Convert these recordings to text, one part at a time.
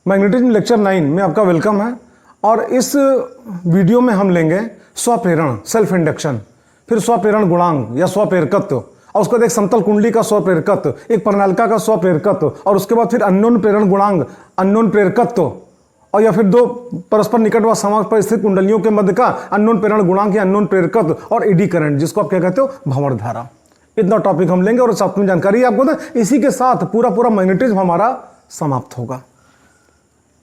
Magnetism lecture 9 में आपका welcome है। और इस वीडियो में हम लेंगे स्वप्रेरण सेल्फ इंडक्शन, फिर स्वप्रेरण गुणांक या स्वप्रेरकत्व, और उसके बाद एक समतल कुंडली का स्वप्रेरकत्व, एक प्रणालिका का स्वप्रेरकत्व, और उसके बाद फिर अन्योन्य प्रेरण गुणांक, अन्योन्य प्रेरकत्व, और या फिर दो परस्पर निकट व समांतर पर स्थित कुंडलियों के मध्य का अन्योन्य प्रेरण गुणांक या अन्योन्य प्रेरकत्व, और एडी करंट जिसको आप क्या कहते हो भंवर धारा। इतना टॉपिक हम लेंगे और साथ में जानकारी आपको दें। इसी के साथ पूरा मैग्नेटिज्म हमारा समाप्त होगा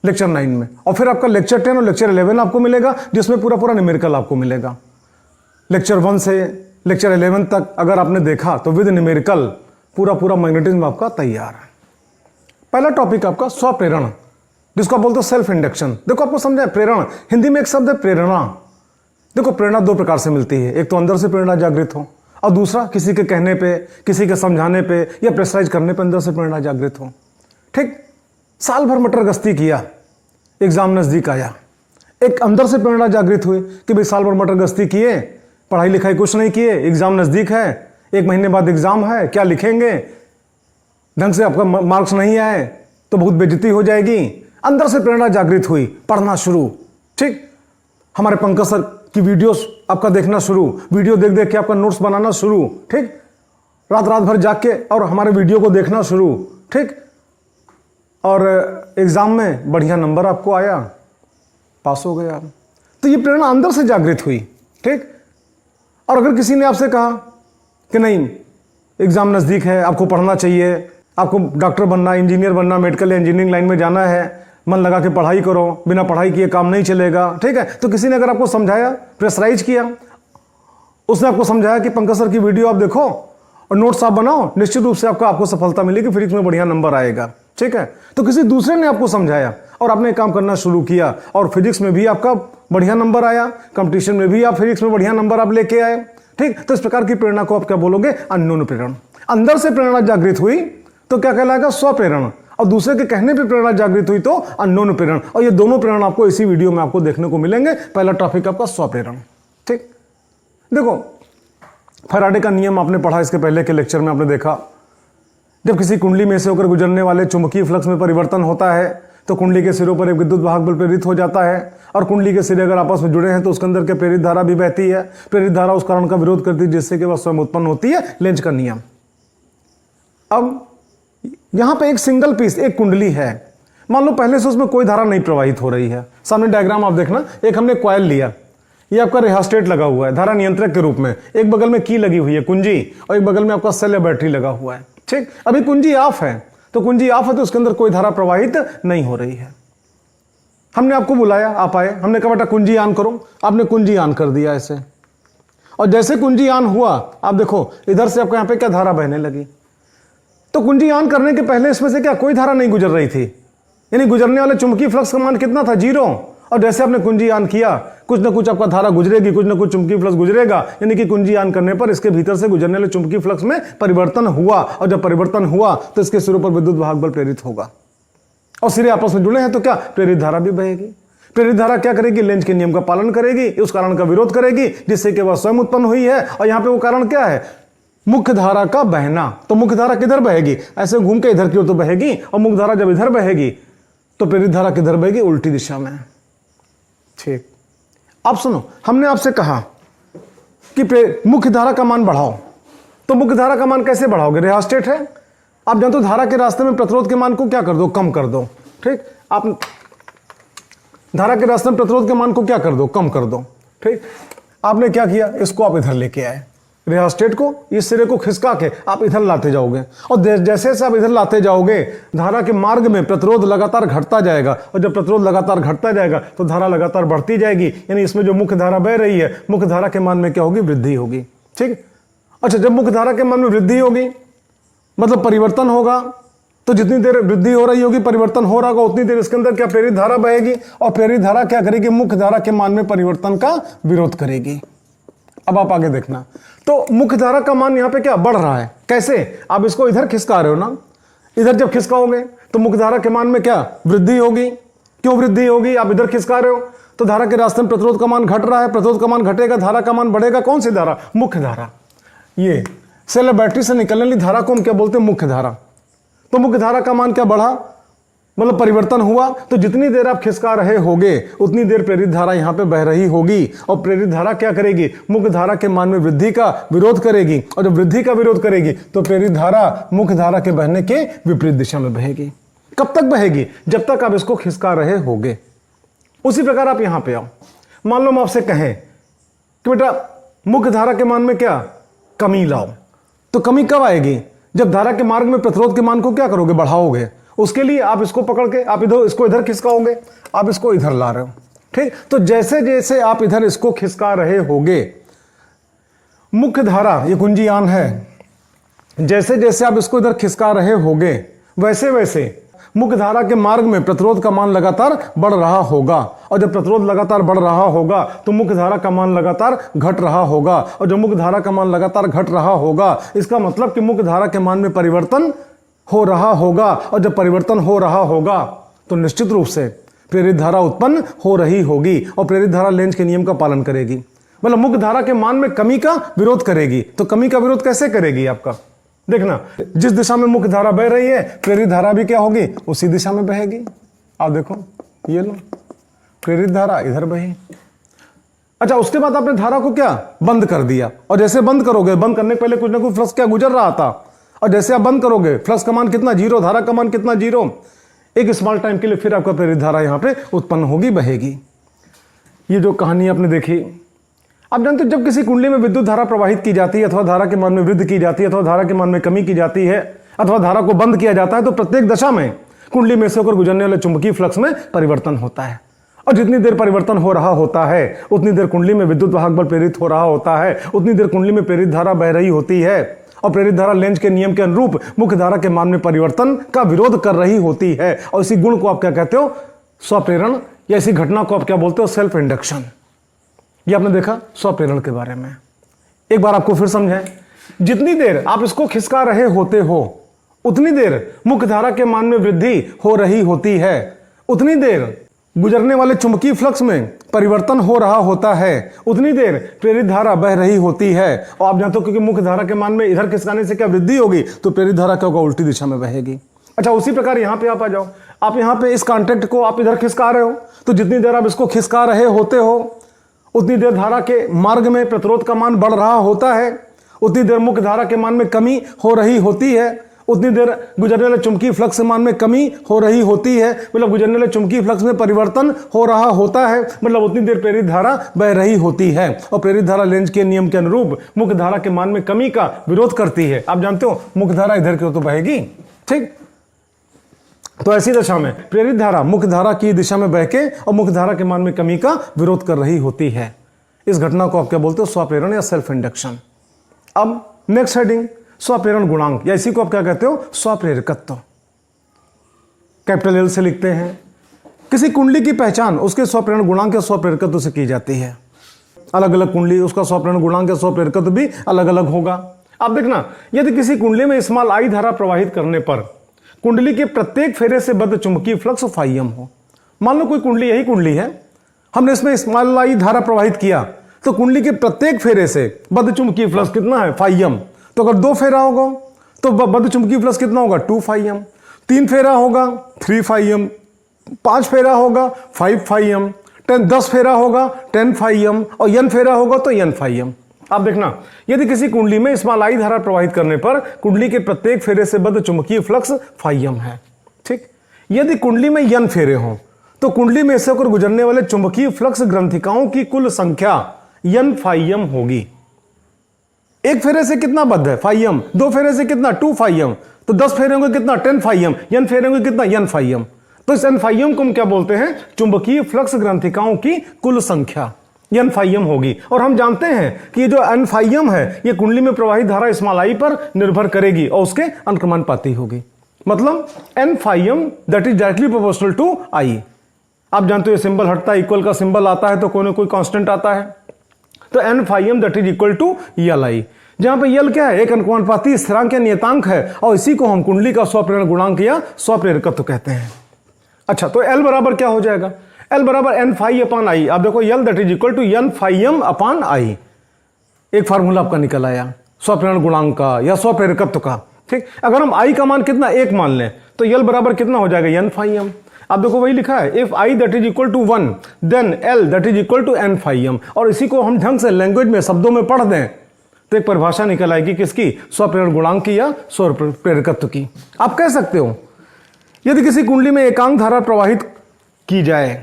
लेक्चर 9 में। और फिर आपका लेक्चर 10 और लेक्चर 11 आपको मिलेगा, जिसमें पूरा न्यूमेरिकल आपको मिलेगा। लेक्चर 1 से लेक्चर 11 तक अगर आपने देखा तो विद न्यूमेरिकल पूरा मैग्नेटिज्म आपका तैयार है। पहला टॉपिक आपका स्वप्रेरण, जिसको आप बोलते हो सेल्फ इंडक्शन। देखो आपको समझा है, प्रेरण हिंदी में एक शब्द है प्रेरणा। देखो प्रेरणा दो प्रकार से मिलती है, एक तो अंदर से प्रेरणा जागृत हो, और दूसरा किसी के कहने पे, किसी के समझाने पे या प्रेशराइज करने पे अंदर से प्रेरणा जागृत हो। ठीक, साल भर मटर गश्ती किया, एग्जाम नजदीक आया, एक अंदर से प्रेरणा जागृत हुई कि भाई साल भर मटर गश्ती किए, पढ़ाई लिखाई कुछ नहीं किए, एग्जाम नजदीक है, 1 महीने बाद एग्जाम है, क्या लिखेंगे, ढंग से आपका मार्क्स नहीं आए तो बहुत बेइज्जती हो जाएगी। अंदर से प्रेरणा जागृत हुई, पढ़ना शुरू। ठीक, हमारे पंकज सर की वीडियोस आपका देखना शुरू, वीडियो देख देख के आपका नोट्स बनाना शुरू। ठीक, रात भर जाग के और हमारे वीडियो को देखना शुरू। ठीक, और एग्जाम में बढ़िया नंबर आपको आया, पास हो गए आप। तो ये प्रेरणा अंदर से जागृत हुई। ठीक, और अगर किसी ने आपसे कहा कि नहीं एग्जाम नजदीक है, आपको पढ़ना चाहिए, आपको डॉक्टर बनना, इंजीनियर बनना, मेडिकल या इंजीनियरिंग लाइन में जाना है, मन लगा के पढ़ाई करो, बिना पढ़ाई किए काम नहीं चलेगा। ठीक है, तो किसी ने अगर आपको समझाया, प्रेशराइज किया, उसने आपको समझाया कि पंकज सर की वीडियो आप देखो और नोट्स आप बनाओ, निश्चित रूप से आपको सफलता मिलेगी, फिजिक्स में बढ़िया नंबर आएगा। ठीक है, तो किसी दूसरे ने आपको समझाया और आपने काम करना शुरू किया और फिजिक्स में भी आपका बढ़िया नंबर आया, कंपटीशन में भी आप फिजिक्स में बढ़िया नंबर आप लेके आए। ठीक, तो इस प्रकार की प्रेरणा को आप क्या बोलोगे, अन्योन्य प्रेरण। अंदर से प्रेरणा जागृत हुई तो क्या कहलाएगा, स्वप्रेरण, और दूसरे के कहने पे प्रेरणा जागृत हुई तो अन्योन्य प्रेरण। और ये दोनों प्रेरण आपको इसी वीडियो में आपको देखने को मिलेंगे। पहला टॉपिक आपका स्वप्रेरण। ठीक, देखो फैराडे का नियम आपने पढ़ा, इसके पहले के लेक्चर में आपने देखा, जब किसी कुंडली में से होकर गुजरने वाले चुंबकीय फ्लक्स में परिवर्तन होता है तो कुंडली के सिरों पर एक विद्युत वाहक बल प्रेरित हो जाता है, और कुंडली के सिरे अगर आपस में जुड़े हैं तो उसके अंदर के प्रेरित धारा भी बहती है। प्रेरित धारा उस कारण का विरोध करती है जिससे कि वह स्वयं उत्पन्न होती है, लेंज का नियम। अब यहां पे एक सिंगल पीस, एक कुंडली है, मान लो पहले से उसमें कोई धारा नहीं प्रवाहित हो रही है। सामने डायग्राम आप देखना, एक हमने कॉइल लिया, ये आपका रिहास्टेट लगा हुआ है धारा नियंत्रक के रूप में, एक बगल में की लगी हुई है कुंजी, और एक बगल में आपका सेल या बैटरी लगा हुआ है। ठीक, अभी कुंजी ऑफ है, तो कुंजी ऑफ है तो उसके अंदर कोई धारा प्रवाहित नहीं हो रही है। हमने आपको बुलाया, आप आए, हमने कहा बेटा कुंजी ऑन करो, आपने कुंजी ऑन कर दिया ऐसे, और जैसे कुंजी ऑन हुआ आप देखो इधर से आपको यहाँ पे क्या धारा बहने लगी। तो कुंजी ऑन करने के पहले इसमें से क्या कोई धारा नहीं गुजर रही थी, यानी गुजरने वाले चुंबकीय फ्लक्स का मान कितना था, 0। और जैसे आपने कुंजी ऑन किया, कुछ ना कुछ आपका धारा गुजरेगी, कुछ ना कुछ चुंबकीय फ्लक्स गुजरेगा, यानी कि कुंजी ऑन करने पर इसके भीतर से गुजरने वाले चुंबकीय फ्लक्स में परिवर्तन हुआ, और जब परिवर्तन हुआ तो इसके सिरों पर विद्युत वाहक बल प्रेरित होगा, और सिरे आपस में जुड़े हैं तो क्या प्रेरित धारा भी बहेगी। प्रेरित धारा क्या करेगी, लेंज के नियम का पालन करेगी, उस कारण का विरोध करेगी जिससे कि वह स्वयं उत्पन्न हुई है। और यहां पर वो कारण क्या है, मुख्य धारा का बहना। तो मुख्य धारा किधर बहेगी, ऐसे घूम के इधर की ओर तो बहेगी, और मुख्य धारा जब इधर बहेगी तो प्रेरित धारा किधर बहेगी, उल्टी दिशा में। ठीक, अब सुनो, हमने आपसे कहा कि मुख्य धारा का मान बढ़ाओ, तो मुख्य धारा का मान कैसे बढ़ाओगे, रिहास्टेट है, आप जानते हो धारा के रास्ते में प्रतिरोध के मान को क्या कर दो, कम कर दो। ठीक, आप धारा के रास्ते में प्रतिरोध के मान को क्या कर दो, कम कर दो। ठीक, आपने क्या किया, इसको आप इधर लेके आए, रिहास्टेट को, इस सिरे को खिसका के आप इधर लाते जाओगे, और जैसे जैसे आप इधर लाते जाओगे धारा के मार्ग में प्रतिरोध लगातार घटता जाएगा, और जब प्रतिरोध लगातार घटता जाएगा तो धारा लगातार बढ़ती जाएगी, यानी इसमें जो मुख्य धारा बह रही है, मुख्य धारा के मान में क्या होगी, वृद्धि होगी। ठीक, अच्छा, जब मुख्य धारा के मान में वृद्धि होगी मतलब परिवर्तन होगा, तो जितनी देर वृद्धि हो रही होगी, परिवर्तन हो रहा होगा, उतनी देर इसके अंदर क्या प्रेरित धारा बहेगी, और प्रेरित धारा क्या करेगी, मुख्य धारा के मान में परिवर्तन का विरोध करेगी। अब आप आगे देखना, तो मुख्य धारा का मान यहां पे क्या बढ़ रहा है, कैसे, आप इसको इधर खिसका रहे हो ना, इधर जब खिसकाओगे तो मुख्य धारा के मान में क्या वृद्धि होगी। क्यों वृद्धि होगी, आप इधर खिसका रहे हो तो धारा के रास्ते में प्रतिरोध का मान घट रहा है, प्रतिरोध का मान घटेगा, धारा का मान बढ़ेगा। कौन सी धारा, मुख्य धारा। ये सेल बैटरी से निकलने वाली धारा को हम क्या बोलते हैं, मुख्य धारा। तो मुख्य धारा का मान क्या बढ़ा, मतलब परिवर्तन हुआ, तो जितनी देर आप खिसका रहे होगे उतनी देर प्रेरित धारा यहां पे बह रही होगी। और प्रेरित धारा क्या करेगी? मुख्य धारा के मान में वृद्धि का विरोध करेगी, और जब वृद्धि का विरोध करेगी तो प्रेरित धारा मुख्य धारा के बहने के विपरीत दिशा में बहेगी। कब तक बहेगी? जब तक आप इसको खिसका रहे होगे। उसी प्रकार आप यहां पे आओ, मान लो हम आपसे कहें कि बेटा मुख्य धारा के मान में क्या कमी लाओ, तो कमी कब आएगी? जब धारा के मार्ग में प्रतिरोध के मान को क्या करोगे? बढ़ाओगे। उसके लिए आप इसको पकड़ के आप इधर इसको इधर खिसकाओगे, आप इसको इधर ला रहे हो, ठीक। तो जैसे जैसे आप इधर इसको खिसका रहे होगे, मुख्य धारा ये कुंजीयान है, जैसे जैसे आप इसको इधर खिसका रहे होगे वैसे वैसे मुख्य धारा के मार्ग में प्रतिरोध का मान लगातार बढ़ रहा होगा। और जब प्रतिरोध लगातार बढ़ रहा होगा तो मुख्य धारा का मान लगातार घट रहा होगा। और जब मुख्य धारा का मान लगातार घट रहा होगा, इसका मतलब कि मुख्य धारा के मान में परिवर्तन हो रहा होगा। और जब परिवर्तन हो रहा होगा तो निश्चित रूप से प्रेरित धारा उत्पन्न हो रही होगी। और प्रेरित धारा लेंज के नियम का पालन करेगी, मतलब मुख्य धारा के मान में कमी का विरोध करेगी। तो कमी का विरोध कैसे करेगी? आपका देखना, जिस दिशा में मुख्य धारा बह रही है प्रेरित धारा भी क्या होगी? उसी दिशा में बहेगी। आप देखो, ये लो, प्रेरित धारा इधर बही। अच्छा, उसके बाद आपने धारा को क्या बंद कर दिया, और जैसे बंद करोगे, बंद करने के पहले कुछ ना कुछ फ्लक्स क्या गुजर रहा था, और जैसे आप बंद करोगे फ्लक्स का मान कितना? जीरो। धारा का मान कितना? जीरो। एक स्मॉल टाइम के लिए फिर आपका प्रेरित धारा यहां पे उत्पन्न होगी, बहेगी। ये जो कहानी आपने देखी, आप जानते हो जब किसी कुंडली में विद्युत धारा प्रवाहित की जाती है, अथवा धारा के मान में वृद्धि की जाती है, अथवा धारा के मान में कमी की जाती है, अथवा धारा को बंद किया जाता है, तो प्रत्येक दशा में कुंडली में से होकर गुजरने वाले चुंबकीय फ्लक्स में परिवर्तन होता है। और जितनी देर परिवर्तन हो रहा होता है उतनी देर कुंडली में विद्युत वाहक बल प्रेरित हो रहा होता है, उतनी देर कुंडली में प्रेरित धारा बह रही होती है। और प्रेरित धारा लेंज के नियम के अनुरूप मुख्य धारा के मान में परिवर्तन का विरोध कर रही होती है। और इसी गुण को आप क्या कहते हो? स्वप्रेरण, या इसी घटना को आप क्या बोलते हो? Self induction. ये आपने देखा स्वप्रेरण के बारे में। एक बार आपको फिर समझाएं, जितनी देर आप इसको खिसका रहे होते हो उतनी देर मुख्य धारा के मान में वृद्धि हो रही होती है, उतनी देर गुजरने वाले चुंबकीय फ्लक्स में परिवर्तन हो रहा होता है, उतनी देर प्रेरित धारा बह रही होती है। और आप जानते हो क्योंकि मुख्य धारा के मान में इधर खिसकाने से क्या वृद्धि होगी, तो प्रेरित धारा क्या होगा? उल्टी दिशा में बहेगी। अच्छा, उसी प्रकार यहां पे आप आ जाओ, आप यहां पे इस कॉन्टैक्ट को आप इधर खिसका रहे हो, तो जितनी देर आप इसको खिसका रहे होते हो उतनी देर धारा के मार्ग में प्रतिरोध का मान बढ़ रहा होता है, उतनी देर मुख्य धारा के मान में कमी हो रही होती है, उतनी देर गुजरने वाले चुंबकीय फ्लक्स के मान में कमी हो रही होती है, मतलब गुजरने वाले चुंबकीय फ्लक्स में परिवर्तन हो रहा होता है, मतलब उतनी देर प्रेरित धारा बह रही होती है। और प्रेरित धारा लेंज के नियम के अनुरूप मुख्य धारा के मान में कमी का विरोध करती है। आप जानते हो मुख्य धारा इधर की तो बहेगी, ठीक। तो ऐसी दशा में प्रेरित धारा मुख्य धारा की दिशा में बह के और मुख्य धारा के मान में कमी का विरोध कर रही होती है। इस घटना को आप क्या बोलते हो? स्वप्रेरण या सेल्फ इंडक्शन। अब नेक्स्ट हेडिंग, स्वप्रेरण गुणांक, या इसी को आप क्या कहते हो? स्वप्रेरकत्व। कैपिटल एल से लिखते हैं। किसी कुंडली की पहचान उसके स्वप्रेरण गुणांक या स्वप्रेरकत्व से की जाती है। अलग अलग कुंडली, उसका स्वप्रेरण गुणांक या स्वप्रेरकत्व भी अलग अलग होगा। अब देखना, यदि किसी कुंडली में स्मॉल आई धारा प्रवाहित करने पर कुंडली के प्रत्येक फेरे से बद्ध चुंबकीय फ्लक्स फाइएम हो। मान लो कोई कुंडली, यही कुंडली है, हमने इसमें स्मॉल आई धारा प्रवाहित किया, तो कुंडली के प्रत्येक फेरे से बद्ध चुंबकीय फ्लक्स कितना है? फाइएम। तो अगर 2 फेरा होगा तो बद्ध चुंबकीय फ्लक्स कितना होगा? 2 फाइएम। 3 फेरा होगा 3 फाइएम, 5 फेरा होगा 5 फाइएम, 10 फेरा होगा 10 फाइएम, और n फेरा होगा तो n फाइएम। आप देखना, यदि किसी कुंडली में स्मॉल आई धारा प्रवाहित करने पर कुंडली के प्रत्येक फेरे से बद्ध चुंबकीय फ्लक्स फाइएम है, ठीक। यदि कुंडली में n फेरे हों तो कुंडली में से होकर गुजरने वाले चुंबकीय फ्लक्स ग्रंथिकाओं की कुल संख्या n फाइएम होगी। एक फेरे से कितना बद्ध है? फाइएम। 2 फेरे से कितना? 2 फाइएम। तो 10 फेरे होंगे कितना? 10 फाइएम। n फेरे होंगे कितना? n फाइएम। तो इस n फाइएम को हम क्या बोलते हैं? चुंबकीय फ्लक्स ग्रंथिकाओं की कुल संख्या n फाइएम होगी। और हम जानते हैं कि ये जो n फाइएम है ये कुंडली में प्रवाहित धारा स्मॉल आई पर निर्भर करेगी और उसके अंकमानुपाती होगी। मतलब n phi m that is directly proportional to i। आप जानते हो ये सिंबल हटता है, इक्वल का सिंबल आता है तो कोई ना कोई कांस्टेंट आता है, तो n phi m that is equal to Li, जहां पे L क्या है? एक अंकमानुपाती स्थिरांक या नियतांक है, और इसी को हम कुंडली का स्वप्रेरण गुणांक या स्वप्रेरकत्व कहते हैं। अच्छा, तो L बराबर क्या हो जाएगा? L बराबर n फाई अपान आई। आप देखो L that is equal to n phi M upon I. एक फार्मूला आपका निकल आया स्वप्रेरण गुणांक का या स्वप्रेरकत्व का। ठीक, अगर हम I का मान कितना 1 मान लें तो L बराबर कितना हो जाएगा n phi m। आप देखो वही लिखा है, if I that is equal to 1 then L that is equal to n phi m। और इसी को हम ढंग से लैंग्वेज में शब्दों में पढ़ दें तो एक परिभाषा निकल आएगी किसकी, स्वप्रेरण गुणांक की या स्वप्रेरकत्व की। आप कह सकते हो यदि किसी कुंडली में एकांक धारा प्रवाहित की जाए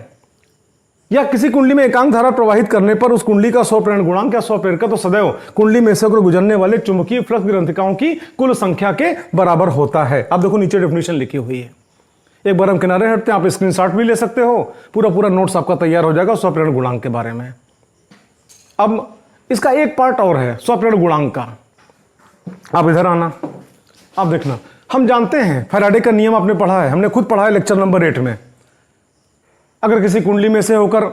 या किसी कुंडली में एकांक धारा प्रवाहित करने पर उस कुंडली का स्वप्रेरण गुणांक या स्वप्रेरकत्व तो सदैव कुंडली में से होकर गुजरने वाले चुंबकीय फ्लक्स ग्रंथिकाओं की कुल संख्या के बराबर होता है। आप देखो नीचे डेफिनेशन लिखी हुई है, एक बार हम किनारे हटते हैं, आप स्क्रीनशॉट भी ले सकते हो, पूरा नोट्स आपका तैयार हो जाएगा स्वप्रेरण गुणांक के बारे में। अब इसका एक पार्ट और है स्वप्रेरण गुणांक का। आप इधर आना, आप देखना, हम जानते हैं फैराडे का नियम आपने पढ़ा है, हमने खुद पढ़ा है लेक्चर नंबर 8 में। अगर किसी कुंडली में से होकर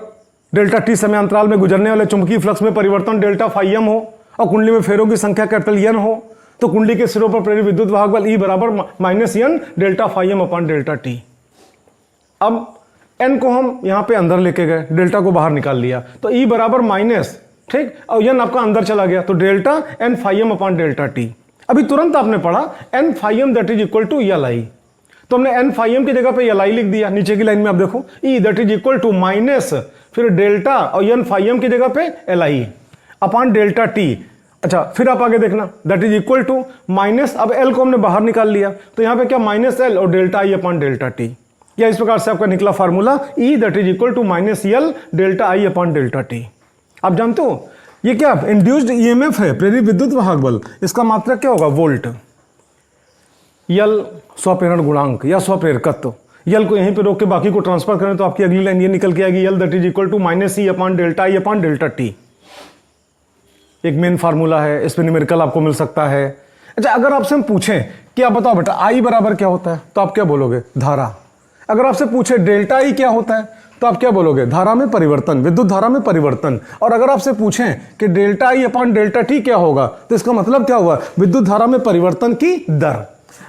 डेल्टा टी समय अंतराल में गुजरने वाले चुंबकीय फ्लक्स में परिवर्तन डेल्टा फाई एम हो और कुंडली में फेरों की संख्या कैपिटल एन हो तो कुंडली के सिरों पर प्रेरित विद्युत वाहक बल E बराबर minus N delta phi M upon delta T. अब एन को हम यहां पे अंदर लेके गए, डेल्टा को बाहर निकाल लिया तो E बराबर माइनस, ठीक, और एन आपका अंदर चला गया तो delta N phi M upon delta T. अभी तुरंत आपने पढ़ा N phi M that is equal to L I, तो हमने एन फाई एम की जगह पे एल आई लिख दिया। नीचे की लाइन में आप देखो E that is equal to minus फिर डेल्टा और एन फाई एम की जगह पे L I upon delta T. अच्छा फिर आप आगे देखना that is equal to minus, अब एल को हमने बाहर निकाल लिया तो यहां पे क्या माइनस एल और delta I upon delta T. या इस प्रकार से आपका निकला formula E that is equal to minus L delta I upon delta T. आप जानते हो ये क्या इंड्यूस्ड ईएमएफ है, प्रेरित विद्युत वाहक बल, इसका मात्रक क्या होगा, वोल्ट। यल स्वप्रेरण गुणांक या स्वप्रेरकत्व, यल को यहीं पे रोक के बाकी को ट्रांसफर करें तो आपकी अगली लाइन ये निकल के आएगी L that is equal to minus E upon delta I upon delta T. एक मेन फार्मूला है, इस पे न्यूमेरिकल आपको मिल सकता है। अच्छा अगर आपसे हम पूछें कि आप बताओ बेटा आई बराबर क्या होता है तो आप क्या बोलोगे, धारा। अगर आपसे पूछे डेल्टा आई क्या होता है तो आप क्या बोलोगे, धारा में परिवर्तन, विद्युत धारा में परिवर्तन। और अगर आपसे पूछें कि delta I upon delta T क्या होगा तो इसका मतलब क्या हुआ, विद्युत धारा में परिवर्तन की दर।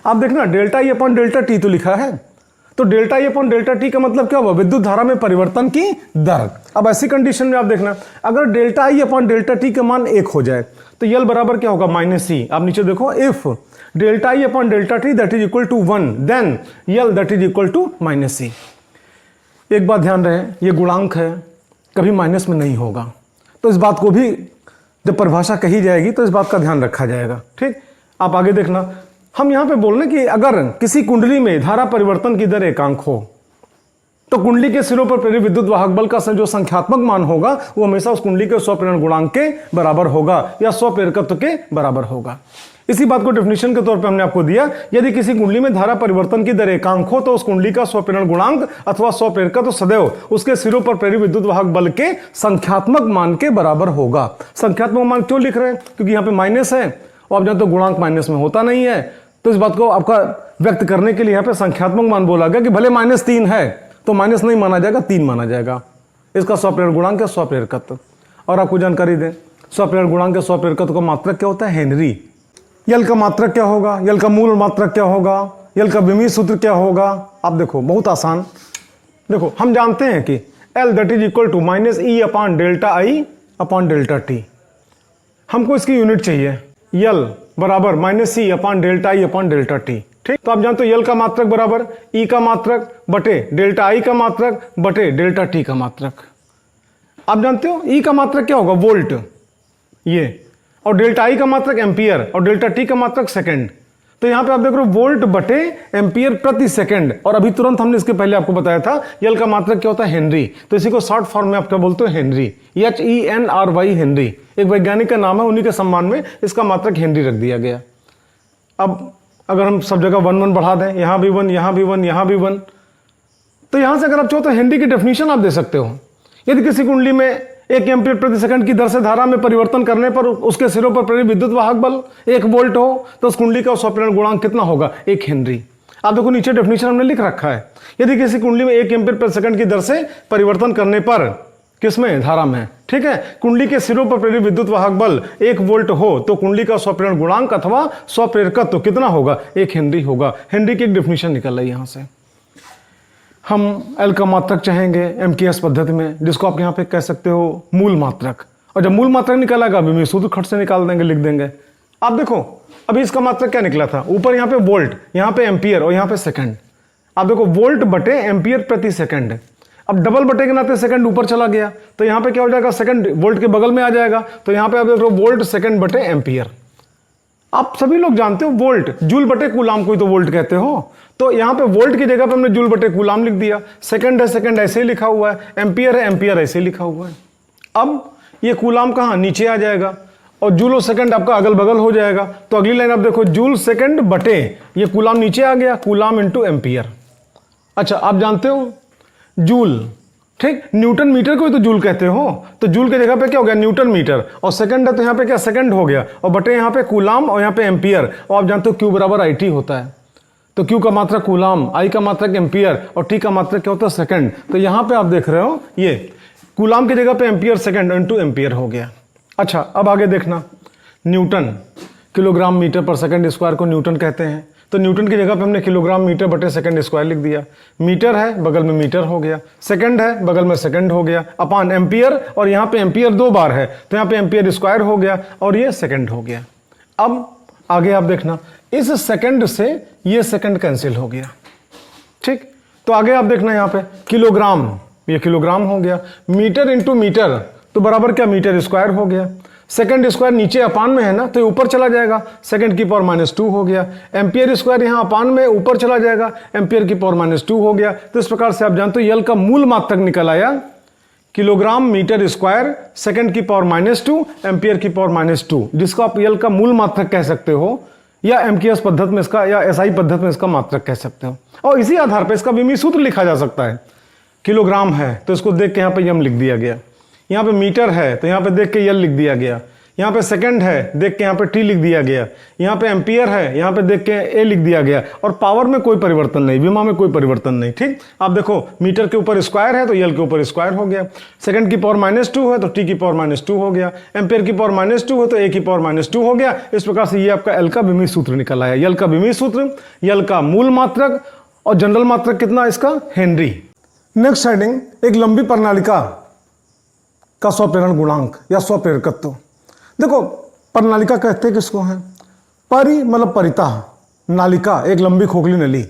आप देखना delta I upon delta T तो लिखा है, तो delta I upon delta T का मतलब क्या हुआ, विद्युत धारा में परिवर्तन की दर। अब ऐसी कंडीशन में आप देखना अगर delta I upon delta T का मान 1 हो जाए तो यल बराबर क्या होगा, माइनस सी। आप नीचे देखो if delta I upon delta T that is equal to 1 then L that is equal to minus C. एक बात ध्यान रहे, ये गुणांक है, कभी माइनस में नहीं होगा, तो इस बात को भी जब परिभाषा कही जाएगी तो इस बात का ध्यान रखा जाएगा। ठीक, आप आगे देखना, हम यहां पे बोल रहे हैं कि अगर किसी कुंडली में धारा परिवर्तन की दर एकांक हो तो कुंडली के सिरों पर प्रेरित विद्युत वाहक बल का जो संख्यात्मक मान होगा वो हमेशा उस कुंडली के स्वप्रेरण गुणांक के बराबर होगा या स्वप्रेरकत्व के बराबर होगा। इसी बात को डेफिनेशन के तौर पे हमने आपको दिया, यदि किसी कुंडली में धारा परिवर्तन की दर एकांक हो तो उस कुंडली का स्वप्रेरण गुणांक अथवा स्वप्रेरकत्व सदैव उसके सिरों पर प्रेरित विद्युत वाहक बल के संख्यात्मक मान के बराबर होगा। संख्यात्मक मान क्यों लिख रहे हैं, क्योंकि यहाँ पे माइनस है और आप जानते हो गुणांक माइनस में होता नहीं है, तो इस बात को आपका व्यक्त करने के लिए यहाँ पे संख्यात्मक मान बोला गया कि भले -3 है तो माइनस नहीं माना जाएगा, 3 माना जाएगा। इसका स्वप्रेरण गुणांक है स्वप्रेरकत्व। और आपको जानकारी दें, स्वप्रेरण गुणांक के स्वप्रेरकत्व का मात्रक क्या होता है, हेनरी। यल का मात्रक क्या होगा, यल का मूल मात्रक क्या होगा, यल का विमीय सूत्र क्या होगा। आप देखो बहुत आसान, देखो हम जानते हैं कि L that is equal to minus E upon delta I upon delta T. हमको इसकी यूनिट चाहिए, यल बराबर minus C upon delta I upon delta T. ठीक, तो आप जानते हो यल का मात्रक बराबर ई का मात्रक बटे डेल्टा आई का मात्रक बटे डेल्टा टी का मात्रक। आप जानते हो ई का मात्रक क्या होगा, वोल्ट, ये, और डेल्टा आई का मात्रक एम्पियर और डेल्टा टी का मात्रक सेकंड। तो यहां पे आप देख रहे हो वोल्ट बटे एम्पियर प्रति सेकंड, और अभी तुरंत हमने इसके पहले आपको बताया था यल का मात्रक क्या होता है, हेनरी। तो इसी को शॉर्ट फॉर्म में आप क्या बोलते हो, हेनरी, HENRY हेनरी। एक वैज्ञानिक का नाम है, उन्हीं के सम्मान में इसका मात्रक हेनरी रख दिया गया। अब अगर हम सब जगह 1 1 बढ़ा दें, यहां भी 1, यहां भी 1, यहां भी 1, तो यहां से अगर आप चाहो तो हेनरी की डेफिनेशन आप दे सकते हो। यदि किसी कुंडली में 1 एम्पीयर प्रति सेकंड की दर से धारा में परिवर्तन करने पर उसके सिरों पर प्रेरित विद्युत वाहक बल 1 वोल्ट हो तो उस कुंडली का स्वप्रेरण गुणांक कितना होगा, 1 हेनरी। आप देखो नीचे डेफिनेशन हमने लिख रखा है, यदि किसी कुंडली में 1 एम्पीयर प्रति सेकंड की दर से परिवर्तन करने पर, किसमें, धारा में, ठीक है, कुंडली के सिरों पर प्रेरित विद्युत वाहक बल 1 वोल्ट हो तो कुंडली का स्वप्रेरण गुणांक अथवा स्वप्रेरकत्व कितना होगा, 1 हेनरी होगा। हेनरी की एक डेफिनेशन निकल रही है यहां से। हम एल का मात्रक चाहेंगे MKS पद्धति में, जिसको आप यहाँ पे कह सकते हो मूल मात्रक, और जब मूल मात्रक निकालेगा विमीय सूत्र खट से निकाल देंगे, लिख देंगे। आप देखो अभी इसका मात्रक क्या निकला था, ऊपर यहाँ पे वोल्ट, यहाँ पे एम्पियर और यहाँ पे सेकंड। आप देखो वोल्ट बटे एम्पियर प्रति सेकंड। अब डबल बटे के नाते सेकंड ऊपर चला गया तो यहाँ पे क्या हो जाएगा, सेकंड वोल्ट के बगल में आ जाएगा, तो यहाँ पे आप देख रहे हो वोल्ट सेकंड बटे एम्पियर। आप सभी लोग जानते हो वोल्ट जूल बटे कूलाम को ही तो वोल्ट कहते हो, तो यहाँ पे वोल्ट की जगह पे हमने जूल बटे कूलाम लिख दिया। सेकंड है सेकंड ऐसे ही लिखा हुआ है, एम्पियर है एम्पियर ऐसे ही लिखा हुआ है। अब ये कूलाम कहाँ नीचे आ जाएगा और जूल और सेकंड आपका अगल बगल हो जाएगा। तो अगली लाइन आप देखो जूल सेकंड बटे ये कूलाम नीचे आ गया, कूलाम इंटू एम्पियर। अच्छा आप जानते हो जूल, ठीक, न्यूटन मीटर को ही तो जूल कहते हो, तो जूल की जगह पे क्या हो गया न्यूटन मीटर, और सेकंड है तो यहाँ पे क्या सेकंड हो गया, और बटे यहाँ पे कूलाम और यहाँ पे एम्पियर। और आप जानते हो क्यू बराबर आई टी होता है, तो क्यू का मात्रक कूलाम, आई का मात्रक एम्पियर और टी का मात्रक क्या होता है सेकंड। तो यहाँ पे आप देख रहे हो ये कूलाम की जगह पे एम्पियर सेकंड इंटू एम्पियर हो गया। अच्छा अब आगे देखना, न्यूटन किलोग्राम मीटर पर सेकंड स्क्वायर को न्यूटन कहते हैं, तो न्यूटन की जगह पे हमने किलोग्राम मीटर बटे सेकंड स्क्वायर लिख दिया। मीटर है बगल में मीटर हो गया, सेकंड है बगल में सेकंड हो गया, अपान एम्पियर, और यहाँ पे एम्पियर 2 बार है तो यहाँ पे एम्पियर स्क्वायर हो गया और ये सेकंड हो गया। अब आगे आप देखना, इस सेकंड से ये सेकंड कैंसिल हो गया, ठीक। तो आगे आप देखना यहाँ पे किलोग्राम, ये किलोग्राम हो गया, मीटर इंटू मीटर तो बराबर क्या मीटर स्क्वायर हो गया। सेकंड स्क्वायर नीचे अपान में है ना तो ऊपर चला जाएगा, सेकंड की पावर -2 हो गया। एम्पियर स्क्वायर यहाँ अपान में ऊपर चला जाएगा, एम्पियर की पावर -2 हो गया। तो इस प्रकार से आप जानते हो यल का मूल मात्रक निकल आया किलोग्राम मीटर स्क्वायर, सेकंड की पावर -2, एम्पियर की पावर -2, जिसको आप यल का मूल मात्रक कह सकते हो, या एमकेएस पद्धति में इसका, या एसआई पद्धति में इसका मात्रक कह सकते हो। और इसी आधार पर इसका विमी सूत्र लिखा जा सकता है। किलोग्राम है तो इसको देख के यहाँ पे यम लिख दिया गया, यहाँ पे मीटर है तो यहाँ पे देख के यल लिख दिया गया, यहाँ पे सेकंड है देख के यहाँ पे टी लिख दिया गया, यहाँ पे एम्पियर है यहाँ पे देख के ए लिख दिया गया, और पावर में कोई परिवर्तन नहीं, विमा में कोई परिवर्तन नहीं, ठीक। आप देखो मीटर के ऊपर स्क्वायर है तो यल के ऊपर स्क्वायर हो गया, सेकंड की पावर -2 है तो टी की पावर -2 हो गया, एम्पियर की पावर -2 है तो ए की पावर -2 हो गया। इस प्रकार से ये आपका एल का विमी सूत्र निकल आया। यल का विमी सूत्र, यल का मूल मात्रक और जनरल मात्रक कितना इसका, हेनरी। नेक्स्ट हेडिंग, एक लंबी प्रणालिका का स्वप्रेरण गुणांक या स्वप्रेरकत्व। देखो प्रणालिका कहते हैं किसको है, परि मतलब परितः, नालिका एक लंबी खोखली नली,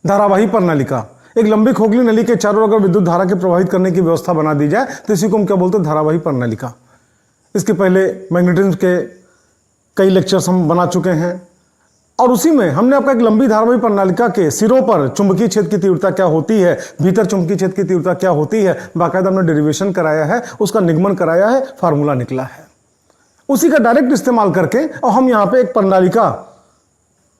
धारावाही प्रणालिका एक लंबी खोखली नली के चारों ओर अगर विद्युत धारा के प्रवाहित करने की व्यवस्था बना दी जाए तो इसी को हम क्या बोलते हैं, धारावाही प्रणालिका। इसके पहले मैग्नेटिज्म के कई लेक्चर्स हम बना चुके हैं, और उसी में हमने आपका एक लंबी धारावाही प्रणालिका के सिरों पर चुंबकीय क्षेत्र की तीव्रता क्या होती है, भीतर चुंबकीय क्षेत्र की तीव्रता क्या होती है, बाकायदा हमने डेरिवेशन कराया है, उसका निगमन कराया है, फार्मूला निकला है। उसी का डायरेक्ट इस्तेमाल करके और हम यहाँ पे एक प्रणालिका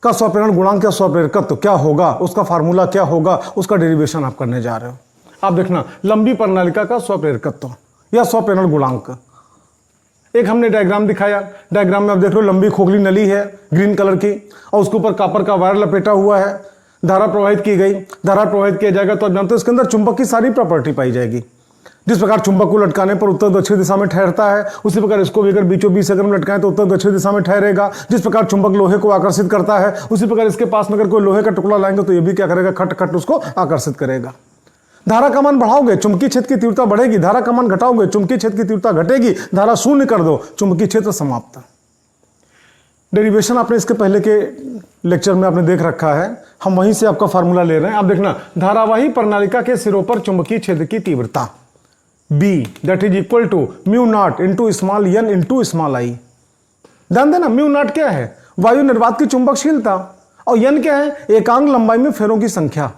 का स्वप्रेरण गुणांक या स्वप्रेरकत्व क्या होगा, उसका फार्मूला क्या होगा, उसका डेरिवेशन आप करने जा रहे हो। आप देखना, लंबी प्रणालिका का स्वप्रेरकत्व या स्वप्रेरण गुणांक, एक हमने डायग्राम दिखाया। डायग्राम में आप देख रहे हो लंबी खोखली नली है ग्रीन कलर की, और उसके ऊपर कॉपर का वायर लपेटा हुआ है, धारा प्रवाहित की गई, धारा प्रवाहित किया जाएगा तो आप जानते हो इसके अंदर चुंबक की सारी प्रॉपर्टी पाई जाएगी। जिस प्रकार चुंबक को लटकाने पर उत्तर दक्षिण दिशा में ठहरता है, उसी प्रकार इसको भी अगर बीचों बीच अगर लटकाएं तो उत्तर दक्षिण दिशा में ठहरेगा। जिस प्रकार चुंबक लोहे को आकर्षित करता है, उसी प्रकार इसके पास में अगर कोई लोहे का टुकड़ा लाएंगे तो ये भी क्या करेगा, खट खट उसको आकर्षित करेगा। धारा का मान बढ़ाओगे चुंबकीय क्षेत्र की तीव्रता बढ़ेगी, धारा का मान घटाओगे चुंबकीय क्षेत्र की तीव्रता घटेगी, धारा शून्य कर दो चुंबकीय क्षेत्र समाप्त। डेरिवेशन आपने इसके पहले के लेक्चर में आपने देख रखा है, हम वहीं से आपका फार्मूला ले रहे हैं। आप देखना, धारावाही प्रणालिका के सिरों पर चुंबकीय क्षेत्र की तीव्रता B that is equal to mu naught into small n into small I. ध्यान देना, म्यू नॉट क्या है, वायु निर्वात की चुंबकशीलता, और n क्या है, एकांक लंबाई में फेरों की संख्या।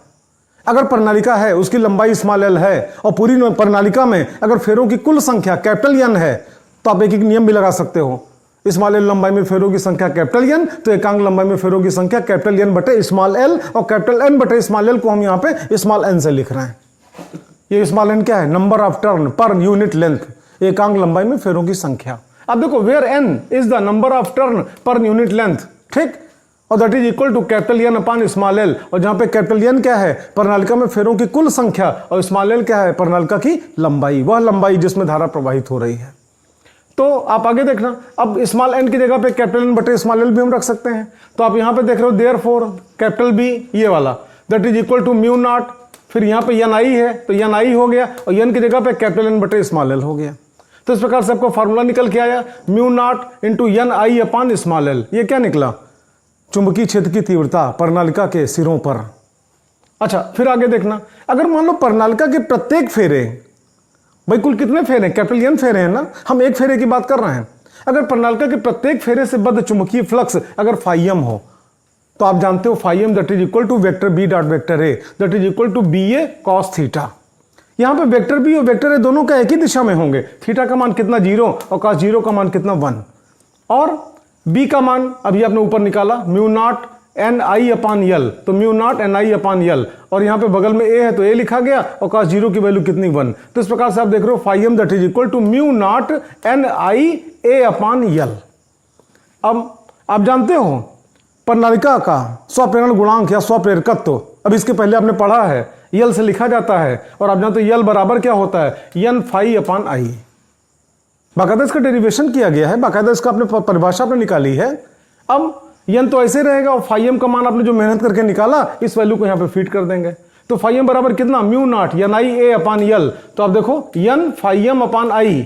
अगर प्रणालिका है उसकी लंबाई स्मॉल l है और पूरी प्रणालिका में अगर फेरों की कुल संख्या कैपिटल N है तो आप एक एक नियम भी लगा सकते हो। स्मॉल l लंबाई में फेरों की संख्या कैपिटल N, तो एकांक लंबाई में फेरों की संख्या कैपिटल N बटे स्मॉल l, और कैपिटल N बटे स्मॉल l को हम यहाँ पे स्मॉल n से लिख रहे हैं। ये स्मॉल n क्या है, number of turn per unit length, एकांक लंबाई में फेरों की संख्या। अब देखो where n is the number of turn per unit length, ठीक, और that is equal to capital N upon small l, और जहां पे कैपिटल N क्या है, प्रणालिका में फेरों की कुल संख्या, और स्मॉल l क्या है, प्रणालिका की लंबाई, वह लंबाई जिसमें धारा प्रवाहित हो रही है। तो आप आगे देखना, अब स्मॉल n की जगह पे कैपिटल N बटे स्मॉल l भी हम रख सकते हैं। तो आप यहां पे देख रहे हो देयरफॉर कैपिटल B ये वाला that is equal to mu naught, फिर यहाँ पे n i है तो n i हो गया, और n की जगह पे कैपिटल N बटे स्मॉल l हो गया। तो तो इस प्रकार से आपको फार्मूला निकल के आया mu naught into N I upon small L. ये क्या निकला? चुंबकीय क्षेत्र की तीव्रता प्रणालिका के सिरों पर। अच्छा, फिर आगे देखना, अगर मान लो प्रणालिका के प्रत्येक फेरे, भाई कुल कितने फेरे? कैपिटल एन फेरे हैं ना, हम एक फेरे की बात कर रहे हैं। अगर प्रणालिका के प्रत्येक फेरे से बद्ध चुंबकीय फ्लक्स अगर फाइम हो, तो आप जानते हो phi m that is equal to vector B dot vector A that is equal to B A cos theta. यहां पे वेक्टर बी और वेक्टर ए दोनों का एक ही दिशा में होंगे। थीटा का मान कितना? 0 और कॉस 0 का मान कितना? 1। और बी का मान अभी आपने ऊपर निकाला म्यू नॉट एन आई अपान यल, तो म्यू नॉट एन आई अपान यल, और यहां पे बगल में ए है तो ए लिखा गया, और कॉस 0 की वैल्यू कितनी? 1। तो इस प्रकार से आप देख रहे हो phi m that is equal to mu naught N I A upon L. अब आप जानते हो प्रणालिका का स्वप्रेरण गुणांक या स्वप्रेरकत्व, अब इसके पहले आपने पढ़ा है, यल से लिखा जाता है, और आप जानते हो यल बराबर क्या होता है? एन फाई अपान आई। बाकायदा इसका डेरिवेशन किया गया है, बाकायदा इसका आपने परिभाषा आपने निकाली है। अब एन तो ऐसे रहेगा, और फाइम का मान आपने जो मेहनत करके निकाला, इस वैल्यू को यहां पे फीड कर देंगे। तो फाइम बराबर कितना? Mu naught N I A upon यल। तो आप देखो एन फाइम अपान आई,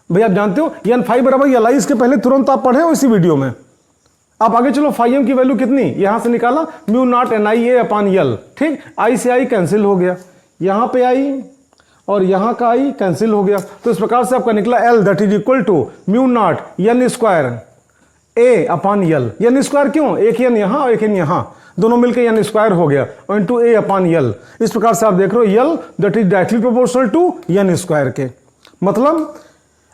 भाई आप जानते हो एन फाई बराबर यल आई, इसके पहले तुरंत आप पढ़े हो इसी वीडियो में। आप आगे चलो, फाइम की वैल्यू कितनी? यहां से निकाला mu naught N I A upon यल, ठीक। आई से आई कैंसिल हो गया, यहां पे आई और यहां का आई कैंसिल हो गया। तो इस प्रकार से आपका निकला L that is equal to mu naught N square A upon L. N square क्यों? एक एन यहां और एक एन यहां, दोनों मिलकर एन स्क्वायर हो गया, और इंटू ए अपान यल। इस प्रकार से आप देख रहे हो L that is directly proportional to N square के। मतलब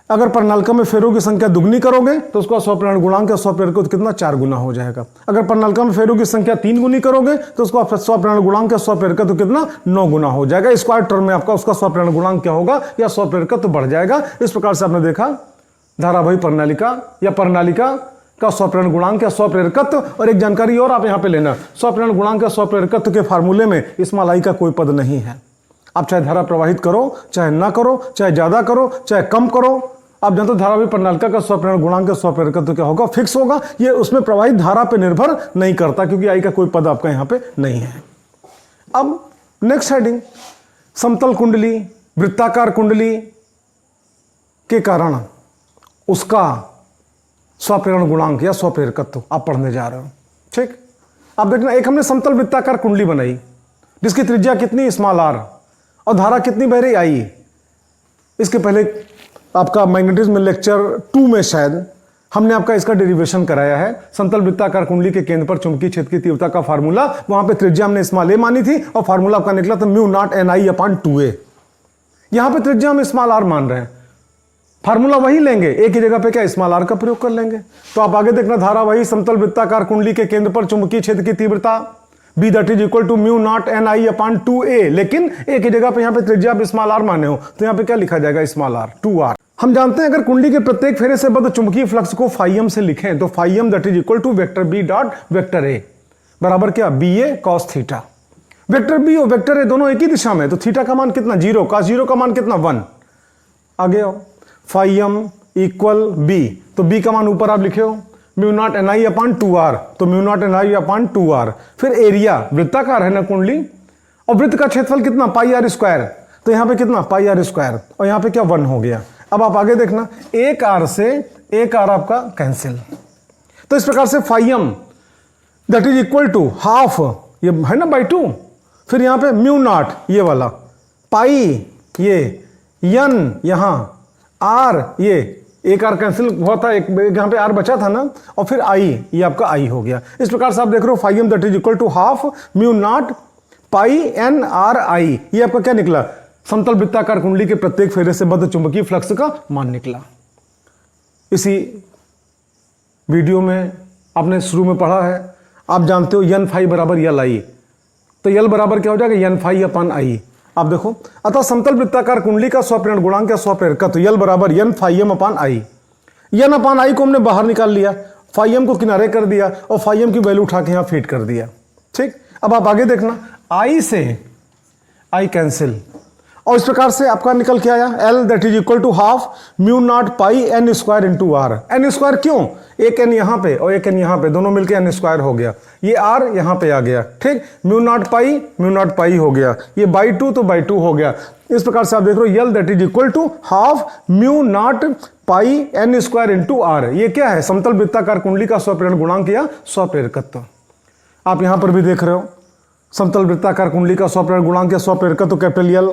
अगर प्रणालिका में फेरों की संख्या दुगनी करोगे तो उसका स्वप्रेरण गुणांक या स्वप्रेरकत्व कितना? 4 गुना हो जाएगा। अगर प्रणालिका में फेरों की संख्या 3 गुनी करोगे तो उसका स्वप्रेरण गुणांक या स्वप्रेरकत्व कितना? 9 गुना हो जाएगा। स्क्वायर टर्म में आपका उसका स्वप्रेरण गुणांक क्या होगा? या स्वप्रेरकत्व बढ़ जाएगा। इस प्रकार से आपने देखा धारावाही प्रणालिका या प्रणालिका का स्वप्रेरण गुणांक या स्वप्रेरकत्व। और एक जानकारी और आप यहां पे लेना, स्वप्रेरण गुणांक या स्वप्रेरकत्व के फार्मूले में स्मॉल आई का कोई पद नहीं है। आप चाहे धारा प्रवाहित करो, चाहे ना करो, चाहे ज्यादा करो, चाहे कम करो, आप जानते हो धारावाही प्रणालिका का स्वप्रेरण गुणांक स्वप्रेरकत्व क्या होगा? फिक्स होगा। ये उसमें प्रवाहित धारा पे निर्भर नहीं करता, क्योंकि आई का कोई पद आपका यहां पे नहीं है। अब नेक्स्ट हेडिंग, समतल कुंडली, वृत्ताकार कुंडली के कारण उसका स्वप्रेरण गुणांक या स्वप्रेरकत्व आप पढ़ने जा रहे हो, ठीक। आप देखना, एक हमने समतल वृत्ताकार कुंडली बनाई जिसकी त्रिज्या कितनी? स्मॉल आर, और धारा कितनी बह रही? आई। इसके पहले आपका मैग्नेटिज्म लेक्चर 2 में शायद हमने आपका इसका डेरिवेशन कराया है। समतल वृत्ताकार कुंडली के केंद्र पर चुंबकीय क्षेत्र की तीव्रता का फार्मूला, वहां पे त्रिज्या हमने स्मॉल ए मानी थी, और फार्मूला आपका निकला था mu naught N I upon 2a। यहां पे त्रिज्या हम स्मॉल आर मान रहे हैं, फार्मूला वही लेंगे, एक ही जगह पे क्या? स्मॉल आर का प्रयोग कर लेंगे। तो आप आगे देखना, धारावाही समतल वृत्ताकार कुंडली के केंद्र पर चुंबकीय क्षेत्र की तीव्रता B that is equal to mu naught N I upon 2a, लेकिन एक ही जगह पे यहां पे त्रिज्या आप स्मॉल आर माने हो, तो यहां पे क्या लिखा जाएगा? Small R 2r। हम जानते हैं अगर कुंडली के प्रत्येक फेरे से बद्ध चुंबकीय फ्लक्स को फाइम से लिखें तो phi m that is equal to vector B dot vector A बराबर क्या? B A cos theta. Vector B और वेक्टर ए दोनों एक ही दिशा में, तो थीटा का मान कितना? 0, कॉस 0 का मान कितना? 1। आगे आओ, फाइम इक्वल बी, तो बी का मान ऊपर आप लिखे हो mu naught N I upon 2r, तो mu naught N I upon 2r। फिर एरिया, वृत्ताकार है ना कुंडली, और वृत्त का क्षेत्रफल कितना? पाई आर स्क्वायर, तो यहां पे कितना? पाई आर स्क्वायर, और यहां पे क्या? 1 हो गया। अब आप आगे देखना, एक आर से एक आर आपका कैंसिल, तो इस प्रकार से phi m that is equal to half, ये है ना बाई 2, फिर यहां पे म्यू नॉट ये वाला, पाई ये, यन यहां, आर ये, एक आर कैंसिल हुआ था, एक यहां पे आर बचा था ना, और फिर आई, ये आपका आई हो गया। इस प्रकार से आप देख रहे हो phi m that is equal to half mu naught pi N R I, ये आपका क्या निकला? समतल वृत्ताकार कुंडली के प्रत्येक फेरे से बद्ध चुंबकीय फ्लक्स का मान निकला। इसी वीडियो में आपने शुरू में पढ़ा है, आप जानते हो एन फाई बराबर यल आई, तो यल बराबर क्या हो जाएगा? एन फाई अपान आई। आप देखो, अतः समतल वृत्ताकार कुंडली का स्वप्रेरण गुणांक या स्वप्रेरकत्व एल बराबर एन फाइम अपान आई। एन अपान आई को हमने बाहर निकाल लिया, फाइम को किनारे कर दिया, और फाइम की वैल्यू उठा के यहां फीड कर दिया, ठीक। अब आप आगे देखना, आई से आई कैंसिल, और इस प्रकार से आपका निकल के आया L that is equal to half mu naught pi N square into R. N square क्यों, एक एन यहाँ पे और एक एन यहाँ पे, दोनों मिलकर एन स्क्वायर हो गया, ये आर यहाँ पे आ गया, ठीक। म्यू नॉट पाई हो गया, ये बाई टू तो बाई टू हो गया। इस प्रकार से आप देख रहे हो L that is equal to half mu naught pi N square into R. ये क्या है, समतल वृत्ताकार कुंडली का स्वप्रेरण गुणांक या स्वप्रेरकत्व। आप यहां पर भी देख रहे हो समतल वृत्ताकार कुंडली का स्वप्रेरण गुणांक या स्वप्रेरकत्व कैपिटल एल,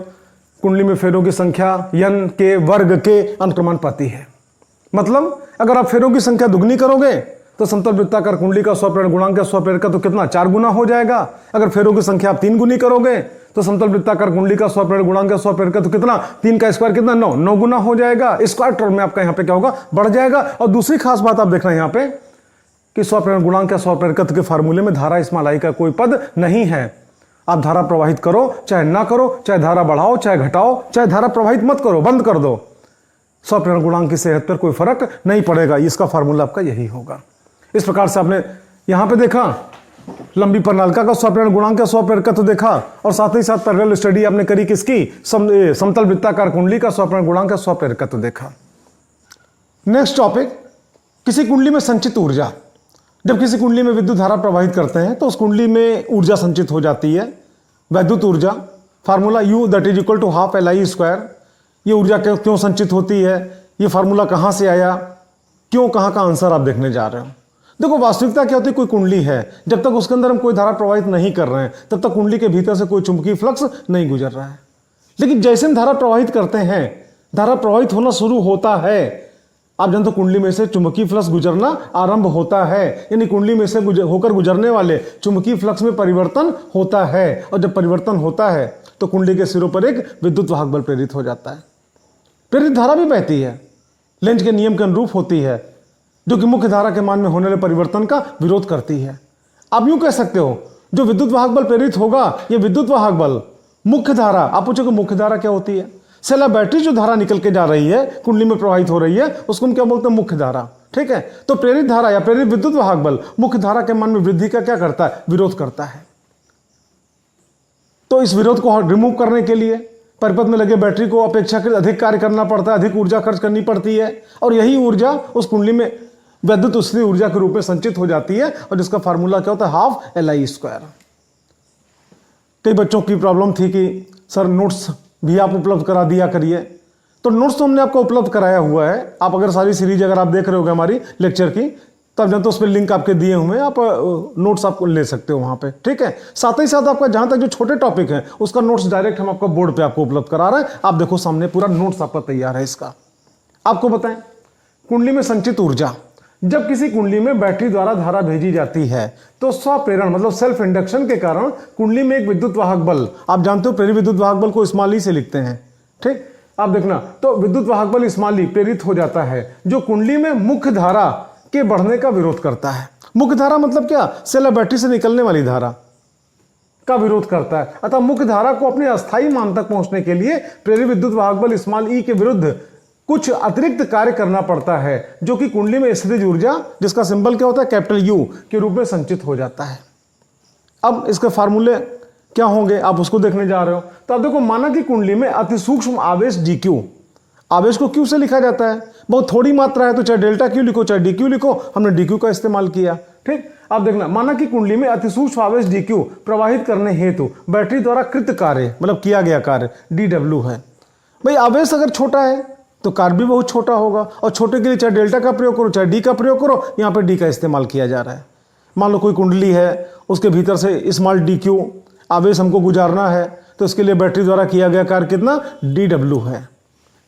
कुंडली में फेरों की संख्या n के वर्ग के अनुक्रमानुपाती है। मतलब अगर आप फेरों की संख्या दुगनी करोगे तो समतल वृत्ताकार कुंडली का स्वप्रेरण गुणांक या स्वप्रेरकत्व कितना, 4 गुना हो जाएगा। अगर फेरों की संख्या आप 3 गुनी करोगे तो समतल वृत्ताकार कुंडली का स्वप्रेरण गुणांक या स्वप्रेरकत्व कितना, 3 का स्क्वायर कितना, 9 गुना हो जाएगा। स्क्वायर टर्म में आपका यहाँ पे क्या होगा, बढ़ जाएगा। और दूसरी खास बात आप देखना यहाँ पे कि स्वप्रेरण गुणांक या स्वप्रेरकत्व के फार्मूले में धारा स्मॉल आई का कोई पद नहीं है। आप धारा प्रवाहित करो चाहे ना करो, चाहे धारा बढ़ाओ चाहे घटाओ, चाहे धारा प्रवाहित मत करो, बंद कर दो, स्वप्रेरण गुणांक की सेहत पर कोई फर्क नहीं पड़ेगा। इसका फार्मूला आपका यही होगा। इस प्रकार से आपने यहां पे देखा लंबी प्रणालिका का स्वप्रेरण गुणांक का स्वप्रेरकत्व देखा, और साथ ही साथ पैरेलल स्टडी आपने करी किसकी, समतल वृत्ताकार कुंडली का स्वप्रेरण गुणांक का स्वप्रेरकत्व देखा। नेक्स्ट टॉपिक, किसी कुंडली में संचित ऊर्जा। जब किसी कुंडली में विद्युत धारा प्रवाहित करते हैं तो उस कुंडली में ऊर्जा संचित हो जाती है, वैद्युत ऊर्जा। Formula U that is equal to half LI square. ये ऊर्जा क्यों संचित होती है, ये फार्मूला कहाँ से आया, क्यों, कहाँ का आंसर आप देखने जा रहे हो। देखो वास्तविकता क्या होती है, कोई कुंडली है, जब तक उसके अंदर हम कोई धारा प्रवाहित नहीं कर रहे हैं तब तक कुंडली के भीतर से कोई चुंबकीय फ्लक्स नहीं गुजर रहा है। लेकिन जैसे हम धारा प्रवाहित करते हैं, धारा प्रवाहित होना शुरू होता है, आप जानते हो कुंडली में से चुंबकीय फ्लक्स गुजरना आरंभ होता है, यानी कुंडली में से होकर गुजरने वाले चुंबकीय फ्लक्स में परिवर्तन होता है। और जब परिवर्तन होता है तो कुंडली के सिरों पर एक विद्युत वाहक बल प्रेरित हो जाता है। प्रेरित धारा भी बहती है, लेंज के नियम के अनुरूप होती है, जो कि मुख्य धारा के मान में होने वाले परिवर्तन का विरोध करती है। आप यूं कह सकते हो जो विद्युत वाहक बल प्रेरित होगा, ये विद्युत वाहक बल मुख्य धारा, आप पूछोगे मुख्य धारा क्या होती है, सेला बैटरी जो धारा निकल के जा रही है, कुंडली में प्रवाहित हो रही है, उसको हम क्या बोलते हैं, मुख्य धारा, ठीक है। तो प्रेरित धारा या प्रेरित विद्युत वाहक बल मुख्य धारा के मान में वृद्धि का क्या करता है, विरोध करता है। तो इस विरोध को रिमूव करने के लिए परिपथ में लगे बैटरी को अपेक्षाकृत अधिक कार्य करना पड़ता है, अधिक ऊर्जा खर्च करनी पड़ती है, और यही ऊर्जा उस कुंडली में वैद्युत स्थिर ऊर्जा के रूप में संचित हो जाती है, और जिसका फार्मूला क्या होता है, हाफ LI स्क्वायर। कई बच्चों की प्रॉब्लम थी कि सर नोट्स भी आप उपलब्ध करा दिया करिए, तो नोट्स तो हमने आपको उपलब्ध कराया हुआ है। आप अगर सारी सीरीज अगर आप देख रहे होगे हमारी लेक्चर की, तब जब तो उस पर लिंक आपके दिए हुए हैं, आप नोट्स आपको ले सकते हो वहाँ पे, ठीक है। साथ ही साथ आपका जहाँ तक जो छोटे टॉपिक हैं उसका नोट्स डायरेक्ट हम आपको बोर्ड पे आपको उपलब्ध करा रहे हैं। आप देखो सामने पूरा नोट्स आपका तैयार है इसका। आपको बताएं, कुंडली में संचित ऊर्जा, जब किसी कुंडली में बैटरी द्वारा धारा भेजी जाती है तो स्वप्रेरण मतलब सेल्फ इंडक्शन के कारण कुंडली में एक विद्युत वाहक बल, आप जानते हो प्रेरित विद्युत वाहक बल को स्मॉल ई से लिखते हैं, ठीक। आप देखना, तो विद्युत वाहक बल स्मॉल ई प्रेरित हो जाता है, जो कुंडली में मुख्य धारा के बढ़ने का विरोध करता है। मुख्य धारा मतलब क्या, सेल बैटरी से निकलने वाली धारा का विरोध करता है। अतः मुख्य धारा को अपने अस्थायी मान तक पहुंचने के लिए प्रेरित विद्युत वाहक बल स्मॉल ई के विरुद्ध कुछ अतिरिक्त कार्य करना पड़ता है, जो कि कुंडली में स्थितिज ऊर्जा, जिसका सिंबल क्या होता है, कैपिटल U के रूप में संचित हो जाता है। अब इसके फार्मूले क्या होंगे आप उसको देखने जा रहे हो। तो आप देखो, माना कि कुंडली में अति सूक्ष्म आवेश dq, आवेश को Q से लिखा जाता है, बहुत थोड़ी मात्रा है तो चाहे डेल्टा Q लिखो चाहे dq लिखो, हमने dq का इस्तेमाल किया, ठीक। आप देखना, माना कि कुंडली में अति सूक्ष्म आवेश dq प्रवाहित करने हेतु बैटरी द्वारा कृत कार्य मतलब किया गया कार्य dw है। भाई आवेश अगर छोटा है तो कार्य भी बहुत छोटा होगा, और छोटे के लिए चाहे डेल्टा का प्रयोग करो चाहे डी का प्रयोग करो, यहाँ पे डी का इस्तेमाल किया जा रहा है। मान लो कोई कुंडली है, उसके भीतर से स्मॉल dq आवेश हमको गुजारना है, तो इसके लिए बैटरी द्वारा किया गया कार्य कितना, dw है।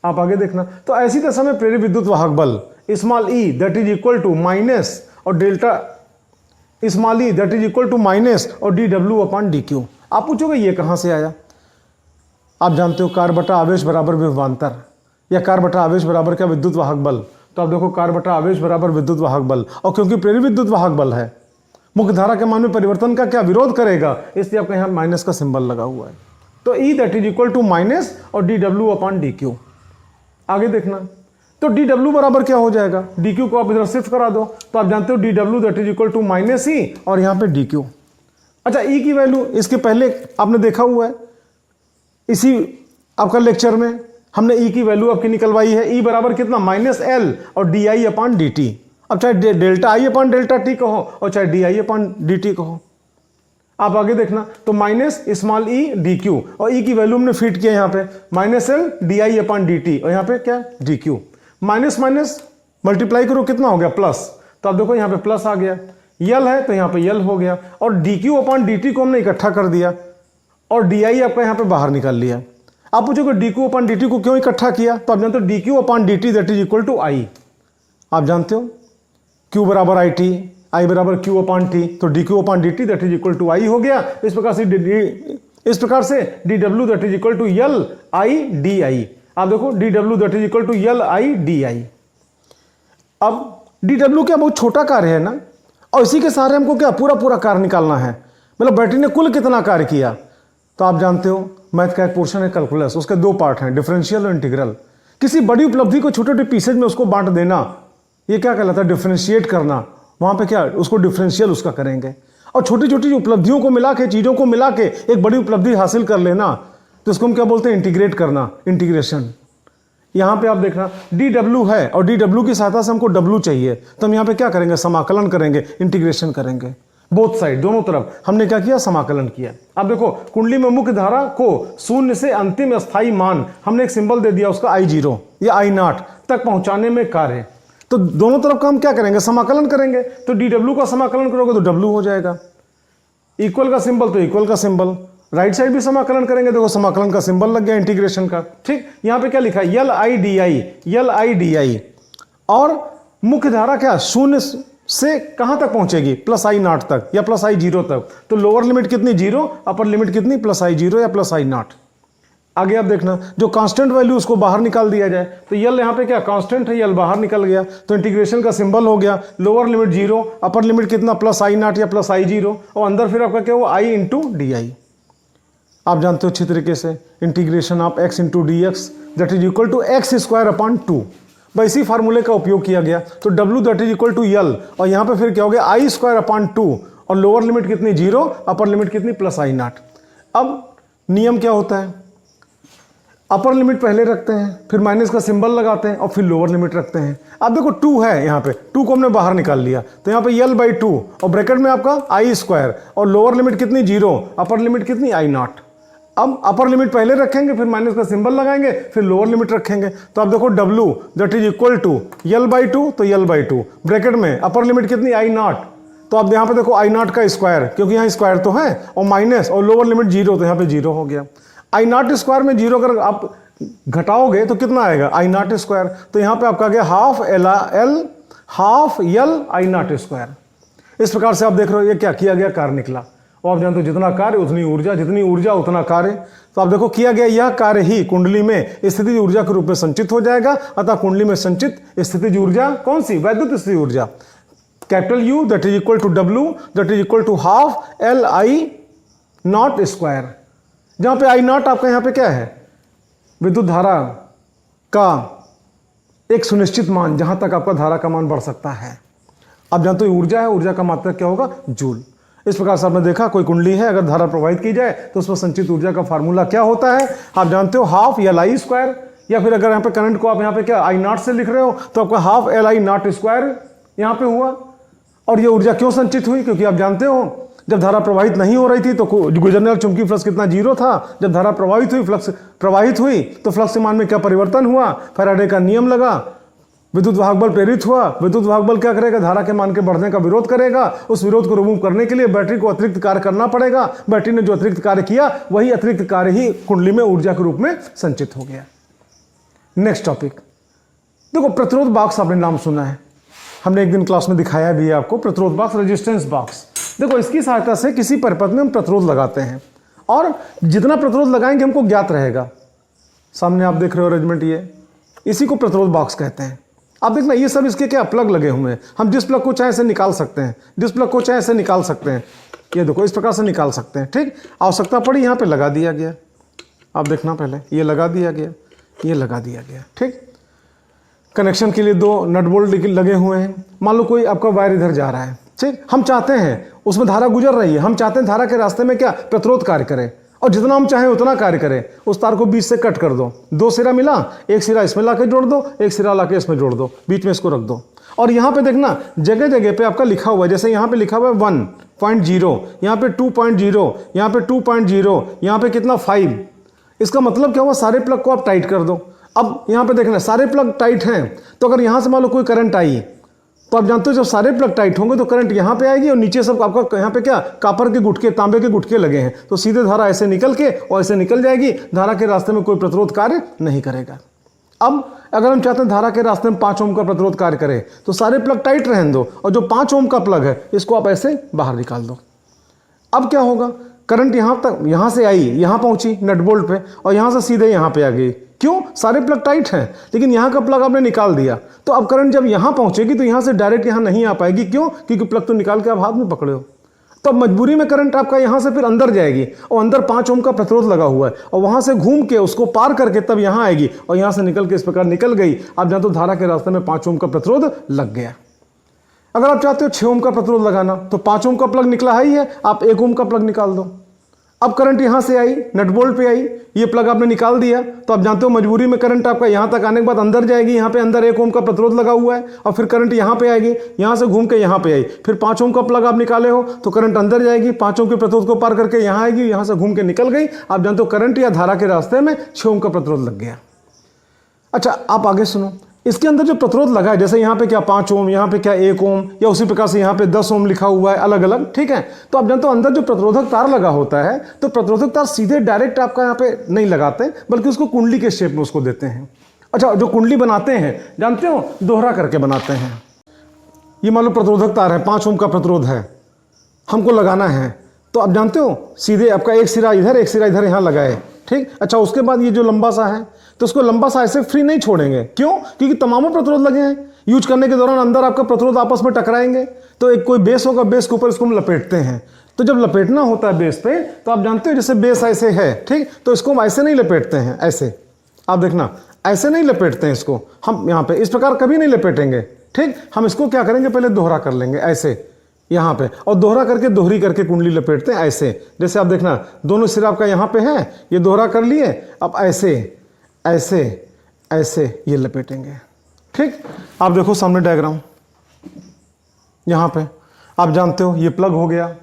आप आगे देखना, तो ऐसी दशा में प्रेरित विद्युत वाहक बल small E that is equal to minus और delta small E that is equal to minus और dw अपॉन dq। आप पूछोगे ये कहाँ से आया। आप जानते हो कार्य बटा आवेश बराबर विभवांतर, या कार्य बटा आवेश बराबर क्या, विद्युत वाहक बल। तो आप देखो कार्य बटा आवेश बराबर विद्युत वाहक बल, और क्योंकि प्रेरित विद्युत वाहक बल है, मुख्य धारा के मान में परिवर्तन का क्या विरोध करेगा, इसलिए आपका यहाँ माइनस का सिंबल लगा हुआ है। तो E that is equal to minus और dw अपॉन dq। आगे देखना, तो dw बराबर क्या हो जाएगा, dq को आप इधर शिफ्ट करा दो, तो आप जानते हो dw that is equal to minus E और यहाँ पे dq। अच्छा, ई की वैल्यू इसके पहले आपने देखा हुआ है, इसी आपका लेक्चर में हमने ई की वैल्यू आपकी निकलवाई है, ई बराबर कितना -L और di/dt। अब चाहे delta I upon delta T कहो और चाहे di/dt कहो। आप आगे देखना तो -e और ई की वैल्यू हमने फिट किया यहाँ पे -L di/dt और यहाँ पे क्या dq। माइनस माइनस मल्टीप्लाई करो कितना हो गया प्लस, तो आप देखो यहाँ पे प्लस आ गया, यल है तो यहाँ पे यल हो गया और dq/dt को हमने इकट्ठा कर दिया और di आपका यहाँ पे बाहर निकाल लिया। आप पूछोगे dq/dt को क्यों इकट्ठा किया, तो आप जानते हो dq/dt that is equal to i। आप जानते हो q बराबर i t, i बराबर q/t, तो dq/dt that is equal to i हो गया। इस प्रकार से dw that is equal to L I D I. आप देखो dw that is equal to L I D I. अब dw क्या बहुत छोटा कार्य है ना, और इसी के सहारे हमको क्या पूरा कार्य निकालना है, मतलब बैटरी ने कुल कितना कार्य किया। तो आप जानते हो मैथ का एक पोर्शन है कैलकुलस, उसके दो पार्ट हैं, डिफरेंशियल और इंटीग्रल। किसी बड़ी उपलब्धि को छोटे छोटे पीसेज में उसको बांट देना, ये क्या कहलाता है, डिफरेंशिएट करना। वहां पे क्या उसको डिफरेंशियल उसका करेंगे, और छोटी छोटी उपलब्धियों को मिला के, चीजों को मिला के एक बड़ी उपलब्धि हासिल कर लेना, तो इसको हम क्या बोलते हैं, इंटीग्रेट करना, इंटीग्रेशन। यहां पे आप देखना dw है और dw की सहायता से हमको w चाहिए, तो हम यहां पे क्या करेंगे, समाकलन करेंगे, इंटीग्रेशन करेंगे। बोथ साइड दोनों तरफ हमने क्या किया, समाकलन किया। अब देखो कुंडली में मुख्य धारा को शून्य से अंतिम स्थायी मान हमने एक सिंबल दे दिया उसका I0 या I0 तक पहुंचाने में कार्य, तो दोनों तरफ का हम क्या करेंगे, समाकलन करेंगे। तो dw का समाकलन करोगे तो w हो जाएगा, इक्वल का सिंबल तो इक्वल का सिंबल, राइट साइड भी समाकलन करेंगे, देखो समाकलन का सिंबल लग गया इंटीग्रेशन का। ठीक, यहां पे क्या लिखा है, यल आई डी आई, और मुख्य धारा क्या शून्य से कहां तक पहुंचेगी, +I0 तक या +I0 तक। तो लोअर लिमिट कितनी 0, अपर लिमिट कितनी +I0 या +I0। आगे आप देखना जो कांस्टेंट वैल्यू उसको बाहर निकाल दिया जाए, तो यल यहाँ पे क्या कांस्टेंट है, यल बाहर निकल गया, तो इंटीग्रेशन का सिंबल हो गया लोअर लिमिट 0, अपर लिमिट कितना +I0 या +I0, और अंदर फिर आपका क्या हुआ I × di। आप जानते हो अच्छी तरीके से integration of x × dx that is equal to x²/2। बस इसी फार्मूले का उपयोग किया गया, तो w that is equal to L, और यहाँ पे फिर क्या हो गया I²/2, और लोअर लिमिट कितनी 0, अपर लिमिट कितनी +I0। अब नियम क्या होता है, अपर लिमिट पहले रखते हैं, फिर माइनस का सिंबल लगाते हैं और फिर लोअर लिमिट रखते हैं। अब देखो 2 है यहाँ पे, 2 को हमने बाहर निकाल लिया, तो यहाँ पे L/2 और ब्रैकेट में आपका I², और लोअर लिमिट कितनी 0, अपर लिमिट कितनी I0। अब अपर लिमिट पहले रखेंगे, फिर माइनस का सिंबल लगाएंगे, फिर लोअर लिमिट रखेंगे। तो आप देखो w that is equal to L/2, तो L/2 ब्रैकेट में अपर लिमिट कितनी I0, तो आप यहाँ पे देखो I0 का स्क्वायर, क्योंकि यहाँ स्क्वायर तो है, और माइनस और लोअर लिमिट 0, तो यहाँ पे 0 हो गया। I0 स्क्वायर में 0 अगर आप घटाओगे तो कितना आएगा I0 स्क्वायर, तो यहाँ पे आपका गया हाफ L I0 स्क्वायर। इस प्रकार से आप देख रहे हो ये क्या किया गया, कार्य निकला। और आप जानते हो जितना कार्य उतनी ऊर्जा, जितनी ऊर्जा उतना कार्य। तो आप देखो किया गया यह कार्य ही कुंडली में स्थितिज ऊर्जा के रूप में संचित हो जाएगा। अतः कुंडली में संचित स्थितिज ऊर्जा कौन सी, वैद्युत स्थितिज ऊर्जा, capital U that is equal to W that is equal to half LI0 square. जहां पे I0 आपका यहाँ पे क्या है, विद्युत धारा का एक सुनिश्चित मान, जहां तक आपका धारा का मान बढ़ सकता है। आप जानते हो ऊर्जा है, ऊर्जा का मात्रक क्या होगा, जूल। इस प्रकार से आपने देखा कोई कुंडली है, अगर धारा प्रवाहित की जाए तो उसमें संचित ऊर्जा का फार्मूला क्या होता है, आप जानते हो हाफ LI स्क्वायर, या फिर अगर यहाँ पे करंट को आप यहाँ पे क्या I0 से लिख रहे हो तो आपका हाफ LI0 स्क्वायर यहाँ पे हुआ। और ये ऊर्जा क्यों संचित हुई, क्योंकि आप जानते हो जब धारा प्रवाहित नहीं हो रही थी तो गुजरने वाला चुंबकीय फ्लक्स कितना 0 था। जब धारा प्रवाहित हुई तो फ्लक्स के मान में क्या परिवर्तन हुआ, फैराडे का नियम लगा, विद्युत वाहक बल प्रेरित हुआ। विद्युत वाहक बल क्या करेगा, धारा के मान के बढ़ने का विरोध करेगा। उस विरोध को रिमूव करने के लिए बैटरी को अतिरिक्त कार्य करना पड़ेगा। बैटरी ने जो अतिरिक्त कार्य किया वही अतिरिक्त कार्य ही कुंडली में ऊर्जा के रूप में संचित हो गया। नेक्स्ट टॉपिक देखो, प्रतिरोध बॉक्स आपने नाम सुना है, हमने एक दिन क्लास में दिखाया भी है आपको। प्रतिरोध बॉक्स, रेजिस्टेंस बॉक्स, देखो इसकी सहायता से किसी परिपथ में हम प्रतिरोध लगाते हैं, और जितना प्रतिरोध लगाएंगे हमको ज्ञात रहेगा। सामने आप देख रहे हो अरेंजमेंट, ये इसी को प्रतिरोध बॉक्स कहते हैं। आप देखना ये सब इसके क्या प्लग लगे हुए हैं, हम जिस प्लग को चाहे से निकाल सकते हैं, जिस प्लग को चाहे से निकाल सकते हैं। ये देखो इस प्रकार से निकाल सकते हैं। ठीक, आवश्यकता पड़ी यहाँ पे लगा दिया गया, आप देखना पहले ये लगा दिया गया, ये लगा दिया गया। ठीक, कनेक्शन के लिए 2 नट बोल्ट लगे हुए हैं। मान लो कोई आपका वायर इधर जा रहा है, ठीक, हम चाहते हैं उसमें धारा गुजर रही है, हम चाहते हैं धारा के रास्ते में क्या प्रतिरोध कार्य करे। और जितना हम चाहें उतना कार्य करें। उस तार को बीच से कट कर दो, दो सिरा मिला, एक सिरा इसमें लाके जोड़ दो, एक सिरा लाके इसमें जोड़ दो, बीच में इसको रख दो। और यहाँ पे देखना जगह जगह पे आपका लिखा हुआ है, जैसे यहाँ पे लिखा हुआ है 1.0, यहाँ पे 2.0, यहाँ पे 2.0, यहाँ पे कितना 5। इसका मतलब क्या हुआ, सारे प्लग को आप टाइट कर दो। अब यहाँ पे देखना सारे प्लग टाइट हैं, तो अगर यहाँ से मान लो कोई करंट आई तो आप जानते हो जब सारे प्लग टाइट होंगे तो करंट यहाँ पे आएगी और नीचे सब आपका यहाँ पे क्या कापर के गुटके, तांबे के गुटके लगे हैं, तो सीधे धारा ऐसे निकल के और ऐसे निकल जाएगी। धारा के रास्ते में कोई प्रतिरोध कार्य नहीं करेगा। अब अगर हम चाहते हैं धारा के रास्ते में 5 ओम का प्रतिरोध कार्य करे तो सारे प्लग टाइट रहने दो और जो 5 ओम का प्लग है इसको आप ऐसे बाहर निकाल दो। अब क्या होगा, करंट यहाँ तक, यहाँ से आई, यहाँ पहुँची नट बोल्ट पे और यहाँ से सीधे यहाँ पे आ गई। क्यों, सारे प्लग टाइट हैं, लेकिन यहाँ का प्लग आपने निकाल दिया तो अब करंट जब यहाँ पहुँचेगी तो यहाँ से डायरेक्ट यहाँ नहीं आ पाएगी। क्यों, क्योंकि प्लग तो निकाल के आप हाथ में पकड़े हो। तो अब मजबूरी में करंट आपका यहाँ से फिर अंदर जाएगी और अंदर 5 ओम का प्रतिरोध लगा हुआ है और वहाँ से घूम के उसको पार करके तब यहाँ आएगी और यहाँ से निकल के इस प्रकार निकल गई। आप जानते हो धारा के रास्ते में 5 ओम का प्रतिरोध लग गया। अगर आप चाहते हो 6 ओम का प्रतिरोध लगाना तो 5 ओम का प्लग निकला ही है, आप 1 ओम का प्लग निकाल दो। अब करंट यहाँ से आई, नट बोल्ट पे आई, ये प्लग आपने निकाल दिया तो आप जानते हो मजबूरी में करंट आपका यहाँ तक आने के बाद अंदर जाएगी। यहाँ पे अंदर 1 ओम का प्रतिरोध लगा हुआ है और फिर करंट यहाँ पे आएगी, यहाँ से घूम के यहाँ पे आई, फिर 5 ओम का प्लग आप निकाले हो तो करंट अंदर जाएगी, 5 ओम के प्रतिरोध को पार करके यहाँ आएगी, यहाँ से घूम के निकल गई। आप जानते हो करंट या धारा के रास्ते में 6 ओम का प्रतिरोध लग गया। अच्छा, आप आगे सुनो, इसके अंदर जो प्रतिरोध लगा है, जैसे यहाँ पे क्या 5 ओम, यहाँ पे क्या 1 ओम, या उसी प्रकार से यहाँ पे 10 ओम लिखा हुआ है अलग अलग, ठीक है। तो आप जानते हो अंदर जो प्रतिरोधक तार लगा होता है तो प्रतिरोधक तार सीधे डायरेक्ट आपका यहाँ पे नहीं लगाते बल्कि उसको कुंडली के शेप में उसको देते हैं। अच्छा, जो कुंडली बनाते हैं जानते हो दोहरा करके बनाते हैं। ये मान लो प्रतिरोधक तार है, 5 ओम का प्रतिरोध है, हमको लगाना है तो आप जानते हो सीधे आपका एक सिरा इधर एक सिरा इधर यहाँ लगाए, ठीक। अच्छा, उसके बाद ये जो लंबा सा है तो उसको लंबा सा ऐसे फ्री नहीं छोड़ेंगे। क्यों, क्योंकि तमामों प्रतिरोध लगे हैं, यूज करने के दौरान अंदर आपका प्रतिरोध आपस में टकराएंगे तो एक कोई बेस होगा, बेस के ऊपर इसको हम लपेटते हैं। तो जब लपेटना होता है बेस पे तो आप जानते हो जैसे बेस ऐसे है, ठीक, तो इसको हम ऐसे नहीं लपेटते हैं, ऐसे आप देखना ऐसे नहीं लपेटते हैं इसको हम, यहाँ पे इस प्रकार कभी नहीं लपेटेंगे, ठीक। हम इसको क्या करेंगे, पहले दोहरा कर लेंगे ऐसे यहाँ पे और दोहरा करके दोहरी करके कुंडली लपेटते हैं ऐसे। जैसे आप देखना दोनों सिरा आपका यहाँ पे है, ये दोहरा कर लिए, अब ऐसे ऐसे ऐसे ये लपेटेंगे, ठीक। आप देखो सामने डायग्राम, यहाँ पे आप जानते हो ये प्लग हो गया,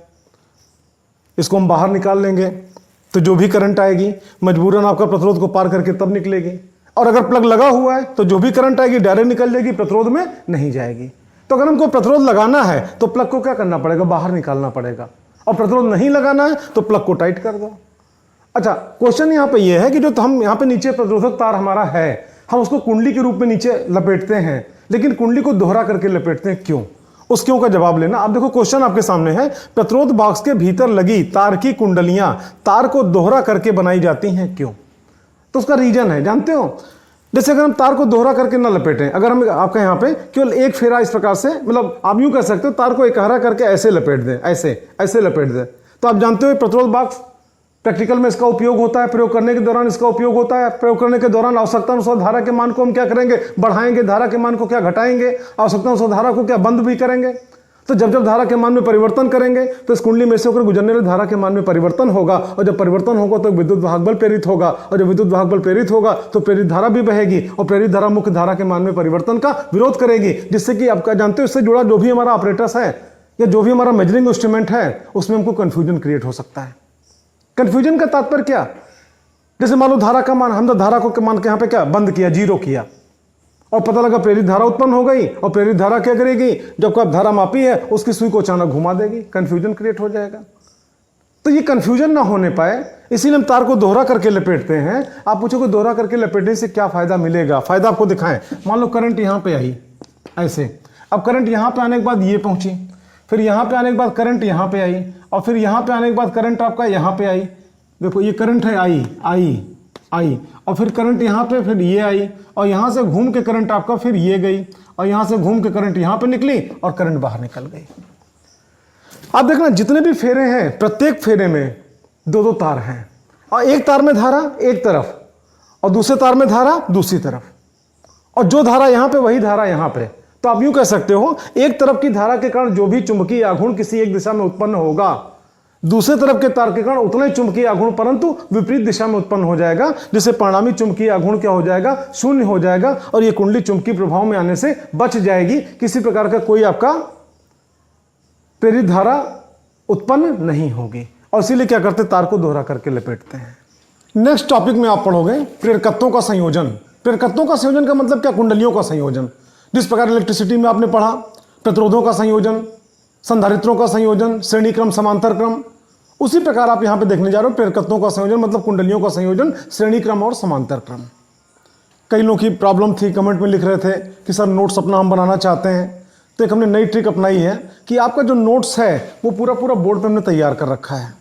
इसको हम बाहर निकाल लेंगे तो जो भी करंट आएगी मजबूरन आपका प्रतिरोध को पार करके तब निकलेगी। और अगर प्लग लगा हुआ है तो जो भी करंट आएगी डायरेक्ट निकल जाएगी, प्रतिरोध में नहीं जाएगी। तो अगर हमको प्रतिरोध लगाना है तो प्लग को क्या करना पड़ेगा, बाहर निकालना पड़ेगा, और प्रतिरोध नहीं लगाना है तो प्लग को टाइट कर दो। अच्छा, क्वेश्चन यहाँ पे ये है कि जो हम यहाँ पे नीचे प्रतिरोधक तार हमारा है, हम उसको कुंडली के रूप में नीचे लपेटते हैं, लेकिन कुंडली को दोहरा करके लपेटते हैं, क्यों? उस क्यों का जवाब लेना। आप देखो क्वेश्चन आपके सामने है, प्रतिरोध बॉक्स के भीतर लगी तार की कुंडलियां तार को दोहरा करके बनाई जाती हैं, क्यों? तो उसका रीजन है, जानते हो, जैसे अगर हम तार को दोहरा करके ना लपेटें, अगर हम आपका यहाँ पे केवल एक फेरा इस प्रकार से, मतलब आप यूं कह सकते हो तार को इकहरा करके ऐसे लपेट दें, ऐसे ऐसे लपेट दें, तो आप जानते हो प्रतिरोध बॉक्स प्रैक्टिकल में इसका उपयोग होता है, प्रयोग करने के दौरान इसका उपयोग होता है। प्रयोग करने के दौरान आवश्यकता अनुसार धारा के मान को हम क्या करेंगे, बढ़ाएंगे, धारा के मान को क्या घटाएंगे, आवश्यकता अनुसार धारा को क्या बंद भी करेंगे। तो जब जब धारा के मान में परिवर्तन करेंगे तो इस कुंडली में से होकर गुजरने वाली धारा के मान में परिवर्तन होगा, और जब परिवर्तन होगा तो विद्युत वाहक बल प्रेरित होगा, और जब विद्युत वाहक बल प्रेरित होगा तो प्रेरित धारा भी बहेगी, और प्रेरित धारा मुख्य धारा के मान में परिवर्तन का विरोध करेगी, जिससे कि आपका जानते हो इससे जुड़ा जो भी हमारा ऑपरेटर्स है या जो भी हमारा मेजरिंग इंस्ट्रूमेंट है उसमें हमको कंफ्यूजन क्रिएट हो सकता है। कंफ्यूजन का तात्पर्य क्या, जैसे मान लो धारा का मान, हमने धारा को मान के यहाँ पे क्या बंद किया, जीरो किया, और पता लगा प्रेरित धारा उत्पन्न हो गई, और प्रेरित धारा क्या करेगी, जब कोई धारा मापी है उसकी सुई को अचानक घुमा देगी, कंफ्यूजन क्रिएट हो जाएगा। तो ये कंफ्यूजन ना होने पाए इसीलिए हम तार को दोहरा करके लपेटते हैं। आप पूछोगे दोहरा करके लपेटने से क्या फायदा मिलेगा, फायदा आपको दिखाएं। मान लो करंट यहाँ पे आई ऐसे, अब करंट यहाँ पे आने के बाद ये पहुंची, फिर यहाँ पे आने के बाद करंट यहाँ पे आई, और फिर यहाँ पे आने के बाद करंट आपका यहाँ पे आई। देखो ये करंट है, आई, और फिर करंट यहाँ पे, फिर ये आई, और यहाँ से घूम के करंट आपका फिर ये गई, और यहाँ से घूम के करंट यहाँ पे निकली और करंट बाहर निकल गई। आप देखना जितने भी फेरे हैं प्रत्येक फेरे में दो दो तार हैं, और एक तार में धारा एक तरफ और दूसरे तार में धारा दूसरी तरफ, और जो धारा यहाँ पे वही धारा यहाँ पे। तो आप यूं कह सकते हो एक तरफ की धारा के कारण जो भी चुंबकीय आघूर्ण किसी एक दिशा में उत्पन्न होगा दूसरे तरफ के तार के कारण उतना ही चुंबकीय आघूर्ण परंतु विपरीत दिशा में उत्पन्न हो जाएगा, जिससे परिणामी चुंबकीय आघूर्ण क्या हो जाएगा, शून्य हो जाएगा और ये कुंडली चुंबकीय प्रभाव में आने से बच जाएगी। किसी प्रकार का कोई आपका प्रेरित धारा उत्पन्न नहीं होगी और इसीलिए क्या करते, तार को दोहरा करके लपेटते हैं। नेक्स्ट टॉपिक में आप पढ़ोगे प्रेरकत्वों का संयोजन। प्रेरकत्वों का संयोजन का मतलब क्या, कुंडलियों का संयोजन। जिस प्रकार इलेक्ट्रिसिटी में आपने पढ़ा प्रतिरोधों का संयोजन, संधारित्रों का संयोजन, श्रेणी क्रम, समांतर क्रम, उसी प्रकार आप यहां पे देखने जा रहे हो प्रेरकत्वों का संयोजन मतलब कुंडलियों का संयोजन, श्रेणी क्रम और समांतर क्रम। कई लोगों की प्रॉब्लम थी, कमेंट में लिख रहे थे कि सर नोट्स अपना हम बनाना चाहते हैं, तो एक हमने नई ट्रिक अपनाई है कि आपका जो नोट्स है वो पूरा पूरा बोर्ड पे हमने तैयार कर रखा है।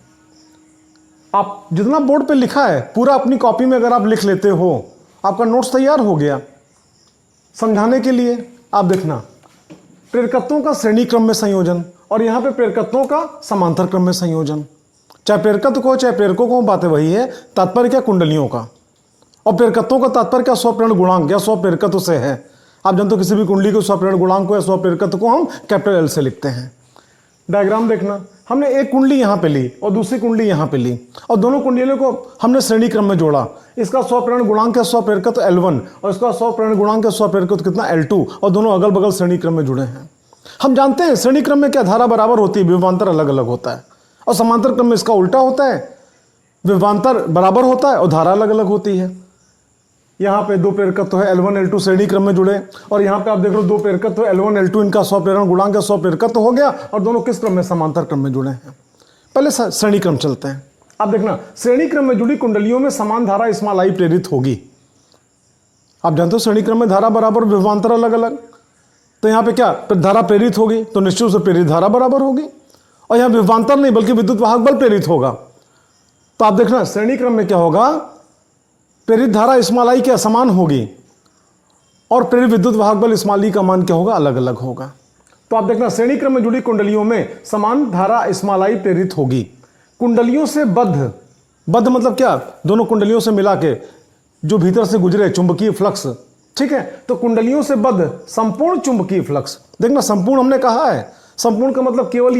आप जितना बोर्ड पे लिखा है पूरा अपनी कॉपी में अगर आप लिख लेते हो, आपका नोट्स तैयार हो गया। समझाने के लिए आप देखना प्रेरकत्वों का श्रेणी क्रम में संयोजन और यहाँ पे प्रेरकत्वों का समांतर क्रम में संयोजन। चाहे प्रेरकत्व को चाहे प्रेरकों को, बातें वही है, तात्पर्य क्या कुंडलियों का। और प्रेरकत्वों का तात्पर्य क्या, स्वप्रेरण गुणांक या स्वप्रेरकत्व से है। आप जानते हो किसी भी कुंडली को स्वप्रेरण गुणांक को या स्वप्रेरकत्व को हम कैपिटल एल से लिखते हैं। डायग्राम देखना, हमने एक कुंडली यहाँ पे ली और दूसरी कुंडली यहाँ पे ली और दोनों कुंडलियों को हमने श्रेणी क्रम में जोड़ा। इसका स्वप्रेरण गुणांक है स्वप्रेरकत्व L1 और इसका स्वप्रेरण गुणांक है स्वप्रेरकत्व कितना L2 और दोनों अगल बगल श्रेणी क्रम में जुड़े हैं। हम जानते हैं श्रेणी क्रम में क्या, धारा बराबर होती है, विभवांतर अलग अलग होता है और समांतर क्रम में इसका उल्टा होता है, विभवांतर बराबर होता है और धारा अलग अलग होती है। यहाँ पे दो प्रेरकत्व है L1 L2 श्रेणी क्रम में जुड़े और यहाँ पे आप देख लो दो प्रेरकत्व L1 L2 इनका स्वप्रेरण गुणांक स्वप्रेरकत्व हो गया और दोनों किस क्रम में, समांतर क्रम में जुड़े हैं। पहले श्रेणी क्रम चलते हैं। आप देखना श्रेणी क्रम में जुड़ी कुंडलियों में समान धारा स्मॉल आई प्रेरित होगी। आप जानते हो श्रेणी क्रम में धारा बराबर विभवांतर अलग अलग, तो यहाँ पे क्या धारा प्रेरित होगी तो निश्चित रूप से प्रेरित धारा बराबर होगी और यहाँ विभवांतर नहीं बल्कि विद्युत वाहक बल प्रेरित होगा। तो आप देखना श्रेणी क्रम में क्या होगा, प्रेरित धारा स्मॉल आई क्या समान होगी और प्रेरित विद्युत वाहक बल स्मॉल ई का मान क्या होगा, अलग अलग होगा। तो आप देखना श्रेणी क्रम में जुड़ी कुंडलियों में समान धारा स्मॉल आई प्रेरित होगी। कुंडलियों से बद्ध, बद्ध मतलब क्या, दोनों कुंडलियों से मिला के जो भीतर से गुजरे चुंबकीय फ्लक्स, ठीक है। तो कुंडलियों से बद्ध संपूर्ण चुंबकीय फ्लक्स, देखना संपूर्ण हमने कहा है, संपूर्ण का मतलब केवल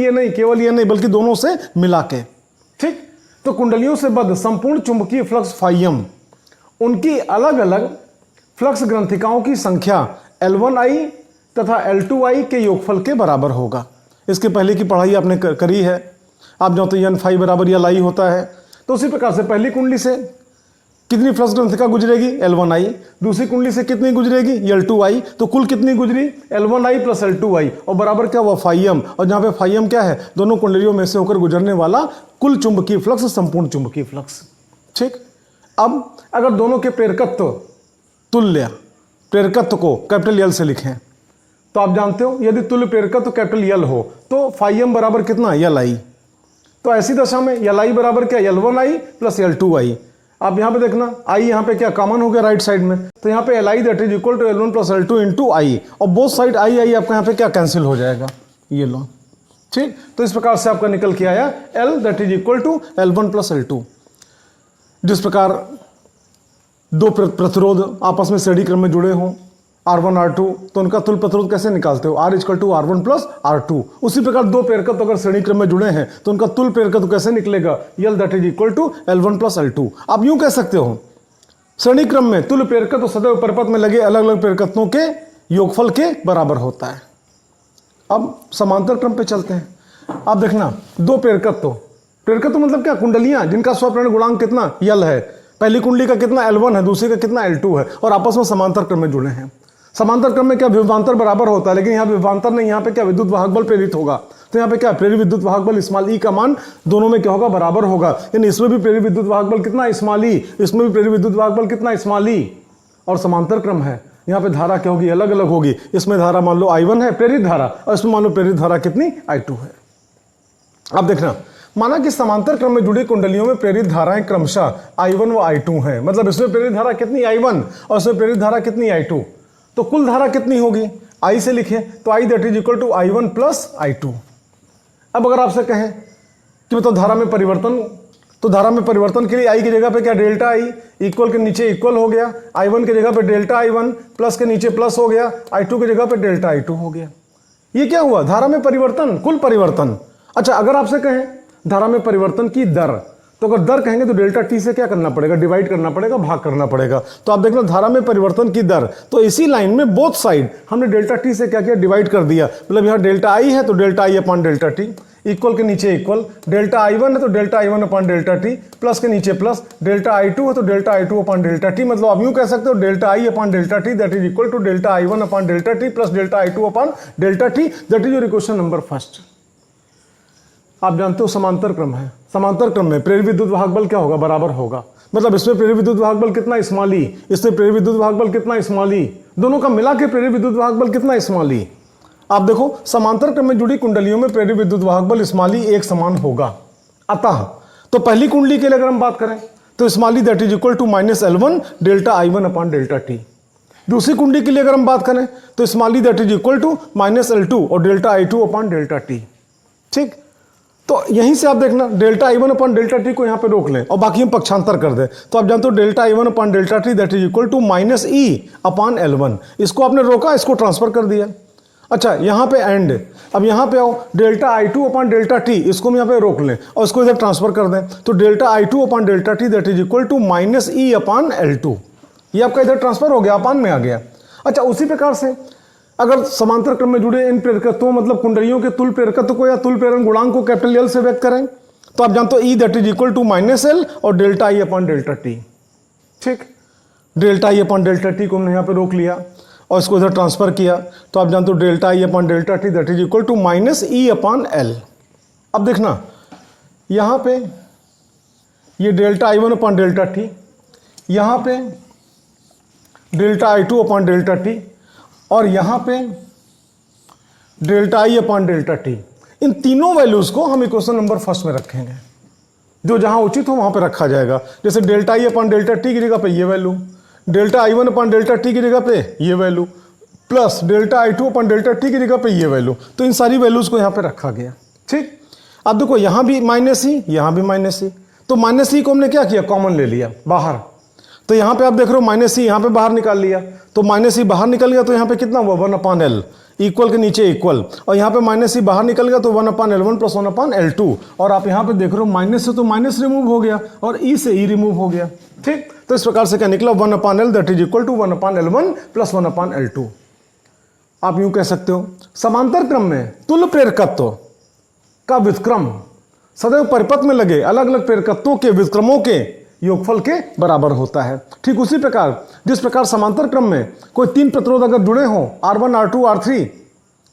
ये नहीं बल्कि दोनों से मिला के, ठीक। तो कुंडलियों से बद्ध संपूर्ण चुंबकीय फ्लक्स फाइम, उनकी अलग अलग फ्लक्स ग्रंथिकाओं की संख्या L1I तथा L2I के योगफल के बराबर होगा। इसके पहले की पढ़ाई आपने करी है, आप जानते हो N फाई बराबर Li होता है। तो उसी प्रकार से पहली कुंडली से कितनी फ्लक्स ग्रंथिका गुजरेगी, L1I, दूसरी कुंडली से कितनी गुजरेगी, L2I, तो कुल कितनी गुजरी, L1I प्लस L2I और बराबर क्या हुआ, फाइम। और जहाँ पे फाइम क्या है, दोनों कुंडलियों में से होकर गुजरने वाला कुल चुंबकीय फ्लक्स, संपूर्ण चुंबकीय फ्लक्स, ठीक। अब अगर दोनों के प्रेरकत्व तुल्य, प्रेरकत्व को कैपिटल L से लिखें तो आप जानते हो यदि तुल्य प्रेरकत्व कैपिटल L हो तो फाइम बराबर कितना, Li। तो ऐसी दशा में Li बराबर क्या, L1I प्लस L2I। आप यहाँ पे देखना I यहाँ पे क्या कॉमन हो गया राइट साइड में, तो यहाँ पे Li that is equal to L1 plus L2 into I और बोथ साइड I आपका यहाँ पे क्या कैंसिल हो जाएगा, ये लो, ठीक। तो इस प्रकार से आपका निकल के आया L that is equal to L1 plus L2। जिस प्रकार दो प्रतिरोध आपस में श्रेणी क्रम में जुड़े हों R1 R2, तो उनका तुल्य प्रतिरोध कैसे निकालते हो, R equal to R1 plus R2। उसी प्रकार दो प्रेरकत्व अगर श्रेणी क्रम में जुड़े हैं तो उनका तुल्य प्रेरकत्व कैसे निकलेगा, L that is equal to L1 plus L2। आप यूं कह सकते हो श्रेणी क्रम में तुल्य प्रेरकत्व सदैव परिपथ में लगे अलग अलग प्रेरकत्वों के योगफल के बराबर होता है। अब समांतर क्रम पे चलते हैं। आप देखना दो प्रेरकत्व मतलब क्या, कुंडलियां जिनका स्वप्रेरण गुणांक कितना, L है। पहली कुंडली का कितना L1 है, दूसरी का कितना L2 है और आपस में समांतर क्रम में जुड़े हैं। समांतर क्रम में क्या विभवांतर बराबर होता है, लेकिन यहाँ विभवांतर नहीं, यहाँ पे क्या विद्युत वाहक बल प्रेरित होगा। तो यहाँ पे क्या प्रेरित विद्युत वाहक बल स्मॉल ई का मान दोनों में क्या होगा, बराबर होगा। यानी इसमें भी प्रेरित विद्युत वाहक बल कितना, स्मॉल ई, इसमें भी प्रेरित विद्युत वाहक बल कितना, स्मॉल ई। और समांतर क्रम है, यहाँ पे धारा क्या होगी, अलग अलग होगी। इसमें धारा मान लो I1 है प्रेरित धारा और इसमें मान लो प्रेरित धारा कितनी, I2 है। अब देखना माना कि समांतर क्रम में जुड़ी कुंडलियों में प्रेरित धाराएं क्रमशः I1 व I2 हैं, मतलब इसमें प्रेरित धारा कितनी, I1 और इसमें प्रेरित धारा कितनी, I2। तो कुल धारा कितनी होगी, I से लिखें तो I that is equal to I1 plus I2। अब अगर आपसे कहें कि मतलब धारा में परिवर्तन, तो धारा में परिवर्तन के लिए I की जगह पे क्या, डेल्टा I, इक्वल के नीचे इक्वल हो गया, I1 की जगह पे डेल्टा I1, प्लस के नीचे प्लस हो गया, I2 की जगह पे डेल्टा I2 हो गया। ये क्या हुआ, धारा में परिवर्तन, कुल परिवर्तन। अच्छा अगर आपसे कहें धारा में परिवर्तन की दर। तो अगर दर कहेंगे तो डेल्टा टी से क्या करना पड़ेगा, डिवाइड करना पड़ेगा, भाग करना पड़ेगा। तो आप देख लो धारा में परिवर्तन की दर, तो इसी लाइन में बोथ साइड हमने डेल्टा टी से क्या किया, डिवाइड कर दिया। मतलब यहाँ डेल्टा आई है तो delta I upon delta T, equal के नीचे इक्वल, डेल्टा आई वन है तो delta I one upon delta T, plus के नीचे प्लस, डेल्टा आई टू है तो delta I two upon delta T. मतलब आप यूं कह सकते हो delta I upon delta T that is equal to delta I one upon delta T plus delta I two upon delta T. That is your equation number first. आप जानते हो समांतर क्रम है, समांतर क्रम में प्रेरित विद्युत वाहक बल क्या होगा, बराबर होगा। मतलब इसमें प्रेरित विद्युत वाहक बल कितना, स्मॉल ई, इसमें प्रेरित विद्युत वाहक बल कितना, स्मॉल ई, दोनों का मिला के प्रेरित विद्युत वाहक बल कितना, स्मॉल ई। आप देखो समांतर क्रम में जुड़ी कुंडलियों में प्रेरित विद्युत वाहक बल स्मॉल ई एक समान होगा। अतः तो पहली कुंडली के लिए अगर हम बात करें तो small E that is equal to minus L1 delta I1 upon delta T. दूसरी कुंडली के लिए अगर हम बात करें तो small E that is equal to minus L2 और delta I2 upon delta T. ठीक, तो यहीं से आप देखना delta I1 upon delta T को यहाँ पे रोक लें और बाकी हम पक्षांतर कर दें। तो आप जानते हो delta I1 upon delta T that is equal to minus E upon L1। इसको आपने रोका, इसको ट्रांसफर कर दिया। अच्छा, यहाँ पे एंड, अब यहाँ पे आओ delta I2 upon delta T, इसको हम यहाँ पे रोक लें और इसको इधर ट्रांसफर कर दें। तो delta I2 upon delta T that is equal to minus E upon L2। ये आपका इधर ट्रांसफर हो गया, अपान में आ गया। अच्छा, उसी प्रकार से अगर समांतर क्रम में जुड़े इन प्रेरकत्वों मतलब कुंडलियों के तुल्य प्रेरकत्व को या तुल्य प्रेरण गुणांक को कैपिटल L से व्यक्त करें तो आप जानते हो E that is equal to minus L और delta I upon delta T. ठीक, delta I upon delta T को हमने यहाँ पे रोक लिया और इसको इधर ट्रांसफर किया। तो आप जानते हो delta I upon delta T that is equal to minus E upon L। अब देखना यहाँ पे ये delta I1 upon delta T, यहाँ पे delta I2 upon delta T और यहाँ पे delta I upon delta T. इन तीनों वैल्यूज को हम इक्वेशन नंबर फर्स्ट में रखेंगे, जो जहां उचित हो वहां पे रखा जाएगा। जैसे delta I upon delta T की जगह पे ये value, delta I1 upon delta T की जगह पे ये value, plus delta I2 upon delta T की जगह पे ये वैल्यू। तो इन सारी वैल्यूज को यहाँ पे रखा गया। ठीक, अब देखो यहाँ भी माइनस ई, यहाँ भी माइनस ई, तो माइनस ई को हमने क्या किया, कॉमन ले लिया बाहर। तो यहाँ पे आप देख रहे हो माइनस ई यहाँ पे बाहर निकाल लिया, तो माइनस ई बाहर निकल गया तो यहाँ पे कितना हुआ, 1 अपॉन L, इक्वल के नीचे इक्वल, और यहाँ पे माइनस ई बाहर निकल गया तो 1 upon L1 plus 1 upon L2। और आप यहाँ पे देख रहे हो माइनस से तो माइनस रिमूव हो गया और ई से ई रिमूव हो गया। ठीक, तो इस प्रकार से क्या निकला, 1 upon L that is equal to 1 upon L1 plus 1 upon L2। आप यूं कह सकते हो समांतर क्रम में तुल्य प्रेरकत्व का व्युत्क्रम सदैव परिपथ में लगे अलग अलग प्रेरकत्वों के व्युत्क्रमों के योगफल के बराबर होता है। ठीक उसी प्रकार जिस प्रकार समांतर क्रम में कोई तीन प्रतिरोध अगर जुड़े हों R1 R2 R3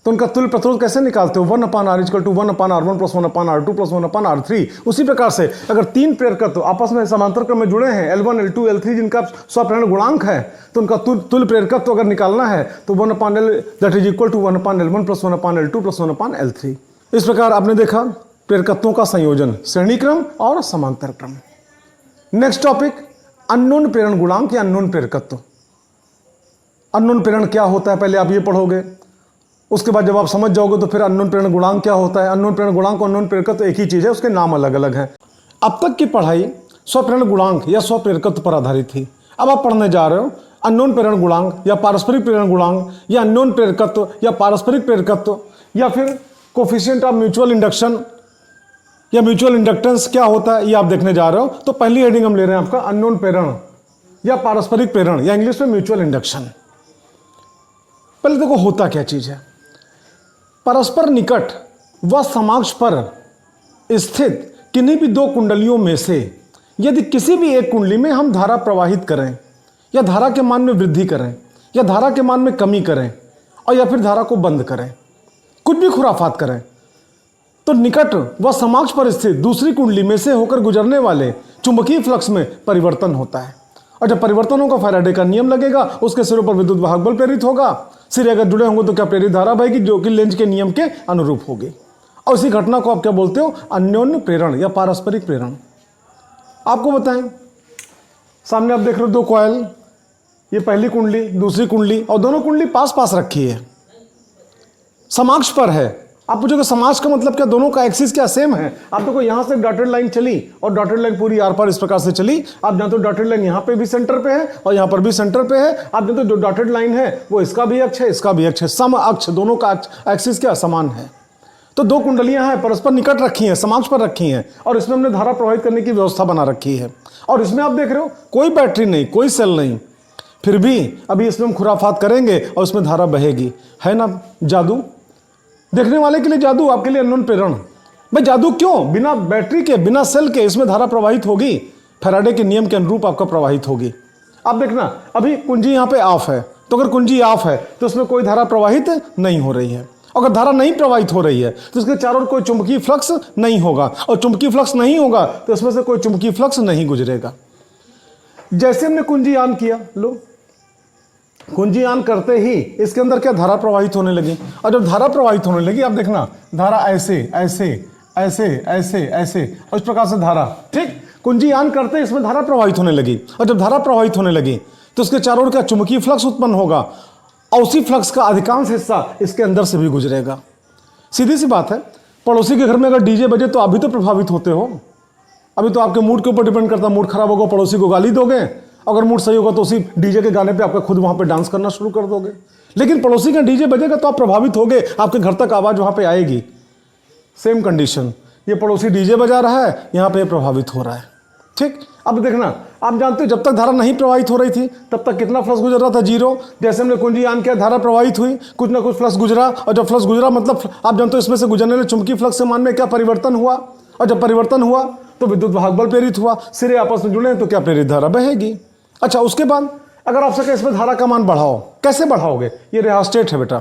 तो उनका तुल्य प्रतिरोध कैसे निकालते हो, 1 upon R equal to 1 upon R1 plus 1 upon R2 plus 1 upon R3। उसी प्रकार से अगर तीन प्रेरकत्व आपस में समांतर क्रम में जुड़े हैं L1 L2 L3 जिनका स्वप्रेरण गुणांक है तो उनका तुल्य प्रेरकत्व अगर निकालना है तो 1 upon L that is equal to 1 upon L1 plus 1 upon L2 plus 1 upon L3। इस प्रकार आपने देखा प्रेरकत्वों का संयोजन, श्रेणी क्रम और समांतर क्रम। नेक्स्ट टॉपिक, अननोन प्रेरण गुणांक या अननोन प्रेरकत्व। अननोन प्रेरण क्या होता है पहले आप ये पढ़ोगे, उसके बाद जब आप समझ जाओगे तो फिर अननोन प्रेरण गुणांक क्या होता है। अननोन प्रेरण गुणांक और अननोन प्रेरकत्व एक ही चीज है, उसके नाम अलग अलग हैं। अब तक की पढ़ाई स्वप्रेरण गुणांक या स्वप्रेरकत्व पर आधारित थी। अब आप पढ़ने जा रहे हो अननोन प्रेरण गुणांक या पारस्परिक प्रेरण गुणांक या अननोन प्रेरकत्व या पारस्परिक प्रेरकत्व या फिर कोफिशिएंट ऑफ म्यूचुअल इंडक्शन या म्यूचुअल इंडक्टेंस क्या होता है ये आप देखने जा रहे हो। तो पहली हेडिंग हम ले रहे हैं आपका अननोन प्रेरण या पारस्परिक प्रेरण या इंग्लिश में म्यूचुअल इंडक्शन। पहले देखो होता क्या चीज है। परस्पर निकट व समाक्ष पर स्थित किन्हीं भी दो कुंडलियों में से यदि किसी भी एक कुंडली में हम धारा प्रवाहित करें या धारा के मान में वृद्धि करें या धारा के मान में कमी करें और या फिर धारा को बंद करें, कुछ भी खुराफात करें, तो निकट व समाक्ष पर स्थित दूसरी कुंडली में से होकर गुजरने वाले चुंबकीय फ्लक्स में परिवर्तन होता है। और जब परिवर्तन होगा फैराडे का नियम लगेगा, उसके सिरों पर विद्युत वाहक बल प्रेरित होगा, सिरे अगर जुड़े होंगे तो क्या प्रेरित धारा बहेगी जो कि लेंज के नियम के अनुरूप होगी। और इसी घटना को आप क्या बोलते हो, अन्योन्य प्रेरण या पारस्परिक प्रेरण। आपको बताएं, सामने आप देख रहे हो दो कॉइल, ये पहली कुंडली दूसरी कुंडली और दोनों कुंडली पास पास रखी है, समाक्ष पर है। आप पूछोगे समाक्ष का मतलब क्या, दोनों का एक्सिस क्या सेम है। आप देखो यहां से डॉटेड लाइन चली और डॉटेड लाइन पूरी आर पार इस प्रकार से चली। आप जानते हो डॉटेड लाइन यहां पे भी सेंटर पे है और यहां पर भी सेंटर पे है। आप जानते हो जो डॉटेड लाइन है वो इसका भी अक्ष है, इसका भी अक्ष है, सम अक्ष, दोनों का एक्सिस क्या समान है। तो दो कुंडलियां हैं, परस्पर निकट रखी हैं, समाक्ष पर रखी हैं, और इसमें हमने धारा प्रवाहित करने की व्यवस्था बना रखी है। और इसमें आप देख रहे हो कोई बैटरी नहीं, कोई सेल नहीं, फिर भी अभी इसमें हम खुराफात करेंगे और इसमें धारा बहेगी। है ना जादू? देखने वाले के लिए जादू, आपके लिए अननोन प्रेरण। भाई जादू क्यों? बिना बैटरी के, बिना सेल के इसमें धारा प्रवाहित होगी, फैराडे के नियम के अनुरूप आपका प्रवाहित होगी। आप देखना अभी कुंजी यहाँ पे ऑफ है, तो अगर कुंजी ऑफ है तो इसमें कोई धारा प्रवाहित नहीं हो रही है। अगर धारा नहीं प्रवाहित हो रही है तो इसके चारों ओर कोई चुंबकीय फ्लक्स नहीं होगा, और चुंबकीय फ्लक्स नहीं होगा तो इसमें से कोई चुंबकीय फ्लक्स नहीं गुजरेगा। जैसे हमने कुंजी ऑन किया, लो कुंजी ऑन करते ही इसके अंदर क्या धारा प्रवाहित होने लगी, और जब धारा प्रवाहित होने लगी आप देखना धारा ऐसे ऐसे ऐसे ऐसे ऐसे और इस प्रकार से धारा, ठीक, कुंजी ऑन करते ही इसमें धारा प्रवाहित होने लगी, और जब धारा प्रवाहित होने लगी तो इसके चारों ओर क्या चुंबकीय फ्लक्स उत्पन्न होगा, और उसी फ्लक्स का अधिकांश हिस्सा इसके अंदर से भी गुजरेगा। सीधी सी बात है, पड़ोसी के घर में अगर डीजे बजे तो आप भी तो प्रभावित होते हो। अभी तो आपके मूड के ऊपर डिपेंड करता है, मूड खराब होगा पड़ोसी को गाली दोगे, अगर मूड सही होगा तो उसी डीजे के गाने पे आपका खुद वहां पे डांस करना शुरू कर दोगे। लेकिन पड़ोसी का डीजे बजेगा तो आप प्रभावित होगे, आपके घर तक आवाज वहां पे आएगी। सेम कंडीशन, ये पड़ोसी डीजे बजा रहा है, यहां पे प्रभावित हो रहा है, ठीक। अब देखना, आप जानते हो जब तक धारा नहीं प्रवाहित हो रही थी तब तक कितना फ्लक्स गुजर रहा था, जीरो। जैसे हमने कुंजी ऑन किया, धारा प्रवाहित हुई, कुछ ना कुछ फ्लक्स गुजरा, और जब फ्लक्स गुजरा मतलब आप जानते हो इसमें से गुजरने वाले चुंबकीय फ्लक्स के मान में क्या परिवर्तन हुआ, और जब परिवर्तन हुआ तो विद्युत वाहक बल प्रेरित हुआ, सिरे आपस में जुड़े तो क्या प्रेरित धारा बहेगी। अच्छा, उसके बाद अगर आप सके इसमें धारा का मान बढ़ाओ, कैसे बढ़ाओगे? ये रिहास्टेट है बेटा,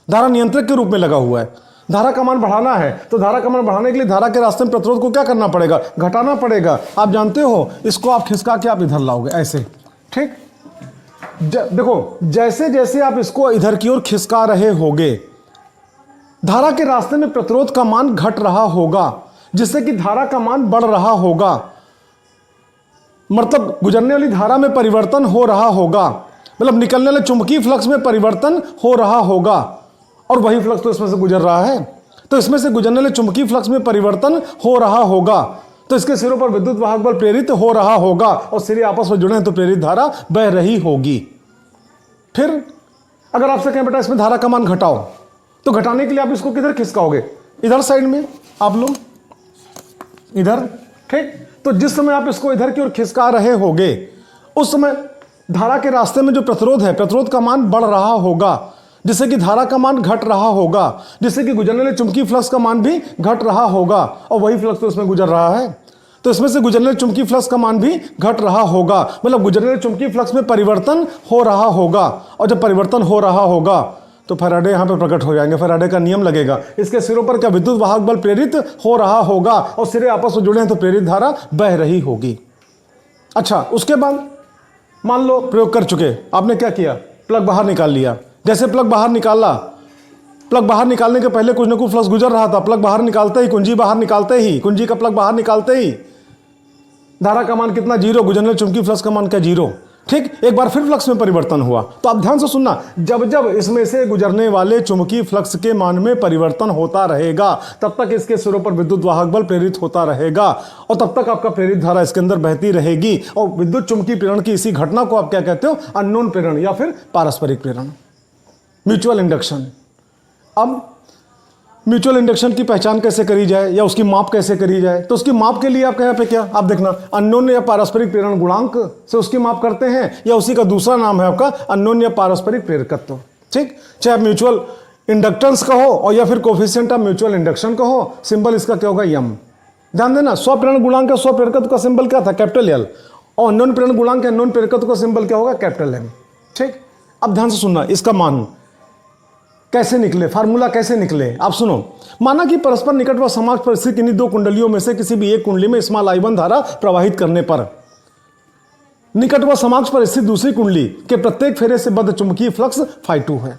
धारा नियंत्रक के रूप में लगा हुआ है। धारा का मान बढ़ाना है तो धारा का मान बढ़ाने के लिए धारा के रास्ते में प्रतिरोध को क्या करना पड़ेगा? घटाना पड़ेगा। आप जानते हो इसको आप खिसका के आप इधर लाओगे ऐसे, ठीक। देखो जैसे जैसे आप इसको इधर की ओर खिसका रहे होगे, धारा के रास्ते में प्रतिरोध का मान घट रहा होगा, जिससे कि धारा का मान बढ़ रहा होगा, मतलब गुजरने वाली धारा में परिवर्तन हो रहा होगा, मतलब निकलने वाले चुंबकीय फ्लक्स में परिवर्तन हो रहा होगा, और वही फ्लक्स तो इसमें से गुजर रहा है, तो इसमें से गुजरने वाले चुंबकीय फ्लक्स में परिवर्तन हो रहा होगा, तो इसके सिरों पर विद्युत वाहक बल प्रेरित हो रहा होगा, और सिरे आपस में जुड़े हैं तो प्रेरित धारा बह रही होगी। फिर अगर आपसे कहें बेटा इसमें धारा का मान घटाओ, तो घटाने के लिए आप इसको किधर खिसकाओगे? इधर साइड में आप लोग इधर, ठीक। तो जिस समय आप इसको इधर की ओर खिसका रहे होगे उस समय धारा के रास्ते में जो प्रतिरोध है, प्रतिरोध का मान बढ़ रहा होगा, जिससे कि धारा का मान घट रहा होगा, जिससे कि गुजरने वाले चुंबकीय फ्लक्स का मान भी घट रहा होगा, और वही फ्लक्स तो इसमें गुजर रहा है, तो इसमें से गुजरने वाले चुंबकीय फ्लक्स का मान भी घट रहा होगा, मतलब गुजरने वाले चुंबकीय फ्लक्स में परिवर्तन हो रहा होगा, और जब परिवर्तन हो रहा होगा तो फैराडे यहां पे प्रकट हो जाएंगे, फैराडे का नियम लगेगा। इसके सिरों पर क्या विद्युत वाहक बल प्रेरित हो रहा होगा, और सिरे आपस में जुड़े हैं तो प्रेरित धारा बह रही होगी। अच्छा, उसके बाद मान लो प्रयोग कर चुके, आपने क्या किया? प्लग बाहर निकाल लिया। जैसे प्लग बाहर निकाला, प्लग बाहर निकालने के पहले कुछ ना कुछ फ्लक्स गुजर रहा था, प्लग बाहर निकालते ही, कुंजी बाहर निकालते ही, कुंजी का प्लग बाहर निकालते ही धारा का मान कितना? जीरो। गुजरने वाले चुंबकीय फ्लक्स का मान क्या? जीरो, ठीक। एक बार फिर फ्लक्स में परिवर्तन हुआ, तो आप ध्यान से सुनना, जब जब इसमें से गुजरने वाले चुंबकीय फ्लक्स के मान में परिवर्तन होता रहेगा तब तक इसके सिरों पर विद्युत वाहक बल प्रेरित होता रहेगा, और तब तक आपका प्रेरित धारा इसके अंदर बहती रहेगी। और विद्युत चुंबकीय प्रेरण की इसी घटना को आप क्या कहते हो? अननोन प्रेरण या फिर पारस्परिक प्रेरण, म्यूचुअल इंडक्शन। अब म्यूचुअल इंडक्शन की पहचान कैसे करी जाए या उसकी माप कैसे करी जाए? तो उसकी माप के लिए आपके यहाँ पे क्या, आप देखना, अननोन या पारस्परिक प्रेरण गुणांक से उसकी माप करते हैं, या उसी का दूसरा नाम है आपका अननोन या पारस्परिक प्रेरकत्व, ठीक। चाहे आप म्यूचुअल इंडक्टेंस कहो और या फिर कोफिशिएंट ऑफ म्यूचुअल इंडक्शन कहो, सिंबल इसका क्या होगा? यम। ध्यान देना, स्वप्रेरण गुणांक का स्वप्रेरकत्व का सिंबल क्या था? कैपिटल एल, और अननोन प्रेरण गुणांक के अननोन प्रेरकत्व का सिंबल क्या होगा? कैपिटल एम, ठीक। अब ध्यान से सुनना, इसका मान कैसे निकले, फार्मूला कैसे निकले, आप सुनो। माना कि परस्पर निकट व समाक्ष पर स्थित किन्हीं दो कुंडलियों में से किसी भी एक कुंडली में स्मॉल I1 धारा प्रवाहित करने पर निकट व समाक्ष पर स्थित दूसरी कुंडली के प्रत्येक फेरे से बद्ध चुंबकीय फ्लक्स φ2 है।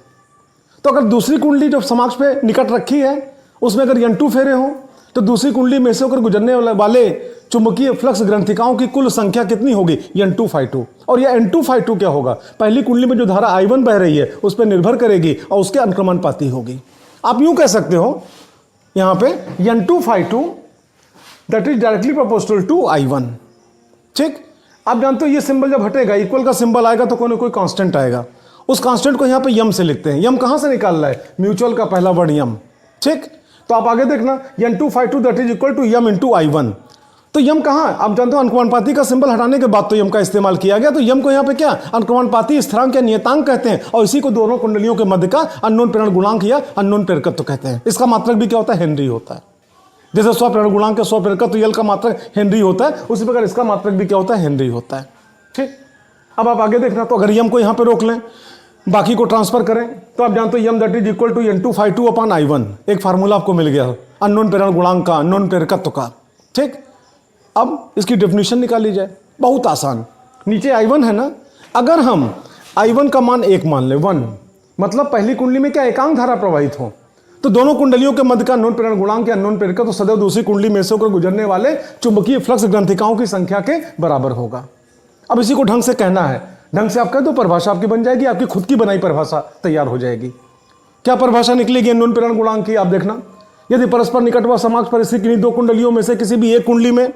तो अगर दूसरी कुंडली जो समाक्ष पे निकट रखी है उसमें अगर N2 फेरे हो तो दूसरी कुंडली में से होकर गुजरने वाले चुंबकीय फ्लक्स ग्रंथिकाओं की कुल संख्या कितनी होगी? N2 φ2। और यह N2 φ2 क्या होगा? पहली कुंडली में जो धारा I1 बह रही है उस पर निर्भर करेगी और उसके अनुक्रमणपाती होगी। आप यूं कह सकते हो यहां पे N2 φ2 that is directly proportional to I1, ठीक। आप जानते हो ये सिंबल जब हटेगा, इक्वल का सिंबल आएगा तो कोई ना कोई कांस्टेंट आएगा, उस कांस्टेंट को यहां पे यम से लिखते हैं। यम कहां से निकाल रहा है? म्यूचुअल का पहला वर्ड यम, ठीक। तो आप आगे देखना N252 that is equal to M into I1। तो यम कहाँ, आप जानते हो अनुक्रमानुपाती का सिंबल हटाने के बाद तो यम का इस्तेमाल किया गया। तो यम को यहाँ पे क्या अनुक्रमानुपाती स्थिरांक या नियतांक कहते हैं, और इसी को दोनों कुंडलियों के मध्य का अननोन प्रेरण गुणांक या अननोन प्रेरकत्व कहते हैं। इसका मात्रक भी क्या होता है, हेनरी होता है। जैसे स्वप्रेरण गुणांक का स्वप्रेरकत्व यल का मात्रक हेनरी होता है, उसी प्रकार इसका मात्रक भी क्या होता है, हेनरी होता है। ठीक, अब आप आगे देखना। तो अगर यम को यहाँ पे रोक लें, बाकी को ट्रांसफर करें, तो आप जानते हो M that is equal to N252 upon I1। एक फार्मूला आपको मिल गया अननोन प्रेरण गुणांक का, अननोन प्रेरकत्व का। ठीक, अब इसकी डेफिनेशन निकाली जाए, बहुत आसान। नीचे I1 है ना, अगर हम I1 का मान 1 मान ले, 1 मतलब पहली कुंडली में क्या एकांक धारा प्रवाहित हो, तो दोनों कुंडलियों के मध्य का अननोन प्रेरण गुणांक या अननोन प्रेरकत्व तो सदैव दूसरी कुंडली में से होकर गुजरने वाले चुंबकीय फ्लक्स ग्रंथिकाओं की संख्या के बराबर होगा। अब इसी को ढंग से कहना है, ढंग से आप कह दो, परिभाषा आपकी बन जाएगी, आपकी खुद की बनाई परिभाषा तैयार हो जाएगी। क्या परिभाषा निकलेगी अननोन प्रेरण गुणांक की, आप देखना। यदि परस्पर निकट व समाक्ष परिस्थिति किन्हीं दो कुंडलियों में से किसी भी एक कुंडली में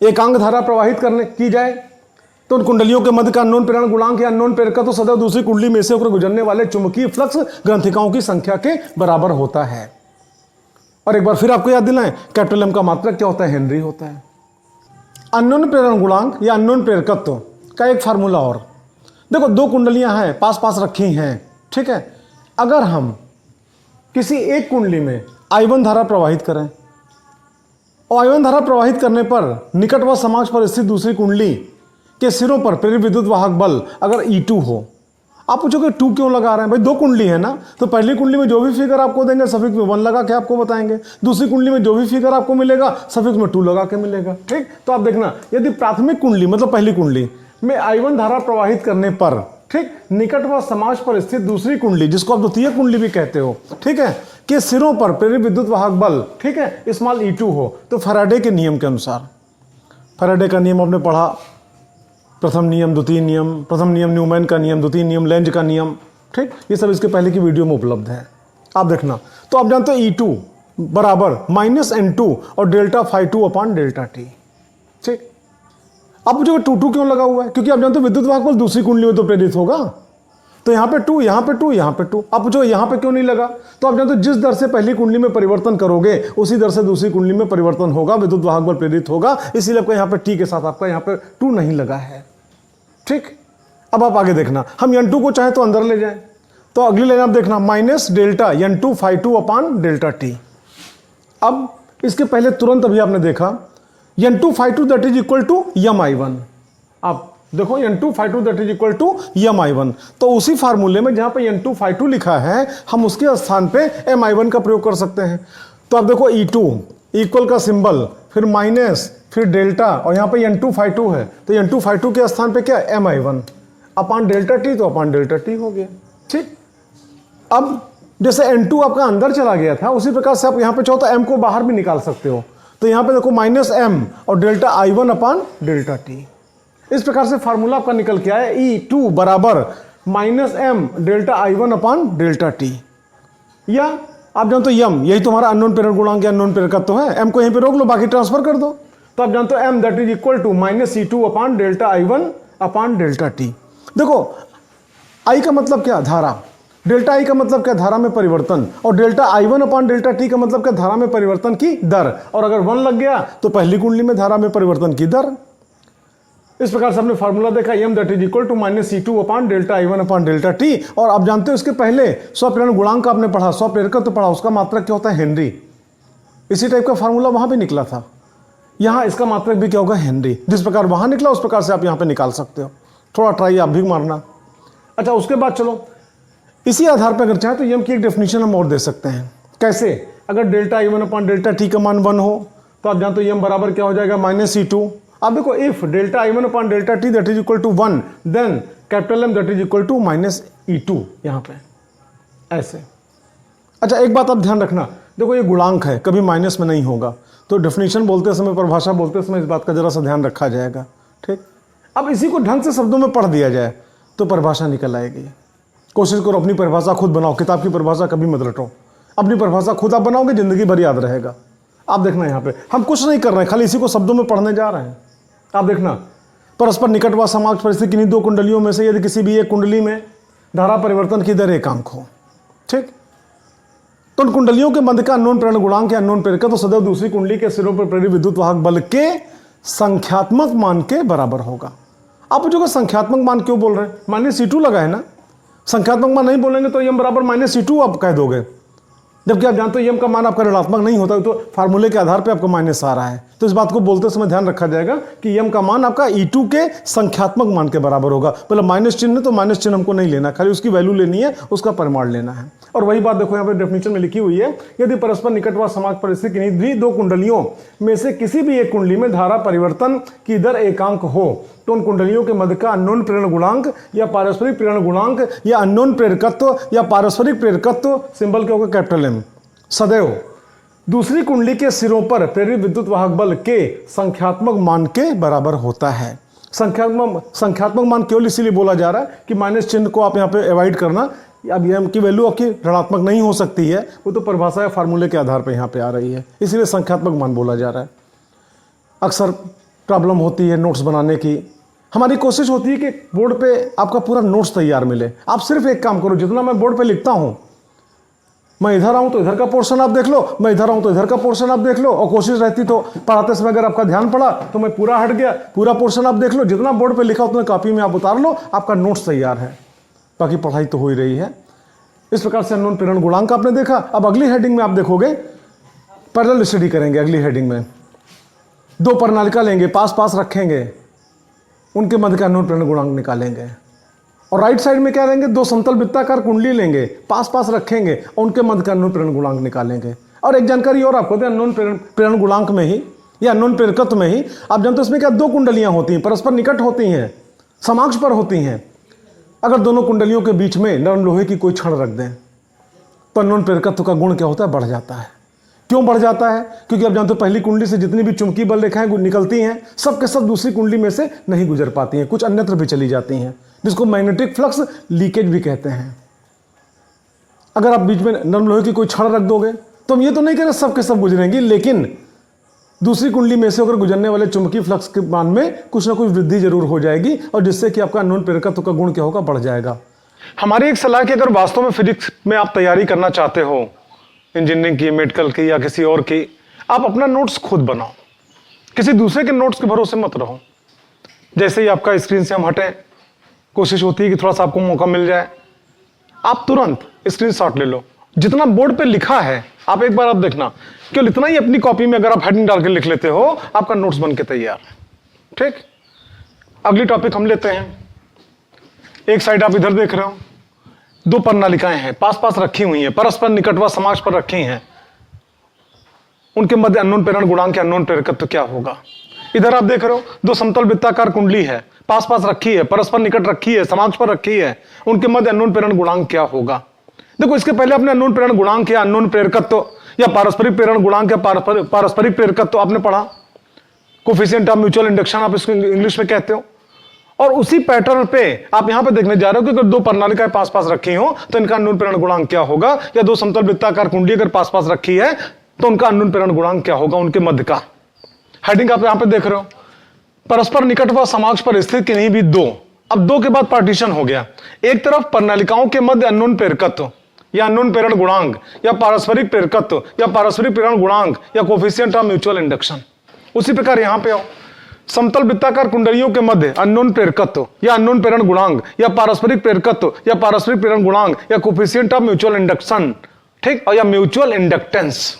एकांक धारा प्रवाहित करने की जाए, तो उन कुंडलियों के मध्य का अननोन प्रेरण गुणांक या अननोन प्रेरकत्व तो सदैव दूसरी कुंडली में से होकर गुजरने वाले चुंबकीय फ्लक्स ग्रंथिकाओं की संख्या के बराबर होता है। और एक बार फिर आपको याद दिलाएं, कैपिटल एम का मात्रक क्या होता है, हेनरी होता है। अननोन प्रेरण गुणांक या अननोन प्रेरकत्व का एक फार्मूला और देखो, दो कुंडलियां हैं पास पास रखी हैं, ठीक है। अगर हम किसी एक कुंडली में I1 धारा प्रवाहित करें और I1 धारा प्रवाहित करने पर निकट व समाक्ष पर स्थित दूसरी कुंडली के सिरों पर प्रेरित विद्युत वाहक बल अगर E2 हो, आप पूछोगे 2 क्यों लगा रहे हैं भाई, दो कुंडली है ना, तो पहली कुंडली में जो भी फिगर आपको देंगे सफिक्स में 1 लगा के आपको बताएंगे, दूसरी कुंडली में जो भी फिगर आपको मिलेगा सफिक्स में 2 लगा के मिलेगा। ठीक, तो आप देखना, यदि प्राथमिक कुंडली मतलब पहली कुंडली में I1 धारा प्रवाहित करने पर, ठीक, निकट व समाक्ष पर स्थित दूसरी कुंडली जिसको आप द्वितीय कुंडली भी कहते हो, ठीक है, के सिरों पर प्रेरित विद्युत वाहक बल, ठीक है, स्मॉल E2 हो, तो फैराडे के नियम के अनुसार, फैराडे का नियम आपने पढ़ा, प्रथम नियम द्वितीय नियम, प्रथम नियम न्यूमैन का नियम, द्वितीय नियम लेंज का नियम, ठीक, ये सब इसके पहले की वीडियो में उपलब्ध है, आप देखना। तो आप जानते हो E2 बराबर -N2 और डेल्टा φ2 अपॉन डेल्टा टी। ठीक, आप पूछोगे 2 क्यों लगा हुआ है, क्योंकि आप जानते हो विद्युत वाहक बल दूसरी कुंडली में तो प्रेरित होगा, तो यहाँ पे 2, यहाँ पे 2, यहाँ पे 2। आप पूछोगे यहाँ पे क्यों नहीं लगा, तो आप जानते हो जिस दर से पहली कुंडली में परिवर्तन करोगे उसी दर से दूसरी कुंडली में परिवर्तन होगा, विद्युत वाहक बल प्रेरित होगा, इसीलिए आपका यहाँ पे टी के साथ आपका यहाँ पे 2 नहीं लगा है। ठीक, अब आप आगे देखना, हम N2 को चाहे तो अंदर ले जाएं, तो अगली लाइन आप देखना minus delta N2 φ2 upon delta T. अब इसके पहले तुरंत अभी आपने देखा N2 φ2 that is equal to M I1। आप देखो N2 φ2 that is equal to M I1, तो उसी फार्मूले में जहां पे N2 φ2 लिखा है हम उसके स्थान पे m I1 का प्रयोग कर सकते हैं। तो आप देखो E2 इक्वल का सिंबल, फिर माइनस, फिर डेल्टा, और यहाँ पे N2 φ2 है, तो N2 φ2 के स्थान पे क्या m I1 upon delta T, तो अपॉन डेल्टा टी हो गया। ठीक, अब जैसे N2 आपका अंदर चला गया था उसी प्रकार से आप यहाँ पे चाहो तो m को बाहर भी निकाल सकते हो, तो यहाँ पे देखो -m और delta I1 upon delta T. इस प्रकार से फार्मूला आपका निकल के आया E2 बराबर -m delta I1 upon delta T, या आप जानते हो यम, यही तुम्हारा अननोन प्रेरण गुणांक या अननोन प्रेरकत्व है, m को यहीं पे रोक लो, बाकी ट्रांसफर कर दो, तो आप जानते हो m that is equal to -C2 upon delta I1 upon delta T. देखो I का मतलब क्या, धारा, डेल्टा I का मतलब क्या, धारा में परिवर्तन, और delta I1 upon delta T का मतलब क्या, धारा में परिवर्तन की दर, और अगर 1 लग गया तो पहली कुंडली में धारा में परिवर्तन की दर। इस प्रकार से हमने फार्मूला देखा m that is equal to -C2 upon delta I1 upon delta T. और आप जानते हो इसके पहले स्वप्रेरण गुणांक आपने पढ़ा, स्वप्रेरकत्व तो पढ़ा, उसका मात्रक क्या होता है, हेनरी। इसी टाइप का फार्मूला वहां भी निकला था, यहाँ इसका मात्रक भी क्या होगा, हेनरी। जिस प्रकार वहां निकला उस प्रकार से आप यहाँ पे निकाल सकते हो, थोड़ा ट्राई आप भी मारना। अच्छा, उसके बाद चलो इसी आधार पर अगर चाहे तो यम की एक डेफिनेशन हम और दे सकते हैं। कैसे, अगर delta I1 upon delta T का मान 1 हो तो आप जानते हो यम बराबर क्या हो जाएगा, -C2। अब देखो if delta I1 upon delta T that is equal to 1 then capital M that is equal to -E2 यहाँ पे ऐसे। अच्छा, एक बात आप ध्यान रखना, देखो ये गुणांक है, कभी माइनस में नहीं होगा, तो डेफिनेशन बोलते समय, परिभाषा बोलते समय इस बात का जरा सा ध्यान रखा जाएगा। ठीक, अब इसी को ढंग से शब्दों में पढ़ दिया जाए तो परिभाषा निकल आएगी। कोशिश करो अपनी परिभाषा खुद बनाओ, किताब की परिभाषा कभी मत रटो, अपनी परिभाषा खुद आप बनाओगे, जिंदगी भर याद रहेगा। आप देखना यहाँ पे हम कुछ नहीं कर रहे हैं, खाली इसी को शब्दों में पढ़ने जा रहे हैं। आप देखना, परस्पर निकट व समाक्ष परिस्थिति किन्हीं दो कुंडलियों में से यदि किसी भी एक कुंडली में धारा परिवर्तन की दर एकांक हो, ठीक, तो उन कुंडलियों के मध्य का अननोन प्रेरण गुणांक या अननोन प्रेरकत्व तो सदैव दूसरी कुंडली के सिरों पर प्रेरित विद्युत वाहक बल के संख्यात्मक मान के बराबर होगा। आप पूछोगे संख्यात्मक मान क्यों बोल रहे हैं? -C2 लगा है ना। संख्यात्मक मान नहीं बोलेंगे तो m बराबर -C2 आप कह दोगे, जबकि आप जानते हो m का मान आपका ऋणात्मक नहीं होता, तो फार्मूले के आधार पे आपको माइनस आ रहा है। तो इस बात को बोलते समय ध्यान रखा जाएगा कि m का मान आपका E2 के संख्यात्मक मान के बराबर होगा। मतलब माइनस चिन्ह, तो माइनस चिन्ह हमको नहीं लेना, खाली उसकी वैल्यू लेनी है, उसका परिमाण लेना है। और वही बात देखो यहाँ पे डेफिनेशन में लिखी हुई है, यदि परस्पर निकट व समाज परिस्थिति किन्हीं भी दो कुंडलियों में से किसी भी एक कुंडली में धारा परिवर्तन की दर एकांक हो तो उन कुंडलियों के मध्य का अननोन प्रेरण गुणांक या पारस्परिक प्रेरण गुणांक या अननोन प्रेरकत्व या पारस्परिक प्रेरकत्व, सिंबल के होगा कैपिटल M, सदैव दूसरी कुंडली के सिरों पर प्रेरित विद्युत वाहक बल के संख्यात्मक मान के बराबर होता है। संख्यात्मक मान केवल इसीलिए बोला जा रहा है कि माइनस चिन्ह को आप यहाँ पे अवॉइड करना। अब m की वैल्यू आपकी ऋणात्मक नहीं हो सकती है, वो तो परिभाषा या फार्मूले के आधार पर यहाँ पे आ रही है, इसीलिए संख्यात्मक मान बोला जा रहा है। अक्सर प्रॉब्लम होती है नोट्स बनाने की। हमारी कोशिश होती है कि बोर्ड पे आपका पूरा नोट्स तैयार मिले। आप सिर्फ एक काम करो, जितना मैं बोर्ड पे लिखता हूँ, मैं इधर आऊँ तो इधर का पोर्शन आप देख लो, मैं इधर आऊँ तो इधर का पोर्शन आप देख लो, और कोशिश रहती तो पढ़ाते समय अगर आपका ध्यान पड़ा तो मैं पूरा हट गया, पूरा पोर्शन आप देख लो, जितना बोर्ड पे लिखा उतना कॉपी में आप उतार लो, आपका नोट्स तैयार है। बाकी पढ़ाई तो हो ही रही है। इस प्रकार से अननोन प्रेरण गुणांक आपने देखा। अब अगली हेडिंग में आप देखोगे, पैरेलल स्टडी करेंगे। अगली हेडिंग में दो प्रणालिका लेंगे, पास पास रखेंगे, उनके मध्य का अननोन प्रेरण गुणांक निकालेंगे। और राइट साइड में क्या लेंगे, दो समतल वृत्ताकार कुंडली लेंगे, पास पास रखेंगे और उनके मध्य का अननोन प्रेरण गुणांक निकालेंगे। और एक जानकारी और आपको दें, अननोन प्रेरण गुणांक में ही या अननोन प्रेरकत्व में ही आप जानते हो इसमें क्या दो कुंडलियां होती हैं, परस्पर निकट होती हैं, समाक्ष पर होती हैं। अगर दोनों कुंडलियों के बीच में नरम लोहे की कोई छड़ रख दें तो अननोन प्रेरकत्व का गुण क्या होता है, बढ़ जाता है। क्यों बढ़ जाता है? क्योंकि आप जानते हो पहली कुंडली से जितनी भी चुंबकीय बल रेखाएं निकलती हैं, सब के सब दूसरी कुंडली में से नहीं गुजर पाती हैं, कुछ अन्यत्र भी चली जाती हैं, जिसको मैग्नेटिक फ्लक्स लीकेज भी कहते हैं। अगर आप बीच में नरम लोहे की कोई छड़ रख दोगे तो हम ये तो नहीं कह रहे सब के सब गुजरेंगी, लेकिन दूसरी कुंडली में से होकर गुजरने वाले चुंबकीय फ्लक्स के मान में कुछ ना कुछ वृद्धि जरूर हो जाएगी, और जिससे कि आपका अननोन प्रेरकत्व का गुण क्या होगा, बढ़ जाएगा। हमारी एक सलाह कि अगर वास्तव में फिजिक्स में आप तैयारी करना चाहते हो, इंजीनियरिंग की, मेडिकल की या किसी और की, आप अपना नोट्स खुद बनाओ, किसी दूसरे के नोट्स के भरोसे मत रहो। जैसे ही आपका स्क्रीन से हम हटें, कोशिश होती है कि थोड़ा सा आपको मौका मिल जाए, आप तुरंत स्क्रीनशॉट ले लो। जितना बोर्ड पे लिखा है आप एक बार आप देखना, केवल इतना ही अपनी कॉपी में अगर आप हेडिंग डाल के लिख लेते हो, आपका नोट्स बन के तैयार है। ठीक, अगली टॉपिक हम लेते हैं। एक साइड आप इधर देख रहे हो, दो प्रणालिकाएं हैं, पास पास रखी हुई हैं, परस्पर निकट व समाक्ष पर रखी हैं, उनके मध्य अननोन प्रेरण गुणांक या अननोन प्रेरकत्व क्या होगा। इधर आप देख रहे हो, दो समतल वृत्ताकार कुंडली है, पास पास रखी है, परस्पर निकट रखी है, समाक्ष पर रखी है, उनके मध्य अननोन प्रेरण गुणांक क्या होगा। देखो, इसके पहले आपने अननोन प्रेरण गुणांक या अननोन प्रेरकत्व या पारस्परिक प्रेरण गुणांक या पारस्परिक प्रेरकत्व आपने पढ़ा, कोफिशिएंट ऑफ म्यूचुअल इंडक्शन आप इसको इंग्लिश में कहते हो। और उसी पैटर्न पे आप यहां पे देखने जा रहे हो कि अगर दो प्रणालिकाएं पास पास रखी हो तो इनका अननोन प्रेरण गुणांक क्या होगा, या दो समतल वृत्ताकार कुंडली अगर पास पास रखी है तो उनका अननोन प्रेरण गुणांक क्या होगा, उनके मध्य का। हेडिंग आप यहां पे देख रहे हो, परस्पर निकट व समाक्ष पर स्थित किन्हीं भी दो। अब दो के बाद पार्टीशन हो गया, एक तरफ प्रणालिकाओं के मध्य अननोन प्रेरकत्व या अननोन प्रेरण गुणांक या पारस्परिक प्रेरकत्व या पारस्परिक प्रेरण गुणांक या कोफिशिएंट ऑफ म्यूचुअल इंडक्शन। उसी प्रकार यहां पे आओ, समतल वृत्ताकार कुंडलियों के मध्य अननोन प्रेरकत्व या अननोन प्रेरण गुणांक या पारस्परिक प्रेरकत्व या पारस्परिक प्रेरण गुणांक या कोफिशिएंट ऑफ म्यूचुअल इंडक्शन, ठीक, और या म्यूचुअल इंडक्टेंस।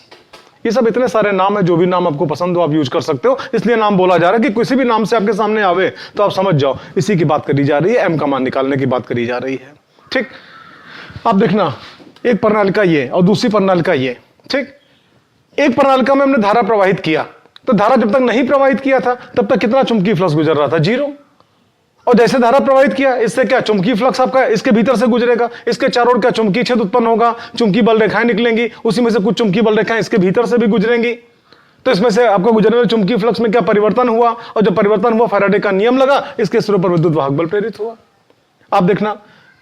ये सब इतने सारे नाम है, जो भी नाम आपको पसंद हो आप यूज कर सकते हो, इसलिए नाम बोला जा रहा है कि किसी भी नाम से आपके सामने आवे तो आप समझ जाओ इसी की बात करी जा रही है, एम का मान निकालने की बात करी जा रही है। ठीक, आप देखना, एक प्रणालिका ये और दूसरी प्रणालिका ये। ठीक, एक प्रणालिका में हमने धारा प्रवाहित किया, तो धारा जब तक नहीं प्रवाहित किया था तब तक कितना चुंबकीय फ्लक्स गुजर रहा था, 0। और जैसे धारा प्रवाहित किया, इससे क्या चुंबकीय फ्लक्स आपका इसके भीतर से गुजरेगा, इसके चारों ओर क्या चुंबकीय क्षेत्र उत्पन्न होगा, चुंबकीय बल रेखाएं निकलेंगी, उसी में से कुछ चुंबकीय बल रेखाएं इसके भीतर से भी गुजरेंगी। तो इसमें से आपको गुजरने वाले चुंबकीय फ्लक्स में क्या परिवर्तन हुआ, और जब परिवर्तन हुआ फैराडे का नियम लगा, इसके सिरों पर विद्युत वाहक बल प्रेरित हुआ। आप देखना,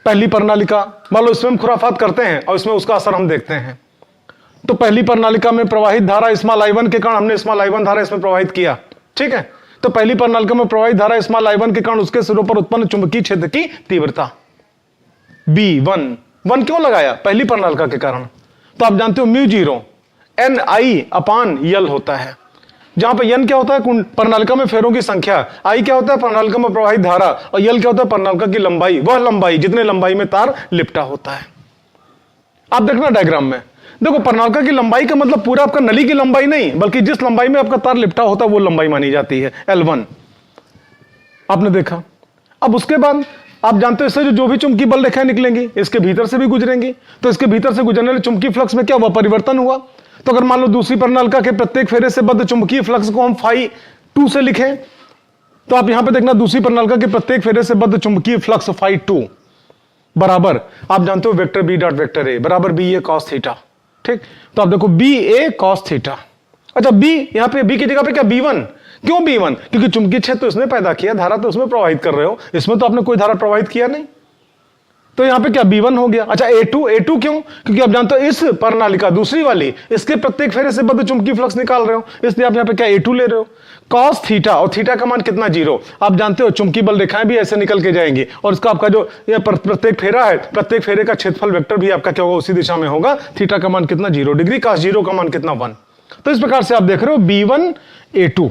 पहली प्रणालिका, मान लो इसमें हम खुराफात करते हैं और इसमें उसका असर हम देखते हैं। तो पहली प्रणालिका में प्रवाहित धारा स्मॉल I1 के कारण हमने स्मॉल I1 धारा इसमें प्रवाहित किया। ठीक है, तो पहली प्रणालिका में प्रवाहित धारा स्मॉल I1 के कारण उसके सिरों पर उत्पन्न चुंबकीय क्षेत्र की तीव्रता B1 क्यों लगाया, पहली प्रणालिका के कारण। तो आप जानते हो म्यू जीरो एन आई अपान यल होता है, जहां पे एन क्या होता है प्रणालिका में फेरों की संख्या, आई क्या होता है प्रणालिका में प्रवाहित धारा, और यल क्या होता है प्रणालिका की लंबाई, वह लंबाई जितने लंबाई में तार लिपटा होता है। आप देखना डायग्राम में, देखो प्रणालिका की लंबाई का मतलब पूरा आपका नली की लंबाई नहीं, बल्कि जिस लंबाई में आपका तार लिपटा होता है वो लंबाई मानी जाती है L1। आपने देखा। अब उसके बाद आप जानते हो इससे जो भी चुंबकीय बल रेखाएं निकलेंगी इसके भीतर से भी गुजरेंगी, तो इसके भीतर से गुजरने वाले चुंबकीय फ्लक्स में क्या हुआ, परिवर्तन हुआ। तो अगर मान लो दूसरी प्रणालिका के प्रत्येक फेरे से बद्ध चुंबकीय फ्लक्स को हम φ2 से लिखें, तो आप यहां पे देखना दूसरी प्रणालिका के प्रत्येक फेरे से बद्ध चुंबकीय फ्लक्स φ2 बराबर आप जानते हो vector B dot vector A बराबर बी ए कॉस थीटा। ठीक, तो आप देखो बी ए कॉस थीटा। अच्छा बी, यहां पे बी की जगह पे क्या B1, क्यों B1, क्योंकि चुंबकीय क्षेत्र तो इसने पैदा किया, धारा तो उसमें प्रवाहित कर रहे हो, इसमें तो आपने कोई धारा प्रवाहित किया नहीं, तो यहां पे क्या B1 हो गया। अच्छा A2 क्यों, क्योंकि आप जानते हो इस प्रणालिका दूसरी वाली इसके प्रत्येक फेरे से बद्ध चुंबकीय फ्लक्स निकाल रहे हो, इसलिए आप यहां पे क्या A2 ले रहे हो। कॉस थीटा, और थीटा का मान कितना 0, आप जानते हो चुंबकीय बल रेखाएं भी ऐसे निकल के जाएंगी, और इसका आपका जो ये प्रत्येक फेरा है, प्रत्येक फेरे का क्षेत्रफल वेक्टर भी आपका क्या होगा, उसी दिशा में होगा। थीटा का मान कितना 0 डिग्री, कॉस 0 का मान कितना 1। तो इस प्रकार से आप देख रहे हो B1 A2,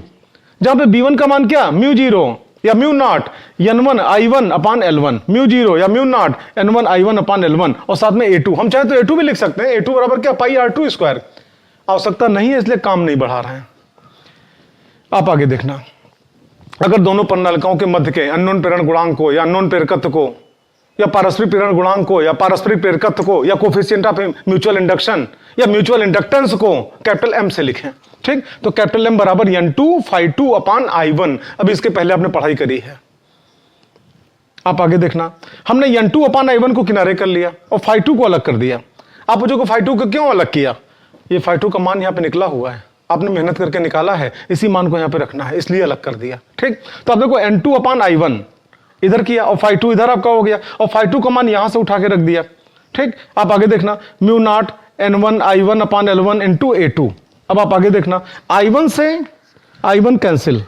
जहां पे B1 का मान क्या म्यू जीरो या म्यू नॉट N1 I1 अपान L1, म्यू जीरो या म्यू नॉट N1 I1 अपान L1, और साथ में A2, हम चाहे तो A2 भी लिख सकते हैं, A2 बराबर क्या पाई R2 स्क्वायर। आवश्यकता नहीं है इसलिए काम नहीं बढ़ा रहे हैं। आप आगे देखना, अगर दोनों प्रणालिकाओं के मध्य के अननोन प्रेरण गुणांक को या अननोन प्रेरकत्व को या पारस्परिक प्रेरण गुणांक को या पारस्परिक प्रेरकत्व को या कोफिशिएंट ऑफ म्यूचुअल इंडक्शन या म्यूचुअल इंडक्टेंस को कैपिटल M से लिखें। ठीक, तो कैपिटल M बराबर N2 φ2 अपान I1। अब इसके पहले आपने पढ़ाई करी है। आप आगे देखना, हमने N2 अपान I1 को किनारे कर लिया और φ2 को अलग कर दिया। आप पूछोगे φ2 को क्यों अलग किया, ये φ2 का मान यहां पे निकला हुआ है, आपने मेहनत करके निकाला है, इसी मान को यहां पे रखना है, इसलिए अलग कर दिया। ठीक, तो आप देखो N2 अपान I1 इधर किया और φ2 इधर आपका हो गया, और φ2 का मान यहां से उठा के रख दिया। ठीक, आप आगे देखना म्यू नॉट N1 I1 अपान L1 इंटू A2। अब आप आगे देखना I1 से I1 कैंसिल,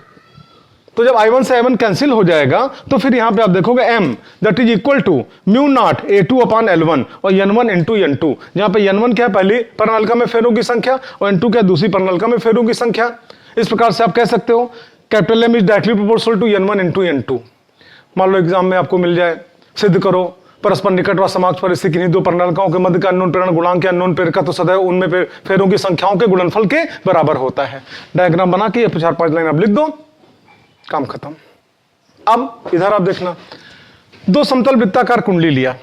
तो जब I1 से I1 कैंसिल हो जाएगा तो फिर यहां पे आप देखोगे M that is equal to mu naught A2 upon L1 और N1 इंटू N2, जहां पे N1 क्या है पहली प्रणालिका में फेरों की संख्या और N2 क्या दूसरी प्रणालिका में फेरों की संख्या। इस प्रकार से आप कह सकते हो capital M is directly proportional to N1 into N2। मान लो एग्जाम में आपको मिल जाए, सिद्ध करो परस्पर निकट व समाक्ष पर स्थित किन्हीं दो प्रणालिकाओं के मध्य का अननोन प्रेरण गुणांक या अननोन प्रेरकत्व तो सदैव उनमें फेरों की संख्याओं के गुणनफल के बराबर होता है। डायग्राम बना के ये 4-5 लाइन आप लिख दो, काम खत्म। अब इधर आप देखना, दो समतल वृत्ताकार कुंडली लिया,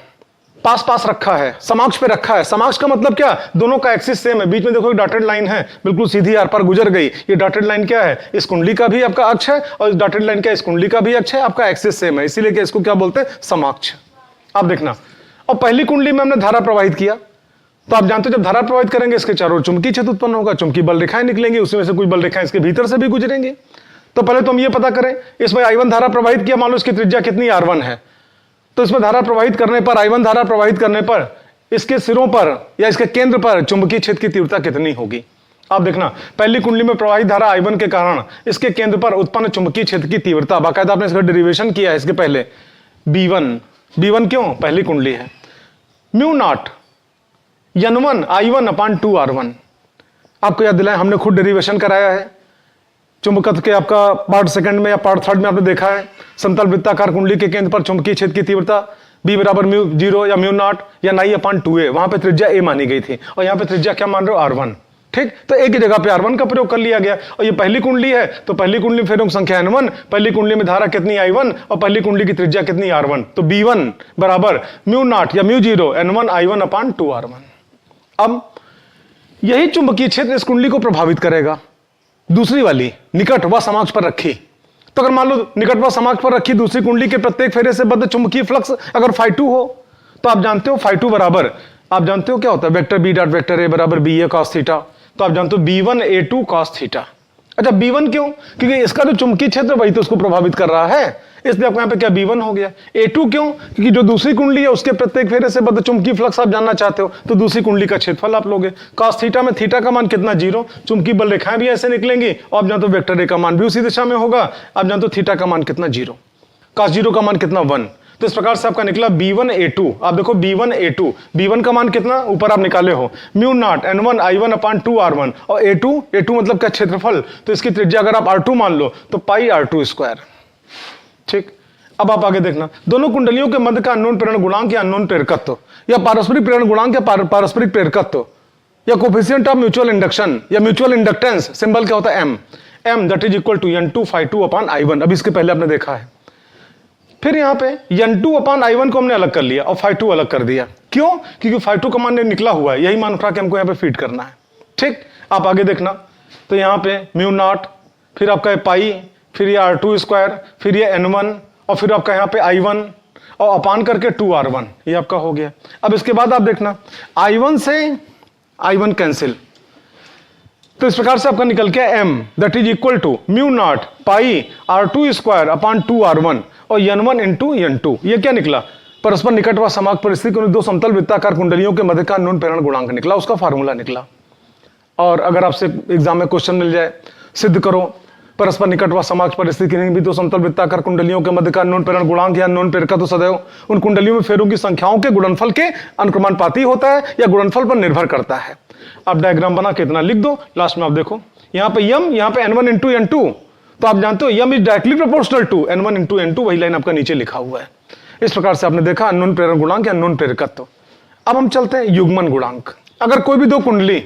पास पास रखा है, समाक्ष पे रखा है। समाक्ष का मतलब क्या, दोनों का एक्सिस सेम है, बीच में देखो एक डॉटेड लाइन है बिल्कुल सीधी आर पार गुजर गई। ये डॉटेड लाइन क्या है, इस कुंडली का भी आपका अक्ष है, और इस डॉटेड लाइन क्या इस कुंडली का भी अक्ष है, आपका एक्सिस सेम है, इसीलिए क्या इसको क्या बोलते हैं समाक्ष। आप देखना, और पहली कुंडली में हमने धारा प्रवाहित किया, तो आप जानते हो जब धारा प्रवाहित करेंगे इसके चारों चुंबकीय क्षेत्र उत्पन्न होगा, चुंबकीय बल रेखाएं निकलेंगी, उसमें से कुछ बल रेखाएं इसके भीतर से भी गुजरेंगी। तो पहले तो हम ये पता करें, इसमें I1 धारा प्रवाहित किया, मान लो इसकी त्रिज्या कितनी R1 है, तो इसमें धारा प्रवाहित करने पर I1 धारा प्रवाहित करने पर इसके सिरों पर या इसके केंद्र पर चुंबकीय क्षेत्र की तीव्रता कितनी होगी। आप देखना, पहली कुंडली में प्रवाहित धारा I1 के कारण इसके केंद्र पर उत्पन्न चुंबकीय क्षेत्र की तीव्रता, बाकायदा आपने इसका डेरिवेशन किया है इसके पहले, B1 क्यों, पहली कुंडली है, म्यू नॉट N1 I1 अपान 2R1। आपको याद दिलाएं, हमने खुद डेरिवेशन कराया है चुंबकत्व के, आपका पार्ट सेकंड में या पार्ट थर्ड में आपने देखा है, समतल वृत्ताकार कुंडली के केंद्र पर चुंबकीय क्षेत्र की तीव्रता B बराबर म्यू जीरो या म्यू नॉट या नाई अपान 2A, वहां पे त्रिज्या A मानी गई थी, और यहां पे त्रिज्या क्या मान रहे हो R1। ठीक, तो एक ही जगह पे R1 का प्रयोग कर लिया गया, और ये पहली कुंडली है तो पहली कुंडली में फेरों की संख्या N1, पहली कुंडली में धारा कितनी I1 और पहली कुंडली की त्रिज्या कितनी R1, तो B1 बराबर म्यू नॉट या म्यू जीरो N1 I1 अपान 2R1। अब यही चुंबकीय क्षेत्र इस कुंडली को प्रभावित करेगा, दूसरी वाली निकट व समाक्ष पर रखी। तो अगर मान लो निकट व समाक्ष पर रखी दूसरी कुंडली के प्रत्येक फेरे से बद्ध चुंबकीय फ्लक्स अगर φ2 हो, तो आप जानते हो φ2 बराबर, आप जानते हो क्या होता है vector B dot vector A बराबर बी ए कॉस थीटा। तो आप जानते हो B1 A2 कॉस थीटा। अच्छा B1 क्यों, क्योंकि इसका जो चुंबकीय क्षेत्र वही तो उसको प्रभावित कर रहा है, इसलिए आपको यहाँ पे क्या B1 हो गया। A2 क्यों, क्योंकि जो दूसरी कुंडली है उसके प्रत्येक फेरे से बद्ध चुंबकीय फ्लक्स आप जानना चाहते हो, तो दूसरी कुंडली का क्षेत्रफल आप लोगे। कॉस थीटा में थीटा का मान कितना 0, चुंबकीय बल रेखाएं भी ऐसे निकलेंगी, और आप जानते हो वेक्टर ए का मान भी उसी दिशा में होगा, आप जानते हो थीटा का मान कितना 0, कॉस 0 का मान कितना 1, तो इस प्रकार से आपका निकला B1A2। आप देखो B1A2, B1 का मान कितना ऊपर आप निकाले हो, म्यू नॉट N1 I1 अपान 2R1, और A2 मतलब क्या क्षेत्रफल, तो इसकी त्रिज्या अगर आप R2 मान लो तो पाई R2 स्क्वायर। ठीक, अब आप आगे देखना, दोनों कुंडलियों के मध्य का अननोन प्रेरण गुणांक या अननोन प्रेरकत्व या पारस्परिक प्रेरण गुणांक या पारस्परिक प्रेरकत्व या कोफिशिएंट ऑफ म्यूचुअल इंडक्शन या म्यूचुअल इंडक्टेंस, सिंबल क्या होता है M that is equal to N2 phi2 upon I1। अब इसके पहले आपने देखा है। फिर यहां पे N2 अपान I1 को हमने अलग कर लिया और phi2 अलग कर दिया। क्यों? क्योंकि phi2 का मान निकला हुआ है, यही मान उठा के हमको यहां पे फीड करना है। ठीक, आप आगे देखना, तो यहां पे म्यू नॉट, फिर आपका पाई, फिर ये R2 स्क्वायर, फिर ये N1, और फिर आपका यहाँ पे I1 और अपान करके 2R1, ये आपका हो गया। अब इसके बाद आप देखना, I1 से I1 कैंसिल, तो इस प्रकार से आपका निकल के M that is equal to mu naught pi R2 square upon 2R1 और N1 इंटू N2। ये क्या निकला? परस्पर निकट व समाक परिस्थिति दो समतल वृत्ताकार कुंडलियों के मध्य का अननोन प्रेरण गुणांक निकला, उसका फार्मूला निकला। और अगर आपसे एग्जाम में क्वेश्चन मिल जाए, सिद्ध करो परस्पर निकट व समाक्ष परिस्थिति नहीं भी तो समतल वृत्ताकार कुंडलियों के मध्य का अननोन प्रेरण गुणांक या अननोन प्रेरकत्व सदैव उन कुंडलियों में फेरों की संख्याओं के गुणनफल के अनुक्रमानुपाती होता है या गुणनफल पर निर्भर करता है। आप डायग्राम बना के इतना लिख दो, लास्ट में आप देखो यहाँ पे यम, यहाँ पे N1 इंटू N2, तो आप जानते हो M is directly proportional to N1 into N2, वही लाइन आपका नीचे लिखा हुआ है। इस प्रकार से आपने देखा अननोन प्रेरण गुणांक या अननोन प्रेरकत्व। अब हम चलते हैं युग्मन गुणांक। अगर कोई भी दो कुंडली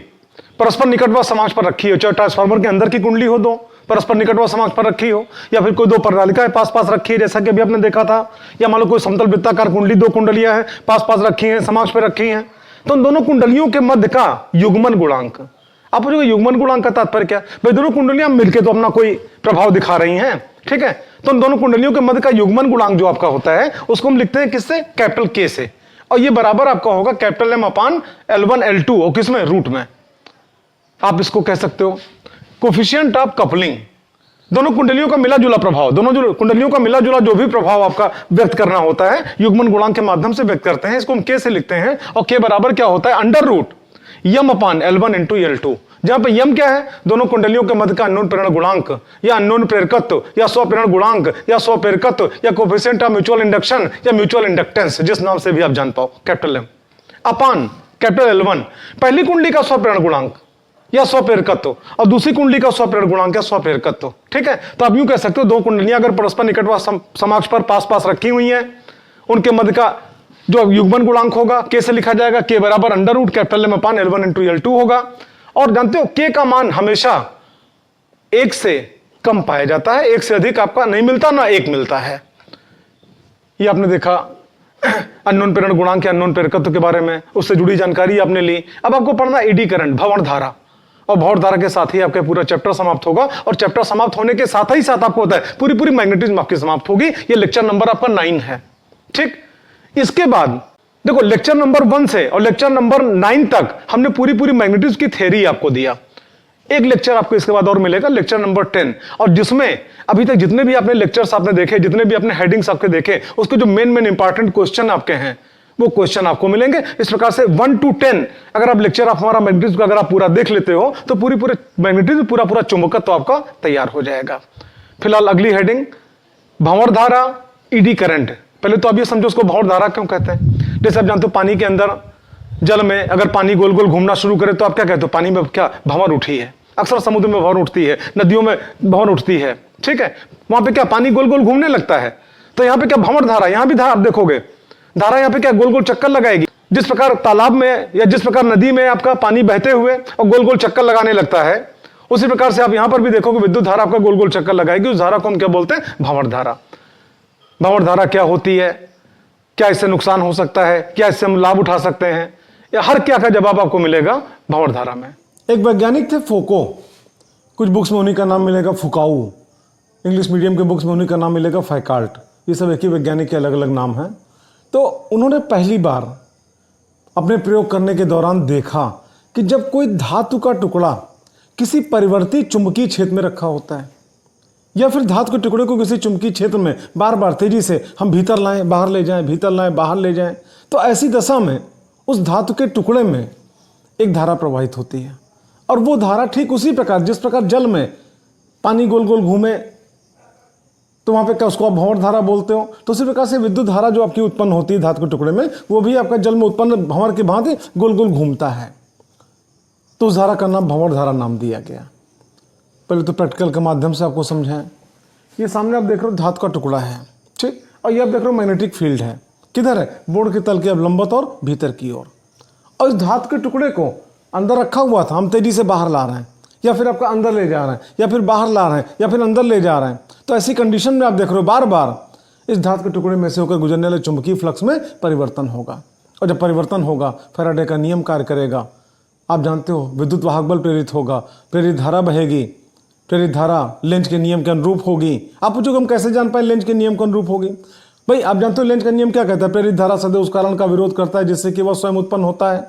परस्पर निकट व समाक्ष पर रखी हो, चाहे ट्रांसफार्मर के अंदर की कुंडली हो, दो परस्पर निकट व समाक्ष पर रखी हो, या फिर कोई दो प्रणालिकाएं पास पास रखी है जैसा कि अभी आपने देखा था, या मान लो कोई समतल वृत्ताकार कुंडली, दो कुंडलियां हैं पास पास रखी हैं, समाक्ष पर रखी हैं, तो उन दोनों कुंडलियों के मध्य का युग्मन गुणांक। आप जो युग्मन गुणांक का तात्पर्य क्या? भाई दोनों कुंडलियां मिलकर तो अपना कोई प्रभाव दिखा रही हैं, ठीक है, तो उन दोनों कुंडलियों के मध्य का युग्मन गुणांक जो आपका होता है उसको हम लिखते हैं किससे? कैपिटल K से, और ये बराबर आपका होगा कैपिटल M अपान L1 L2, और किसमें? रूट में। आप इसको कह सकते हो कोफिशिएंट ऑफ कपलिंग, दोनों कुंडलियों का मिला जुला प्रभाव, दोनों जो कुंडलियों का मिला जुला जो भी प्रभाव आपका व्यक्त करना होता है युग्मन गुणांक के माध्यम से व्यक्त करते हैं, इसको हम K से लिखते हैं, और K बराबर क्या होता है? अंडर रूट यम अपान L1 इंटू L2, जहां पे यम क्या है? दोनों कुंडलियों के मध्य का अननोन प्रेरण गुणांक या अननोन प्रेरकत्व या स्वप्रेरण गुणांक या स्वप्रेरकत्व या कोफिशिएंट ऑफ म्यूचुअल इंडक्शन या म्यूचुअल इंडक्टेंस, जिस नाम से भी आप जान पाओ, कैपिटल M अपान कैपिटल L1, पहली कुंडली का स्वप्रेरण गुणांक या स्वप्रेरकत्व और दूसरी कुंडली का स्वप्रेरण गुणांक या स्वप्रेरकत्व। ठीक है, तो आप यूं कह सकते हो दो कुंडलियां अगर परस्पर निकट व समाक्ष पर पास पास रखी हुई हैं, उनके मध्य का जो युग्मन गुणांक होगा K से लिखा जाएगा, K बराबर अंडर रूट कैपिटल M अपान L1 इंटू L2 होगा। और जानते हो K का मान हमेशा 1 से कम पाया जाता है, 1 से अधिक आपका नहीं मिलता, ना 1 मिलता है। ये आपने देखा अननोन प्रेरण गुणांक या अननोन प्रेरकत्व के बारे में, उससे जुड़ी जानकारी आपने ली। अब आपको पढ़ना एडी करंट, भंवर धारा, और भंवर धारा के साथ ही आपका पूरा चैप्टर समाप्त होगा, और चैप्टर समाप्त होने के साथ ही साथ आपको होता है पूरी मैग्नेटिज्म आपकी समाप्त होगी। ये लेक्चर नंबर आपका 9 है। ठीक, इसके बाद देखो लेक्चर नंबर 1 से और लेक्चर नंबर 9 तक हमने पूरी मैग्नेटिज्म की थ्योरी आपको दिया। एक लेक्चर आपको इसके बाद और मिलेगा, लेक्चर नंबर 10, और जिसमें अभी तक जितने भी आपने लेक्चर्स आपने देखे, जितने भी आपने हेडिंग्स आपके देखे, उसके जो मेन इंपॉर्टेंट क्वेश्चन आपके हैं वो क्वेश्चन आपको मिलेंगे। इस प्रकार से 1 to 10 अगर आप लेक्चर आप हमारा मैग्नेटिज्म का अगर आप पूरा देख लेते हो तो पूरे मैग्नेटिज्म पूरा चुंबकत्व तो आपका तैयार हो जाएगा। फिलहाल अगली हेडिंग भंवर धारा, ईडी करंट। पहले तो आप ये समझो उसको भंवर धारा क्यों कहते हैं। जैसे आप जानते हो पानी के अंदर, जल में अगर पानी गोल गोल घूमना शुरू करे तो आप क्या कहते हो? पानी में क्या भंवर उठी है। अक्सर समुद्र में भंवर उठती है, नदियों में भंवर उठती है, ठीक है, वहां पे क्या पानी गोल गोल घूमने लगता है। तो यहाँ पे क्या भंवर धारा, यहाँ भी धारा आप देखोगे, धारा यहाँ पे क्या गोल गोल चक्कर लगाएगी। जिस प्रकार तालाब में या जिस प्रकार नदी में आपका पानी बहते हुए और गोल गोल चक्कर लगाने लगता है, उसी प्रकार से आप यहां पर भी देखोगे विद्युत धारा आपका गोल गोल चक्कर लगाएगी। उस धारा को हम क्या बोलते हैं? भंवर धारा। भंवर धारा क्या होती है, क्या इससे नुकसान हो सकता है, क्या इससे हम लाभ उठा सकते हैं, या हर क्या का जवाब आपको मिलेगा भंवर धारा में। एक वैज्ञानिक थे फोको, कुछ बुक्स में उन्हीं का नाम मिलेगा फुकाऊ, इंग्लिश मीडियम के बुक्स में उन्हीं का नाम मिलेगा फैकाल्ट। ये सब एक ही वैज्ञानिक के अलग अलग नाम हैं। तो उन्होंने पहली बार अपने प्रयोग करने के दौरान देखा कि जब कोई धातु का टुकड़ा किसी परिवर्ती चुंबकीय क्षेत्र में रखा होता है, या फिर धातु के टुकड़े को किसी चुंबकीय क्षेत्र में बार बार तेजी से हम भीतर लाएं बाहर ले जाएं, भीतर लाएं बाहर ले जाएं, तो ऐसी दशा में उस धातु के टुकड़े में एक धारा प्रवाहित होती है। और वो धारा ठीक उसी प्रकार जिस प्रकार जल में पानी गोल गोल घूमे तो वहाँ पे क्या उसको आप भंवर धारा बोलते हो। तो उसी प्रकार से विद्युत धारा जो आपकी उत्पन्न होती है धातु के टुकड़े में, वो भी आपका जल में उत्पन्न भंवर की भांति गोल गोल घूमता है, तो उस धारा का नाम भंवर धारा नाम दिया गया। पहले तो प्रैक्टिकल के माध्यम से आपको समझाएं। ये सामने आप देख रहे हो धातु का टुकड़ा है, ठीक, और ये आप देख रहे हो मैग्नेटिक फील्ड है, किधर है, बोर्ड के तल के अब लंबवत और भीतर की ओर। और इस धातु के टुकड़े को अंदर रखा हुआ था, हम तेजी से बाहर ला रहे हैं, या फिर आपका अंदर ले जा रहे हैं, या फिर बाहर ला रहे हैं, या फिर अंदर ले जा रहे हैं। तो ऐसी कंडीशन में आप देख रहे हो बार बार इस धातु के टुकड़े में से होकर गुजरने वाले चुंबकीय फ्लक्स में परिवर्तन होगा, और जब परिवर्तन होगा फैराडे का नियम कार्य करेगा। आप जानते हो विद्युत वाहक बल प्रेरित होगा, प्रेरित धारा बहेगी, प्रेरित धारा लेंज के नियम के अनुरूप होगी। आप पूछोगे हम कैसे जान पाए लेंज के नियम के अनुरूप होगी? भाई आप जानते हो लेंज का नियम क्या कहता है, प्रेरित धारा सदैव उस कारण का विरोध करता है जिससे कि वह स्वयं उत्पन्न होता है।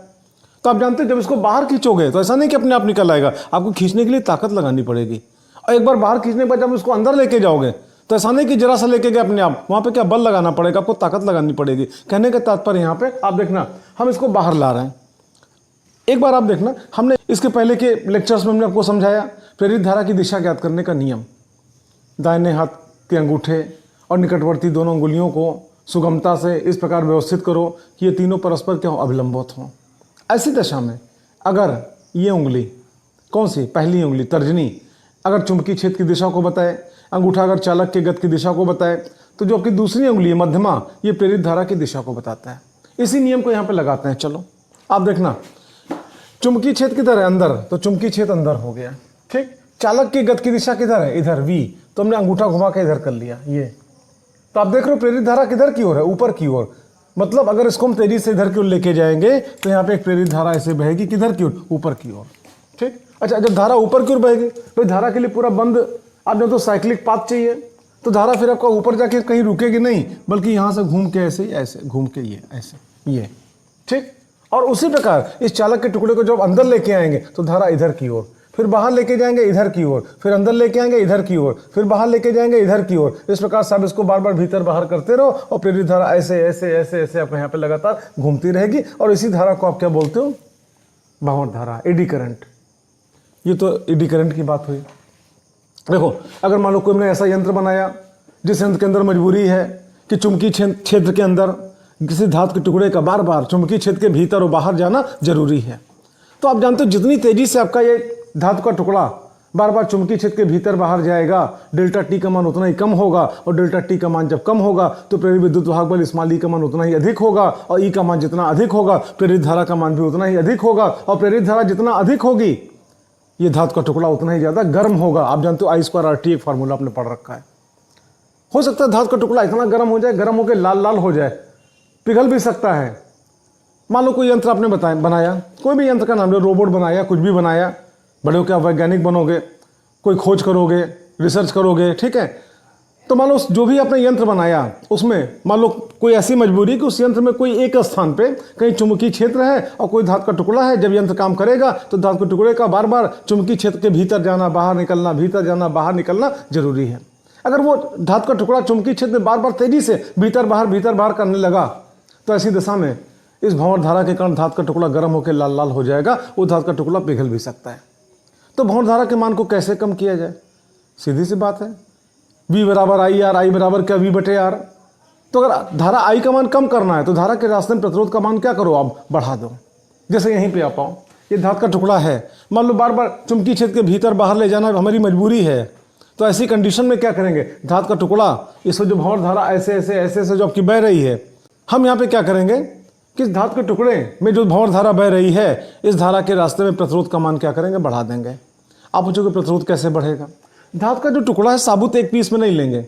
तो आप जानते हो जब इसको बाहर खींचोगे तो ऐसा नहीं कि अपने आप निकल आएगा, आपको खींचने के लिए ताकत लगानी पड़ेगी। और एक बार बाहर खींचने के बाद जब इसको अंदर लेके जाओगे तो ऐसा नहीं कि जरा सा लेके गए अपने आप, वहां पे क्या बल लगाना पड़ेगा, आपको ताकत लगानी पड़ेगी। कहने का तात्पर्य यहाँ पे आप देखना, हम इसको बाहर ला रहे हैं। एक बार आप देखना, हमने इसके पहले के लेक्चर्स में हमने आपको समझाया प्रेरित धारा की दिशा ज्ञात करने का नियम। दाहिने हाथ के अंगूठे और निकटवर्ती दोनों अंगुलियों को सुगमता से इस प्रकार व्यवस्थित करो कि ये तीनों परस्पर क्या हो, अभिलंबित हों। ऐसी दशा में अगर ये उंगली, कौन सी, पहली उंगली तर्जनी, अगर चुंबकीय क्षेत्र की दिशा को बताए, अंगूठा अगर चालक के गति की दिशा को बताए, तो जो आपकी दूसरी उंगली है मध्यमा, ये प्रेरित धारा की दिशा को बताता है। इसी नियम को यहाँ पे लगाते हैं। चलो आप देखना, चुंबकीय क्षेत्र किधर है, अंदर, तो चुंबकीय क्षेत्र अंदर हो गया, ठीक। चालक की गति की दिशा किधर है, इधर V, तो हमने अंगूठा घुमा के इधर कर लिया ये। तो आप देख रहे हो प्रेरित धारा किधर की ओर है, ऊपर की ओर। मतलब अगर इसको हम तेजी से इधर की ओर लेके जाएंगे तो यहाँ पे एक प्रेरित धारा ऐसे बहेगी, किधर की ओर, ऊपर की ओर, ठीक। अच्छा, जब धारा ऊपर की ओर बहेगी तो धारा के लिए पूरा बंद, आप जब तो साइक्लिक पाथ चाहिए, तो धारा फिर आपका ऊपर जाके कहीं रुकेगी नहीं, बल्कि यहाँ से घूम के ऐसे ऐसे घूम के ये ऐसे ये, ठीक। और उसी प्रकार इस चालक के टुकड़े को जब अंदर लेके आएंगे तो धारा इधर की ओर, फिर बाहर लेके जाएंगे इधर की ओर, फिर अंदर लेके आएंगे इधर की ओर, फिर बाहर लेके जाएंगे इधर की ओर। इस प्रकार सब इसको बार बार भीतर बाहर करते रहो और प्रेरित धारा ऐसे ऐसे ऐसे ऐसे आपको यहाँ पे लगातार घूमती रहेगी। और इसी धारा को आप क्या बोलते हो, भंवर धारा, एडी करंट। ये तो एडी करंट की बात हुई। देखो, अगर मान लो कोई ने ऐसा यंत्र बनाया जिस यंत्र के अंदर मजबूरी है कि चुंबकीय क्षेत्र के अंदर किसी धातु के टुकड़े का बार बार चुंबकीय क्षेत्र के भीतर और बाहर जाना जरूरी है, तो आप जानते हो जितनी तेजी से आपका ये धातु का टुकड़ा बार बार चुंबकीय क्षेत्र के भीतर बाहर जाएगा, डेल्टा टी का मान उतना ही कम होगा, और डेल्टा टी का मान जब कम होगा तो प्रेरित विद्युत वाहक बल स्मॉल ई का मान उतना ही अधिक होगा, और ई का मान जितना अधिक होगा प्रेरित धारा का मान भी उतना ही अधिक होगा, और प्रेरित धारा जितना अधिक होगी ये धातु का टुकड़ा उतना ही ज्यादा गर्म होगा। आप जानते हो I2RT एक फार्मूला आपने पढ़ रखा है। हो सकता है धातु का टुकड़ा इतना गर्म हो जाए, गर्म होकर लाल लाल हो जाए, पिघल भी सकता है। मान लो कोई यंत्र आपने बनाया, कोई भी यंत्र का नाम लो, रोबोट बनाया, कुछ भी बनाया, बड़े होकर आप वैज्ञानिक बनोगे, कोई खोज करोगे, रिसर्च करोगे, ठीक है। तो मान लो जो भी आपने यंत्र बनाया उसमें मान लो कोई ऐसी मजबूरी कि उस यंत्र में कोई एक स्थान पे कहीं चुंबकीय क्षेत्र है और कोई धातु का टुकड़ा है। जब यंत्र काम करेगा तो धातु के टुकड़े का बार बार चुंबकीय क्षेत्र के भीतर जाना, बाहर निकलना, भीतर जाना, बाहर निकलना जरूरी है। अगर वो धातु का टुकड़ा चुंबकीय क्षेत्र में बार बार तेजी से भीतर बाहर करने लगा तो ऐसी दशा में इस भंवर धारा के कारण धातु का टुकड़ा गर्म होकर लाल लाल हो जाएगा, वो धातु का टुकड़ा पिघल भी सकता है। तो भंवर धारा के मान को कैसे कम किया जाए, सीधी सी बात है, V बराबर IR, I बराबर क्या V/R। तो अगर धारा I का मान कम करना है तो धारा के रास्ते में प्रतिरोध का मान क्या करो, आप बढ़ा दो। जैसे यहीं पे आप आओ, ये धातु का टुकड़ा है, मान लो बार बार चुंबकीय क्षेत्र के भीतर बाहर ले जाना हमारी मजबूरी है, तो ऐसी कंडीशन में क्या करेंगे, धातु का टुकड़ा इसमें जो भंवर धारा ऐसे ऐसे ऐसे ऐसे जो आपकी बह रही है, हम यहाँ पे क्या करेंगे कि इस धातु के टुकड़े में जो भंवर धारा बह रही है, इस धारा के रास्ते में प्रतिरोध का मान क्या करेंगे, बढ़ा देंगे। आप पूछोगे प्रतिरोध कैसे बढ़ेगा, धातु का जो टुकड़ा है साबुत एक पीस में नहीं लेंगे,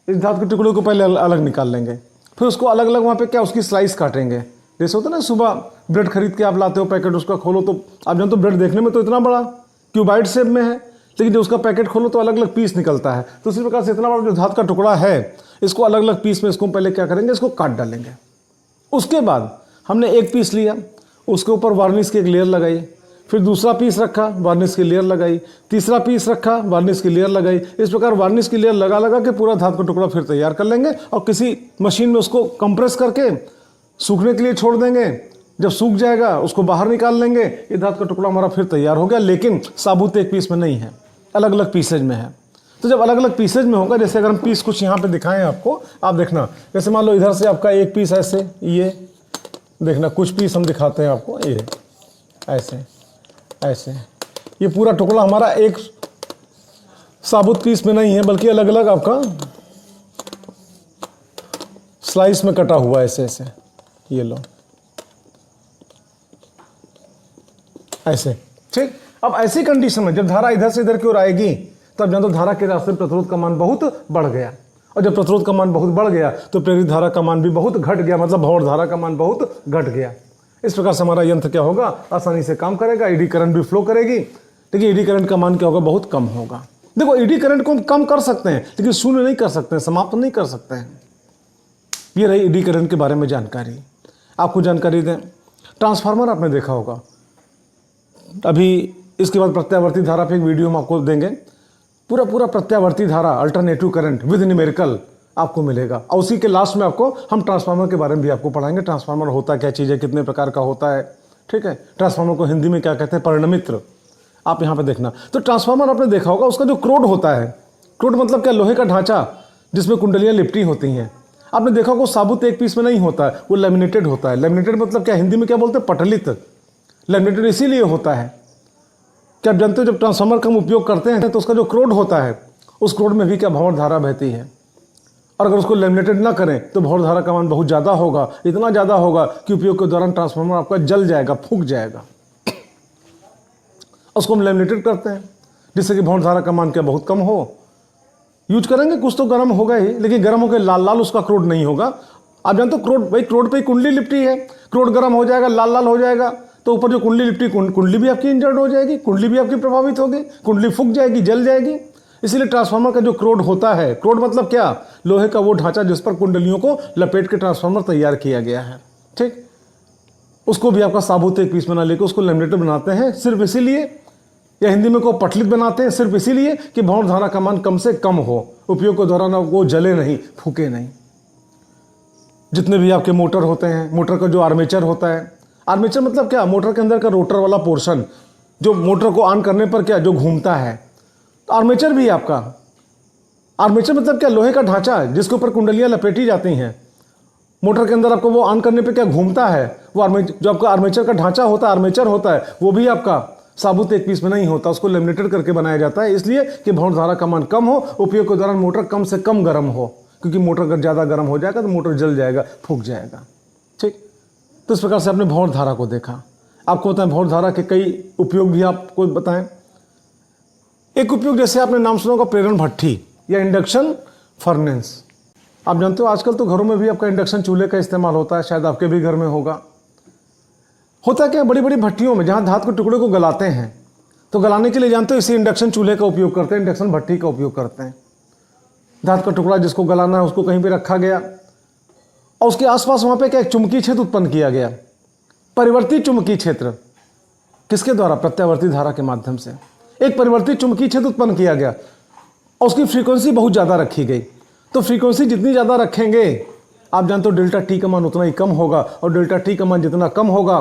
इस धातु के टुकड़े को पहले अलग निकाल लेंगे, फिर उसको अलग अलग वहाँ पे क्या उसकी स्लाइस काटेंगे। जैसे होता है ना, सुबह ब्रेड खरीद के आप लाते हो पैकेट, उसका खोलो तो आप जानते हो ब्रेड देखने में तो इतना बड़ा क्यूबाइड शेप में है, लेकिन जब उसका पैकेट खोलो तो अलग अलग पीस निकलता है। तो उसी प्रकार से इतना बड़ा जो धातु का टुकड़ा है, इसको अलग अलग पीस में इसको पहले क्या करेंगे, इसको काट डालेंगे। उसके बाद हमने एक पीस लिया, उसके ऊपर वार्निश की एक लेयर लगाई, फिर दूसरा पीस रखा, वार्निश की लेयर लगाई, तीसरा पीस रखा, वार्निश की लेयर लगाई। इस प्रकार वार्निश की लेयर लगा लगा के पूरा धातु का टुकड़ा फिर तैयार कर लेंगे और किसी मशीन में उसको कंप्रेस करके सूखने के लिए छोड़ देंगे। जब सूख जाएगा उसको बाहर निकाल लेंगे, ये धातु का टुकड़ा हमारा फिर तैयार हो गया, लेकिन साबुत एक पीस में नहीं है, अलग अलग पीसेज में है। तो जब अलग अलग पीसेज में होगा, जैसे अगर हम पीस कुछ यहाँ पे दिखाएं आपको, आप देखना, जैसे मान लो इधर से आपका एक पीस ऐसे, ये देखना, कुछ पीस हम दिखाते हैं आपको, ये ऐसे ऐसे, ये पूरा टुकड़ा हमारा एक साबुत पीस में नहीं है, बल्कि अलग अलग आपका स्लाइस में कटा हुआ है, ऐसे ऐसे, ये लो ऐसे, ठीक। अब ऐसी कंडीशन में जब धारा इधर से इधर की ओर आएगी, तब जान तो धारा के रास्ते में प्रतिरोध का मान बहुत बढ़ गया, और जब प्रतिरोध का मान बहुत बढ़ गया तो प्रेरित धारा का मान भी बहुत घट गया, मतलब भंवर धारा का मान बहुत घट गया। इस प्रकार से हमारा यंत्र क्या होगा, आसानी से काम करेगा, ईडी करंट भी फ्लो करेगी, लेकिन ईडी करंट का मान क्या होगा, बहुत कम होगा। देखो, ईडी करंट को हम कम कर सकते हैं, लेकिन शून्य नहीं कर सकते हैं, समाप्त नहीं कर सकते हैं। ये रही ईडी करंट के बारे में जानकारी। आपको जानकारी दें, ट्रांसफार्मर आपने देखा होगा, अभी इसके बाद प्रत्यावर्ती धारा पे एक वीडियो हम आपको देंगे, पूरा प्रत्यावर्ती धारा, अल्टरनेटिव करंट विद न्यूमेरिकल आपको मिलेगा, और उसी के लास्ट में आपको हम ट्रांसफार्मर के बारे में भी आपको पढ़ाएंगे। ट्रांसफार्मर होता क्या चीज़ है, कितने प्रकार का होता है, ठीक है। ट्रांसफार्मर को हिंदी में क्या कहते हैं, परिणमित्र। आप यहाँ पे देखना, तो ट्रांसफार्मर आपने देखा होगा, उसका जो क्रोड होता है, क्रोड मतलब क्या, लोहे का ढांचा जिसमें कुंडलियाँ लिपटी होती हैं। आपने देखा होगा साबुत एक पीस में नहीं होता है, वो लेमिनेटेड होता है। लेमिनेटेड मतलब क्या, हिंदी में क्या बोलते हैं, पटलित। लेमिनेटेड इसीलिए होता है कि आप जानते हो, जब ट्रांसफार्मर का हम उपयोग करते हैं तो उसका जो क्रोड होता है, उस क्रोड में भी क्या भंवर धारा बहती है, और अगर उसको लेमिनेटेड ना करें तो भंवर धारा का मान बहुत ज़्यादा होगा, इतना ज़्यादा होगा कि उपयोग के दौरान ट्रांसफार्मर आपका जल जाएगा, फूक जाएगा। उसको हम लेमिनेटेड करते हैं जिससे कि भंवर धारा का मान क्या बहुत कम हो। यूज करेंगे कुछ तो गर्म होगा ही, लेकिन गर्म होकर लाल लाल उसका क्रोड नहीं होगा। आप जानते हो क्रोड, भाई क्रोड पे कुंडली लिपटी है, क्रोड गर्म हो जाएगा, लाल लाल हो जाएगा, तो ऊपर जो कुंडली लिपटी, कुंडली भी आपकी इंजर्ड हो जाएगी, कुंडली भी आपकी प्रभावित होगी, कुंडली फूक जाएगी, जल जाएगी। इसीलिए ट्रांसफार्मर का जो क्रोड होता है, क्रोड मतलब क्या, लोहे का वो ढांचा जिस पर कुंडलियों को लपेट के ट्रांसफार्मर तैयार किया गया है, ठीक। उसको भी आपका साबुत एक पीस बना लेकर उसको लेमिनेटेड बनाते हैं, सिर्फ इसीलिए, या हिंदी में को पटलित बनाते हैं, सिर्फ इसीलिए कि भंवर धारा का मान कम से कम हो, उपयोग के दौरान वो जले नहीं, फूके नहीं। जितने भी आपके मोटर होते हैं, मोटर का जो आर्मेचर होता है, आर्मेचर मतलब क्या, मोटर के अंदर का रोटर वाला पोर्शन, जो मोटर को ऑन करने पर क्या, जो घूमता है, तो आर्मेचर भी आपका, आर्मेचर मतलब क्या, लोहे का ढांचा जिसके ऊपर कुंडलियां लपेटी जाती हैं। मोटर के अंदर आपको वो ऑन करने पे क्या घूमता है, वो आर्मेचर, जो आपका आर्मेचर का ढांचा होता है, आर्मेचर होता है, वो भी आपका साबुत एक पीस में नहीं होता, उसको लेमिनेटेड करके बनाया जाता है, इसलिए कि भंवर धारा का मान कम हो, उपयोग के दौरान मोटर कम से कम गर्म हो, क्योंकि मोटर अगर ज़्यादा गर्म हो जाएगा तो मोटर जल जाएगा, फूक जाएगा, ठीक। तो इस प्रकार से आपने भंवर धारा को देखा। आपको बताएं भंवर धारा के कई उपयोग भी आपको बताएं। एक उपयोग जैसे आपने नाम सुना होगा, प्रेरण भट्ठी या इंडक्शन फर्नेस। आप जानते हो आजकल तो घरों में भी आपका इंडक्शन चूल्हे का इस्तेमाल होता है, शायद आपके भी घर में होगा। होता क्या, बड़ी बड़ी भट्टियों में जहाँ धातु के टुकड़े को गलाते हैं, तो गलाने के लिए जानते हो इसी इंडक्शन चूल्हे का उपयोग करते हैं, इंडक्शन भट्टी का उपयोग करते हैं। धातु का टुकड़ा जिसको गलाना है उसको कहीं पे रखा गया, और उसके आसपास वहाँ पे क्या, एक चुंबकीय क्षेत्र उत्पन्न किया गया, परिवर्ती चुंबकीय क्षेत्र। किसके द्वारा, प्रत्यावर्ती धारा के माध्यम से एक परिवर्ती चुंबकीय क्षेत्र उत्पन्न किया गया, और उसकी फ्रीक्वेंसी बहुत ज़्यादा रखी गई। तो फ्रीक्वेंसी जितनी ज़्यादा रखेंगे, आप जानते हो डेल्टा टी का मान उतना ही कम होगा, और डेल्टा टी का मान जितना कम होगा,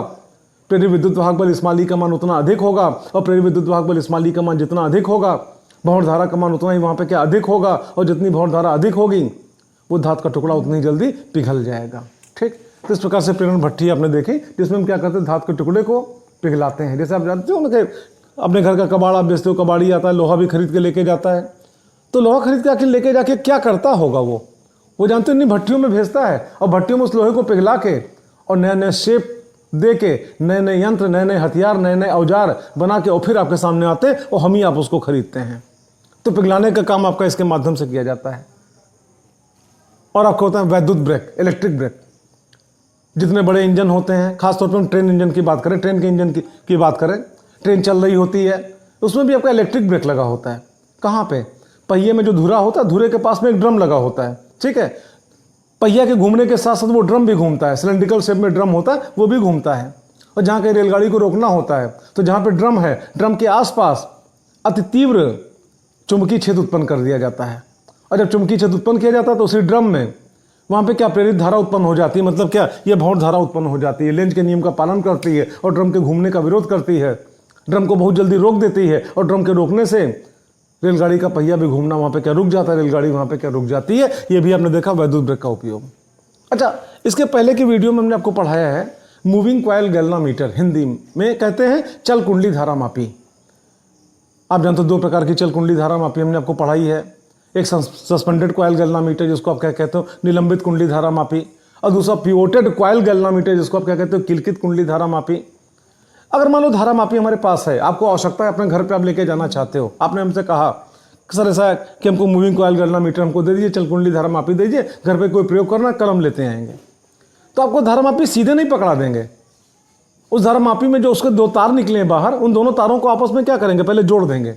प्रेरित विद्युत वाहक बल इस्माली का मान उतना अधिक होगा, और प्रेरित विद्युत वाहक बल इस्माली का मान जितना अधिक होगा, भंवर धारा का मान उतना ही वहाँ पे क्या अधिक होगा, और जितनी भंवर धारा अधिक होगी वो धातु का टुकड़ा उतनी जल्दी पिघल जाएगा, ठीक। तो इस प्रकार से प्रेरण भट्ठी आपने देखी, जिसमें हम क्या करते हैं, धातु के टुकड़े को पिघलाते हैं। जैसे आप जानते हो ना कि अपने घर का कबाड़ आप बेचते हो, कबाड़ी आता है, लोहा भी खरीद के लेके जाता है, तो लोहा खरीद के आके लेके जाके क्या करता होगा, वो जानते हो, इन्हीं भट्टियों में भेजता है, और भट्टियों में उस लोहे को पिघला के और नए नए शेप दे के, नए नए यंत्र, नए नए हथियार, नए नए औजार बना के, और फिर आपके सामने आते हैं, और हम ही आप उसको खरीदते हैं। तो पिघलाने का काम आपका इसके माध्यम से किया जाता है। और आपको होता है वैद्युत ब्रेक, इलेक्ट्रिक ब्रेक। जितने बड़े इंजन होते हैं, खासतौर पर हम ट्रेन इंजन की बात करें, ट्रेन के इंजन की बात करें, ट्रेन चल रही होती है, उसमें भी आपका इलेक्ट्रिक ब्रेक लगा होता है। कहाँ पे, पहिए में जो धुरा होता है, धुरे के पास में एक ड्रम लगा होता है, ठीक है। पहिया के घूमने के साथ साथ वो ड्रम भी घूमता है, सिलेंड्रिकल शेप में ड्रम होता है, वो भी घूमता है। और जहाँ कहीं रेलगाड़ी को रोकना होता है, तो जहाँ पे ड्रम है, ड्रम के आसपास अति तीव्र चुंबकीय क्षेत्र उत्पन्न कर दिया जाता है। और जब चुंबकीय क्षेत्र उत्पन्न किया जाता है, तो उसी ड्रम में वहाँ पे क्या, प्रेरित धारा उत्पन्न हो जाती है। मतलब क्या, ये भंवर धारा उत्पन्न हो जाती है, लेंज के नियम का पालन करती है, और ड्रम के घूमने का विरोध करती है, ड्रम को बहुत जल्दी रोक देती है, और ड्रम के रोकने से रेलगाड़ी का पहिया भी घूमना, वहाँ पे क्या रुक जाता है रेलगाड़ी, वहाँ पे क्या रुक जाती है, ये भी आपने देखा वैद्युत ब्रेक का उपयोग। अच्छा, इसके पहले की वीडियो में हमने आपको पढ़ाया है मूविंग कॉइल गैल्वामीटर, हिंदी में कहते हैं चल कुंडली धारा मापी। आप जानते हो 2 प्रकार की चल कुंडली धारा मापी हमने आपको पढ़ाई है। एक सस्पेंडेड कॉइल गैल्वामीटर जिसको आप क्या कहते हो निलंबित कुंडली धारा मापी, और दूसरा पिवोटेड कॉइल गैल्वामीटर जिसको आप क्या कहते हो किलकित कुंडली धारा मापी। अगर मान लो धारा मापी हमारे पास है, आपको आवश्यकता है, अपने घर पे आप लेके जाना चाहते हो, आपने हमसे कहा सर ऐसा है कि हमको मूविंग कॉइल गैल्वामीटर हमको दे दीजिए, चल कुंडली धारा मापी दीजिए, घर पे कोई प्रयोग करना, कलम लेते आएंगे, तो आपको धारा मापी सीधे नहीं पकड़ा देंगे। उस धारा मापी में जो उसके 2 तार निकले हैं बाहर, उन दोनों तारों को आपस में क्या करेंगे, पहले जोड़ देंगे।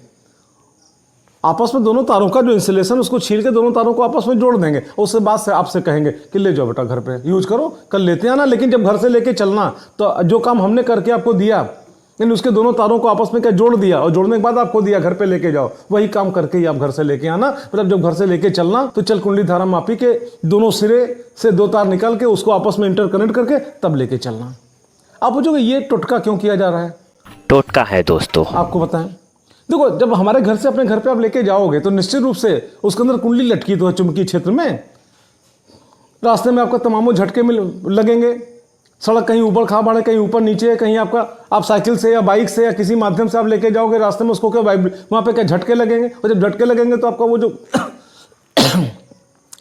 आपस में दोनों तारों का जो इंसुलेशन उसको छील के दोनों तारों को आपस में जोड़ देंगे। उसके बाद से आपसे कहेंगे कि ले जाओ बेटा घर पे यूज करो, कल लेते आना, लेकिन जब घर से लेके चलना तो जो काम हमने करके आपको दिया, यानी उसके दोनों तारों को आपस में क्या जोड़ दिया, और जोड़ने के बाद आपको दिया घर पे लेके जाओ, वही काम करके ही आप घर से लेके आना। मतलब जब घर से लेके चलना तो चल कुंडली धारा मापी के दोनों सिरे से 2 तार निकाल के उसको आपस में इंटरकनेक्ट करके तब लेके चलना। आप पूछोगे ये टोटका क्यों किया जा रहा है? टोटका है दोस्तों, आपको बताएं। देखो, जब हमारे घर से अपने घर पे आप लेके जाओगे तो निश्चित रूप से उसके अंदर कुंडली लटकी तो है चुंबकीय क्षेत्र में। रास्ते में आपका तमामों झटके में लगेंगे, सड़क कहीं ऊबड़ खाबड़ है, कहीं ऊपर नीचे है, कहीं आपका आप साइकिल से या बाइक से या किसी माध्यम से आप लेके जाओगे, रास्ते में उसको क्या वहाँ पे क्या झटके लगेंगे, और जब झटके लगेंगे तो आपका वो जो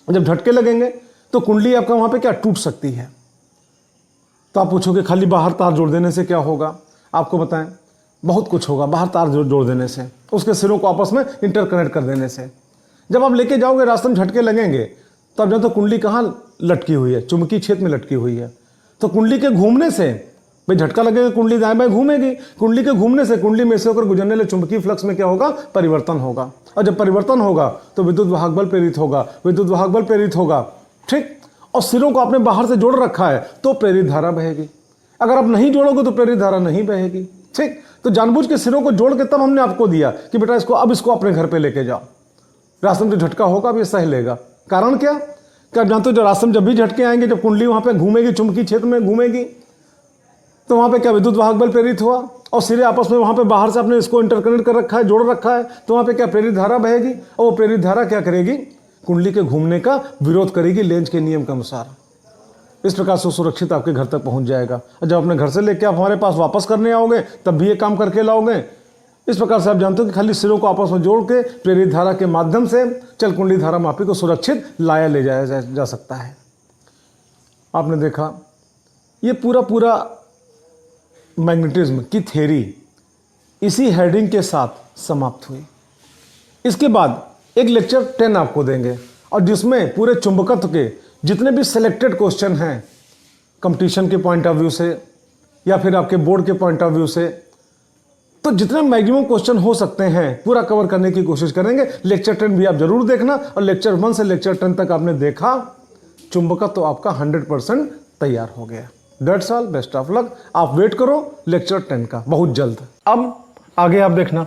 जब झटके लगेंगे तो कुंडली आपका वहाँ पे क्या टूट सकती है। तो आप पूछोगे खाली बाहर तार जोड़ देने से क्या होगा? आपको बताएं, बहुत कुछ होगा। बाहर तार जोड़ देने से, उसके सिरों को आपस में इंटरकनेक्ट कर देने से, जब आप लेके जाओगे रास्ते में झटके लगेंगे तो आप जानते हो कुंडली कहाँ लटकी हुई है, चुंबकीय क्षेत्र में लटकी हुई है। तो कुंडली के घूमने से भाई झटका लगेगा, कुंडली दाएं बाएं घूमेगी, कुंडली के घूमने से कुंडली में से होकर गुजरने वाले चुंबकीय फ्लक्स में क्या होगा, परिवर्तन होगा, और जब परिवर्तन होगा तो विद्युत वाहक बल प्रेरित होगा, विद्युत वाहक बल प्रेरित होगा, ठीक। और सिरों को आपने बाहर से जोड़ रखा है तो प्रेरित धारा बहेगी। अगर आप नहीं जोड़ोगे तो प्रेरित धारा नहीं बहेगी, ठीक। तो जानबूझ के सिरों को जोड़ के तब हमने आपको दिया कि बेटा इसको अपने घर पे लेके जाओ, रास्ते में जो झटका होगा अब ये सह लेगा। कारण क्या आप जानते हो, जो रास्ते में जब भी झटके आएंगे, जब कुंडली वहां पे घूमेगी, चुंबकीय क्षेत्र में घूमेगी, तो वहां पे क्या विद्युत वाहक बल प्रेरित हुआ, और सिरे आपस में वहां पे बाहर से आपने इसको इंटरकनेक्ट कर रखा है, जोड़ रखा है, तो वहां पे क्या प्रेरित धारा बहेगी, और वो प्रेरित धारा क्या करेगी, कुंडली के घूमने का विरोध करेगी लेंज के नियम के अनुसार। इस प्रकार से सुरक्षित आपके घर तक पहुंच जाएगा। और जब अपने घर से लेके आप हमारे पास वापस करने आओगे तब भी ये काम करके लाओगे। इस प्रकार से आप जानते हो कि खाली सिरों को आपस में जोड़ के प्रेरित धारा के माध्यम से चल कुंडली धारा मापी को सुरक्षित ले जाया जा सकता है। आपने देखा ये पूरा मैग्नेटिज्म की थ्योरी इसी हेडिंग के साथ समाप्त हुई। इसके बाद एक लेक्चर 10 आपको देंगे, और जिसमें पूरे चुंबकत्व के जितने भी सिलेक्टेड क्वेश्चन हैं, कंपटीशन के पॉइंट ऑफ व्यू से या फिर आपके बोर्ड के पॉइंट ऑफ व्यू से, तो जितने मैक्सिमम क्वेश्चन हो सकते हैं पूरा कवर करने की कोशिश करेंगे। लेक्चर 10 भी आप जरूर देखना, और लेक्चर 1 से लेक्चर 10 तक आपने देखा, चुंबकत्व तो आपका 100% तैयार हो गया। That's all, best of luck. आप वेट करो लेक्चर 10 का, बहुत जल्द। अब आगे आप देखना